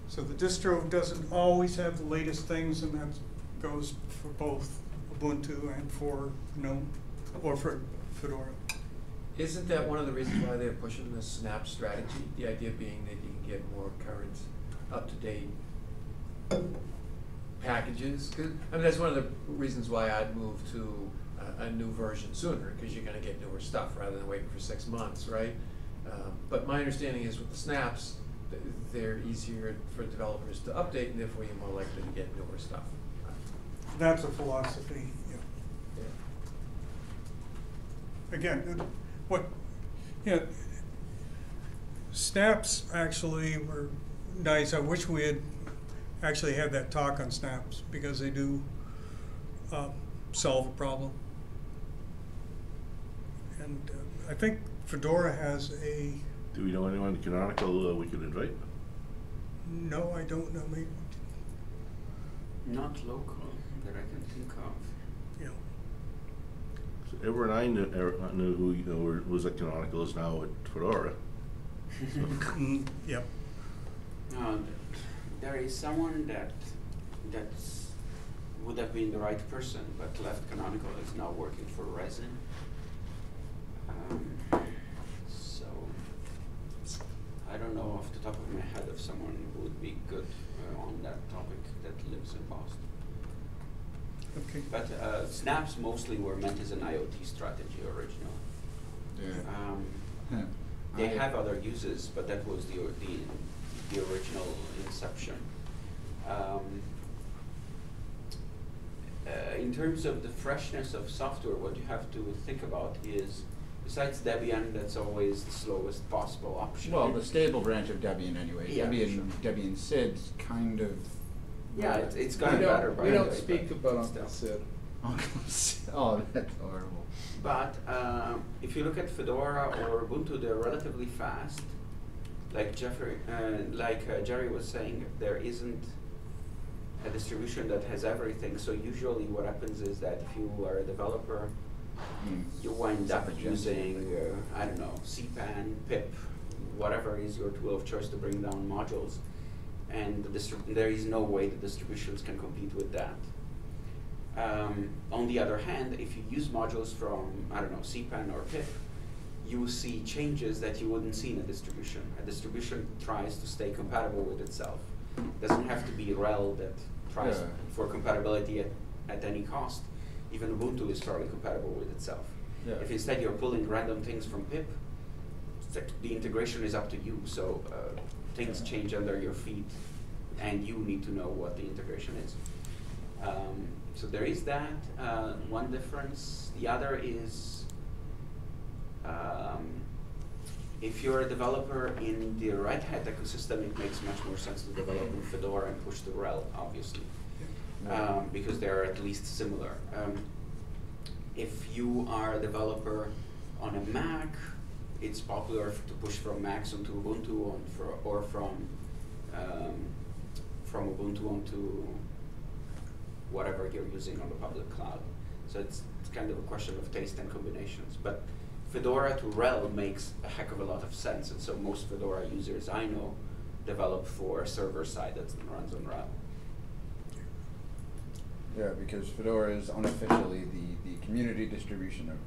S3: So the distro doesn't always have the latest things, and that goes for both Ubuntu and for GNOME, or for Fedora.
S9: Isn't that one of the reasons why they're pushing the snap strategy? The idea being that you can get more current, up-to-date packages? 'Cause, I mean, that's one of the reasons why I'd move to a new version sooner, because you're gonna get newer stuff rather than waiting for 6 months, right? But my understanding is with the snaps, they're easier for developers to update, and therefore you're more likely to get newer stuff.
S3: That's a philosophy, yeah.
S9: Yeah.
S3: Again, snaps actually were nice. I wish we had actually had that talk on snaps, because they do solve a problem. And I think Fedora has a,
S1: Do we know anyone canonical we could invite?
S3: no, I don't know, maybe,
S5: Not local that I can think of.
S3: you know.
S1: So everyone I knew who was at canonical is now at Fedora.
S3: Yep.
S5: There is someone that would have been the right person, but left Canonical, is now working for Resin. So I don't know off the top of my head of someone who would be good on that topic that lives in Boston.
S3: Okay.
S5: But snaps mostly were meant as an IoT strategy originally.
S10: Yeah.
S5: They have other uses, but that was the original inception. In terms of the freshness of software, what you have to think about is, besides Debian, that's always the slowest possible option.
S10: Well, the stable branch of Debian anyway.
S5: Yeah,
S10: Debian SID's kind of.
S5: Yeah, it's gotten better.
S11: We don't
S5: but
S11: speak about
S5: still.
S11: Uncle Sid.
S10: Oh, that's horrible.
S5: But if you look at Fedora or Ubuntu, they're relatively fast. Like Jerry was saying, there isn't a distribution that has everything. So usually what happens is that if you are a developer, you wind up using, I don't know, CPAN, pip, whatever is your tool of choice to bring down modules. And there is no way the distributions can compete with that. On the other hand, if you use modules from, I don't know, CPAN or pip, you will see changes that you wouldn't see in a distribution. A distribution tries to stay compatible with itself. It doesn't have to be RHEL that tries for compatibility at any cost. Even Ubuntu is fairly compatible with itself.
S10: Yeah.
S5: If instead you're pulling random things from pip, the integration is up to you. So things change under your feet, and you need to know what the integration is. So there is that, one difference. The other is, if you're a developer in the Red Hat ecosystem, it makes much more sense to develop in Fedora and push the RHEL, obviously, because they're at least similar. If you are a developer on a Mac, it's popular to push from Macs onto Ubuntu or from Ubuntu onto whatever you're using on the public cloud. So it's kind of a question of taste and combinations. But Fedora to RHEL makes a heck of a lot of sense, and so most Fedora users I know develop for a server side that runs on RHEL.
S10: Yeah, because Fedora is unofficially the community distribution of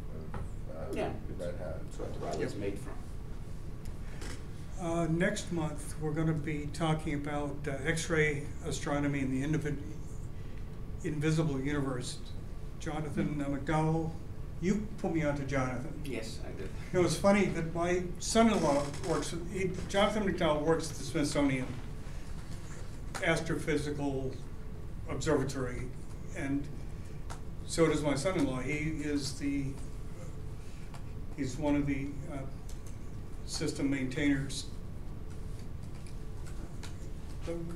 S5: Yeah,
S10: Red Hat.
S5: that's what RHEL is made from.
S3: Next month, we're going to be talking about X-ray astronomy in the invisible universe. Jonathan McDowell, you put me onto Jonathan.
S5: Yes, I did.
S3: It was funny that my son-in-law works, Jonathan McDowell works at the Smithsonian Astrophysical Observatory, and so does my son-in-law. He's one of the system maintainers.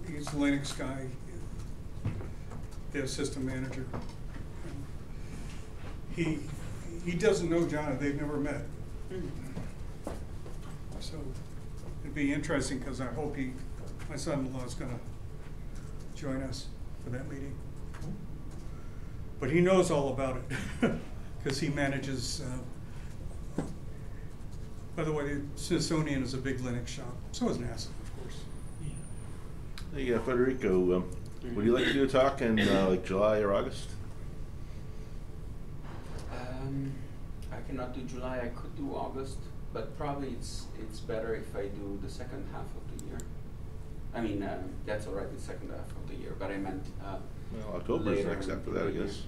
S3: He's a Linux guy, the system manager. He doesn't know John, they've never met. So it'd be interesting because I hope my son-in-law is gonna join us for that meeting. But he knows all about it because he manages, by the way, the Smithsonian is a big Linux shop. So is NASA, of course.
S1: Hey, Federico, would you like to do a talk in like July or August?
S5: I cannot do July. I could do August, but probably it's better if I do the second half of the year. I mean, that's already the second half of the year, but I meant
S1: Well, October's
S5: later
S1: next after
S5: in
S1: that, I
S5: the year.
S1: guess.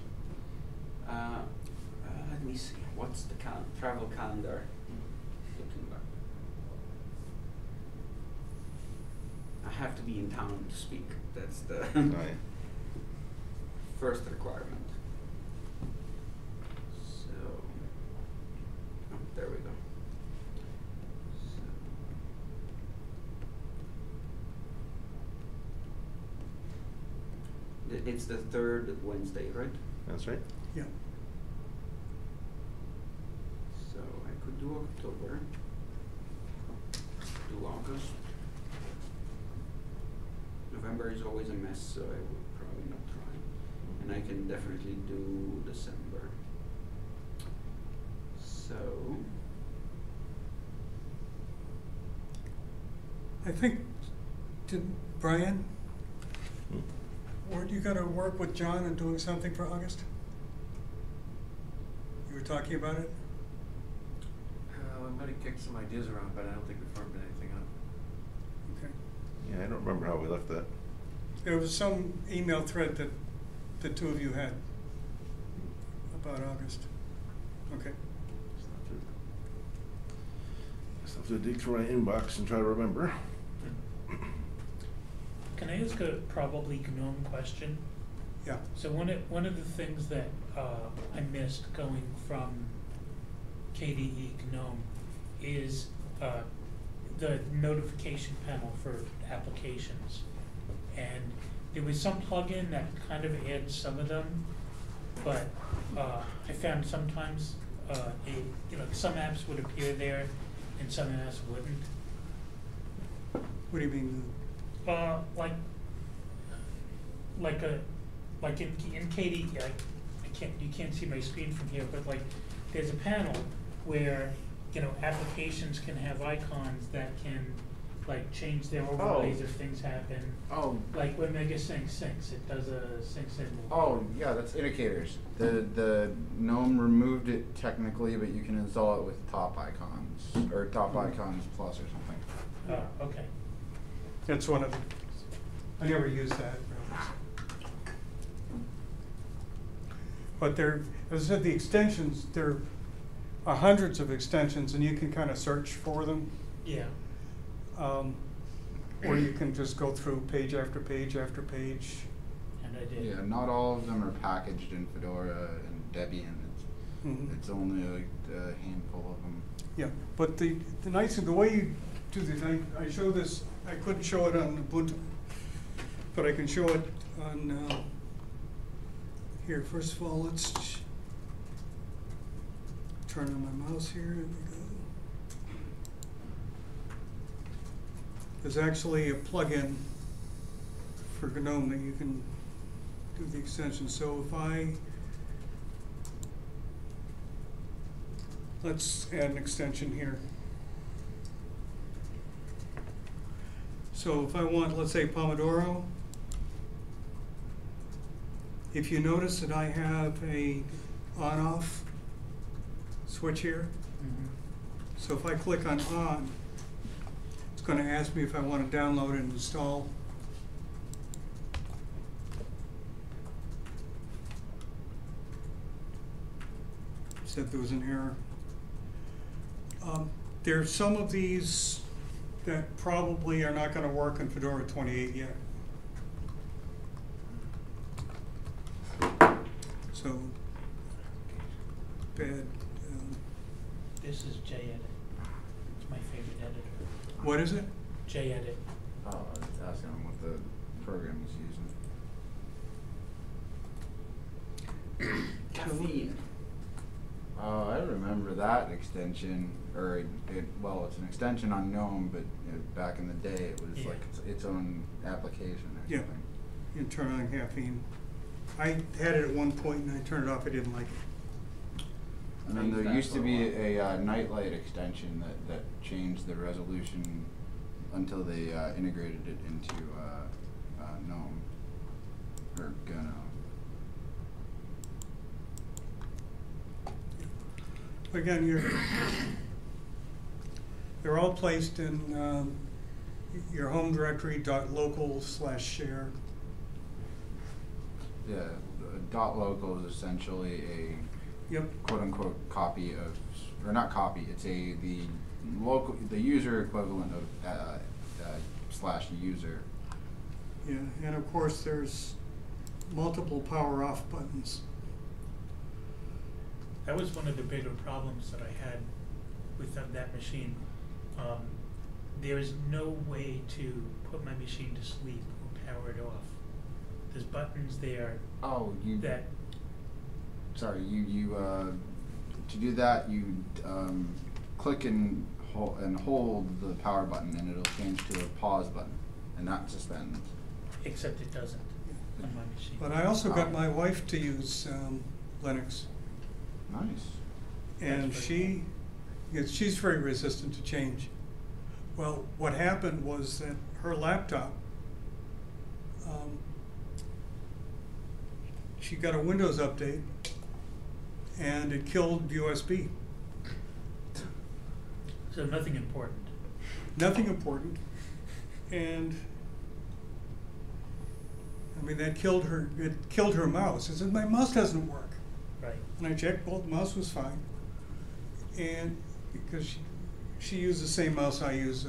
S5: Let me see. What's the travel calendar looking like? I have to be in town to speak. That's the
S1: Oh, yeah.
S5: first requirement. So, oh, there we go. So, it's the third Wednesday, right?
S1: That's right.
S3: Yeah.
S5: So I could do October, do August. November is always a mess, so I would probably not try. And I can definitely do December. So,
S3: I think, Brian, weren't you going to work with John on doing something for August? You were talking about it?
S9: We might have kicked some ideas around, but I don't think we firmed anything up.
S3: Okay.
S1: Yeah, I don't remember how we left that.
S3: There was some email thread that the two of you had about August. Okay.
S1: Just have to dig through my inbox and try to remember.
S6: Can I ask a probably GNOME question?
S3: Yeah.
S6: So one of the things that I missed going from KDE GNOME is the notification panel for applications. And there was some plugin that kind of adds some of them, but I found sometimes some apps would appear there and some apps wouldn't.
S3: What do you mean?
S6: Like in KDE, you can't see my screen from here, but like there's a panel where applications can have icons that can like change their overlays if things happen.
S10: Oh.
S6: Like when MegaSync syncs, it does a sync signal.
S10: Oh, yeah, that's indicators. The GNOME removed it technically, but you can install it with top icons, or top icons plus or something.
S6: Okay.
S3: That's one of the, I never used that. But there, as I said, the extensions, there are hundreds of extensions and you can kind of search for them.
S6: Yeah.
S3: Or you can just go through page after page after page.
S6: Yeah. I did.
S10: Yeah, not all of them are packaged in Fedora and Debian. It's only like a handful of them.
S3: Yeah, but the nice thing, the way you do this, I show this, I couldn't show it on Ubuntu, but I can show it on, here, first of all, let's turn on my mouse here, there we go. There's actually a plugin for GNOME that you can do the extension. So if let's add an extension here. So if I want, let's say Pomodoro, if you notice that I have a on-off switch here, so if I click on on, it's going to ask me if I want to download and install. Said there was an error. There's some of these that probably are not going to work in Fedora 28 yet. So, bad.
S6: This is JEdit. It's my favorite editor.
S3: What is it?
S6: JEdit.
S10: Oh, it's asking him what the program he's using.
S12: Caffeine.
S10: Oh, I remember that extension, or well, it's an extension on GNOME, but back in the day it was like its own application or
S3: Yeah,
S10: something.
S3: you can turn on caffeine. I had it at one point and I turned it off, I didn't like it.
S10: And then there used to be a nightlight extension that changed the resolution until they integrated it into GNOME, or GNOME.
S3: Again, they're all placed in your home directory .local/share.
S10: Yeah, .local is essentially a quote-unquote copy of, or not copy. It's the user equivalent of /user.
S3: Yeah, and of course there's multiple power off buttons.
S6: That was one of the bigger problems that I had with that machine. There is no way to put my machine to sleep or power it off. There's buttons there.
S10: Oh,
S6: that.
S10: Sorry, you to do that you click and hold the power button, and it'll change to a pause button, and not suspend.
S6: Except it doesn't on my machine.
S3: But I also got my wife to use Linux.
S10: Nice.
S3: And she's very resistant to change. Well, what happened was that her laptop, she got a Windows update and it killed USB.
S6: So nothing important.
S3: Nothing important. And I mean, it killed her mouse. I said, my mouse doesn't work.
S6: Right.
S3: And I checked, well, the mouse was fine. And because she used the same mouse I use.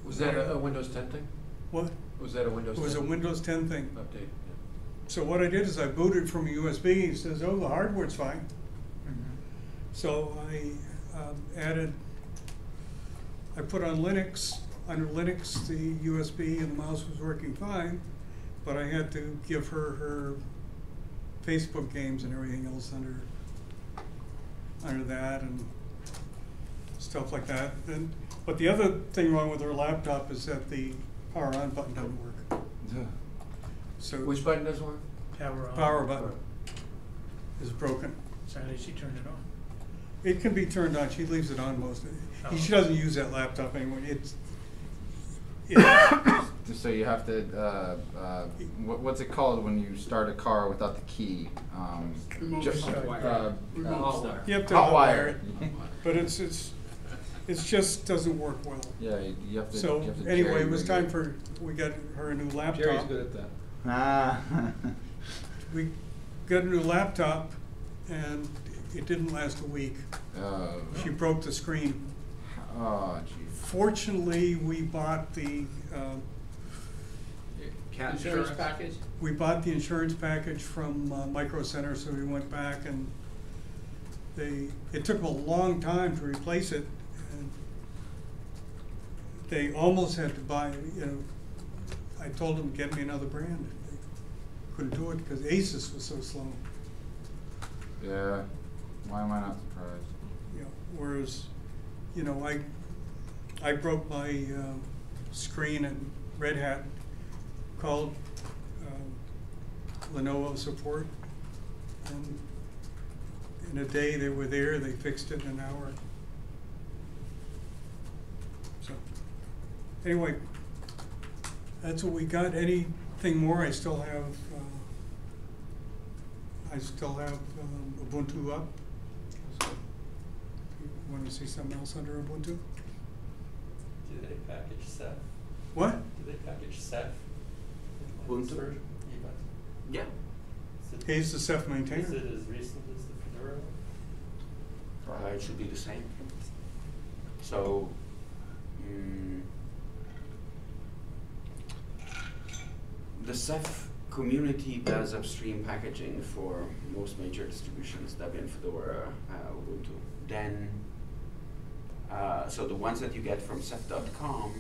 S9: Was that a Windows 10 thing?
S3: What?
S9: Was that a Windows 10?
S3: It was a Windows 10 thing.
S9: Update. Yeah.
S3: So what I did is I booted from a USB. It says, oh, the hardware's fine. So I I put on Linux. Under Linux, the USB and the mouse was working fine, but I had to give her Facebook games and everything else under that and stuff like that. But the other thing wrong with her laptop is that the power on button doesn't work. So
S9: which button doesn't work?
S6: Power on.
S3: Power button is broken.
S6: So how did she turn it on?
S3: It can be turned on. She leaves it on most of it.
S6: Oh.
S3: She doesn't use that laptop anymore.
S10: So you have to, what's it called when you start a car without the key? You have to
S3: hotwire it, but it just doesn't work well.
S10: Yeah, you have to.
S3: So
S10: you have to
S3: anyway, it was time we got her a new laptop.
S11: Jerry's good at that.
S10: Ah.
S3: We got a new laptop, and it didn't last a week.
S10: Oh.
S3: She broke the screen.
S10: Oh, geez.
S3: Fortunately, we bought the
S9: cat
S13: Insurance package?
S3: We bought the insurance package from Micro Center, so we went back and it took them a long time to replace it. And they almost had to buy, I told them, get me another brand. They couldn't do it because Asus was so slow.
S10: Yeah. Why am I not surprised?
S3: Whereas, I broke my screen at Red Hat, called Lenovo support, and in a day they were there, they fixed it in an hour. So, anyway, that's what we got. Anything more? I still have Ubuntu up. So, you want to see something else under Ubuntu?
S13: Do they package Ceph?
S3: What?
S13: Do they package Ceph?
S5: Ubuntu?
S13: Version?
S5: Yeah.
S3: He's the Ceph maintainer.
S13: Is it as recent as the Fedora?
S5: It should be the same. So, the Ceph community does upstream packaging for most major distributions, Debian, Fedora, Ubuntu. Then, so the ones that you get from Ceph.com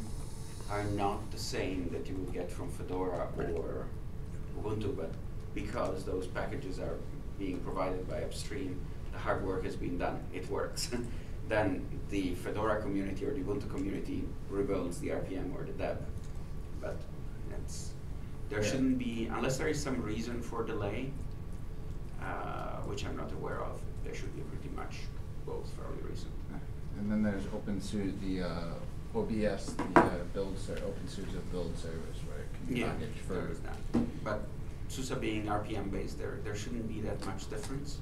S5: are not the same that you would get from Fedora or Ubuntu, but because those packages are being provided by upstream, the hard work has been done, it works. Then the Fedora community or the Ubuntu community rebuilds the RPM or the deb. But there shouldn't be, unless there is some reason for delay, which I'm not aware of, there should be pretty much both fairly recent.
S10: And then there's OpenSUSE, the OBS, the OpenSUSE build service, right? Can you package for
S5: there is that. But SUSE being RPM based, there shouldn't be that much difference.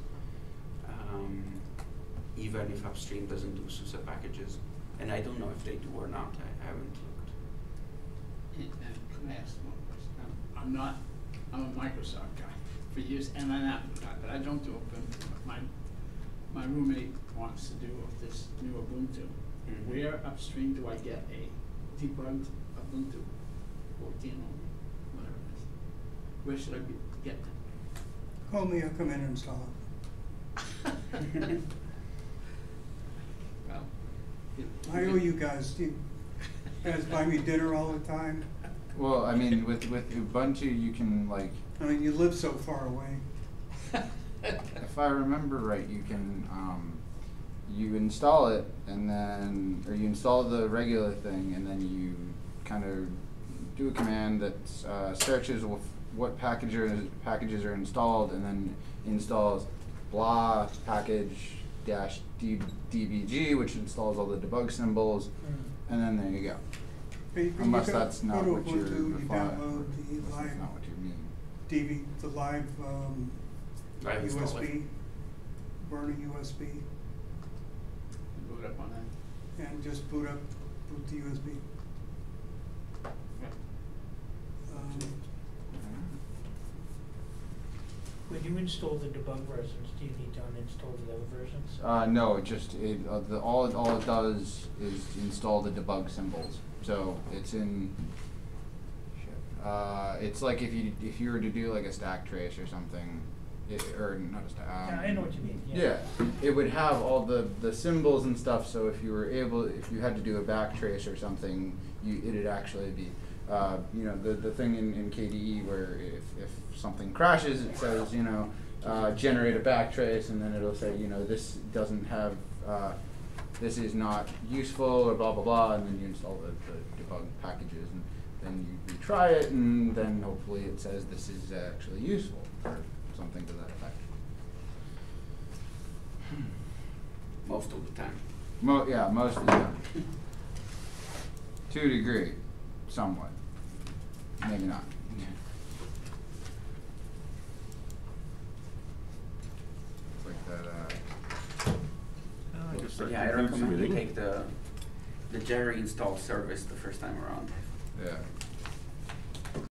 S5: Even if upstream doesn't do SUSE packages. And I don't know if they do or not, I haven't looked.
S13: Can I ask one question? I'm a Microsoft guy for years, and an Apple guy, but I don't do Ubuntu. My roommate wants to do this new Ubuntu.
S5: Mm-hmm.
S13: Where upstream do I get a debugged Ubuntu 14 or whatever it is? Where should I get that?
S3: Call me, I'll come in and install it.
S13: Well,
S3: I owe you guys. You guys buy me dinner all the time.
S10: Well, I mean, with Ubuntu, you can
S3: You live so far away.
S10: if I remember right, you can you install it and then, or you install the regular thing and then you kind of do a command that searches what packages are installed and then installs blah package dash dbg, which installs all the debug symbols, and then there you go. Unless that's not what you're
S3: download the live
S10: not what you mean.
S3: the live USB, burn a USB,
S13: boot up on that.
S3: and just boot the USB.
S6: When you install the debug versions, do you need to uninstall the other versions?
S10: No, all it does is install the debug symbols. So it's in. It's like if you were to do like a stack trace or something, or not a stack.
S6: Yeah, I know what you mean.
S10: Yeah, it would have all the symbols and stuff. So if you had to do a back trace or something, it'd actually be. The thing in KDE where if something crashes, it says, generate a backtrace, and then it'll say, this doesn't have, this is not useful, or blah, blah, blah, and then you install the debug packages, and then you retry it, and then hopefully it says this is actually useful, or something to that effect.
S5: Most of the time.
S10: Most of the time. To a degree, somewhat. Maybe not. It's like that.
S5: But yeah, I recommend you take the Jerry install service the first time around.
S10: Yeah.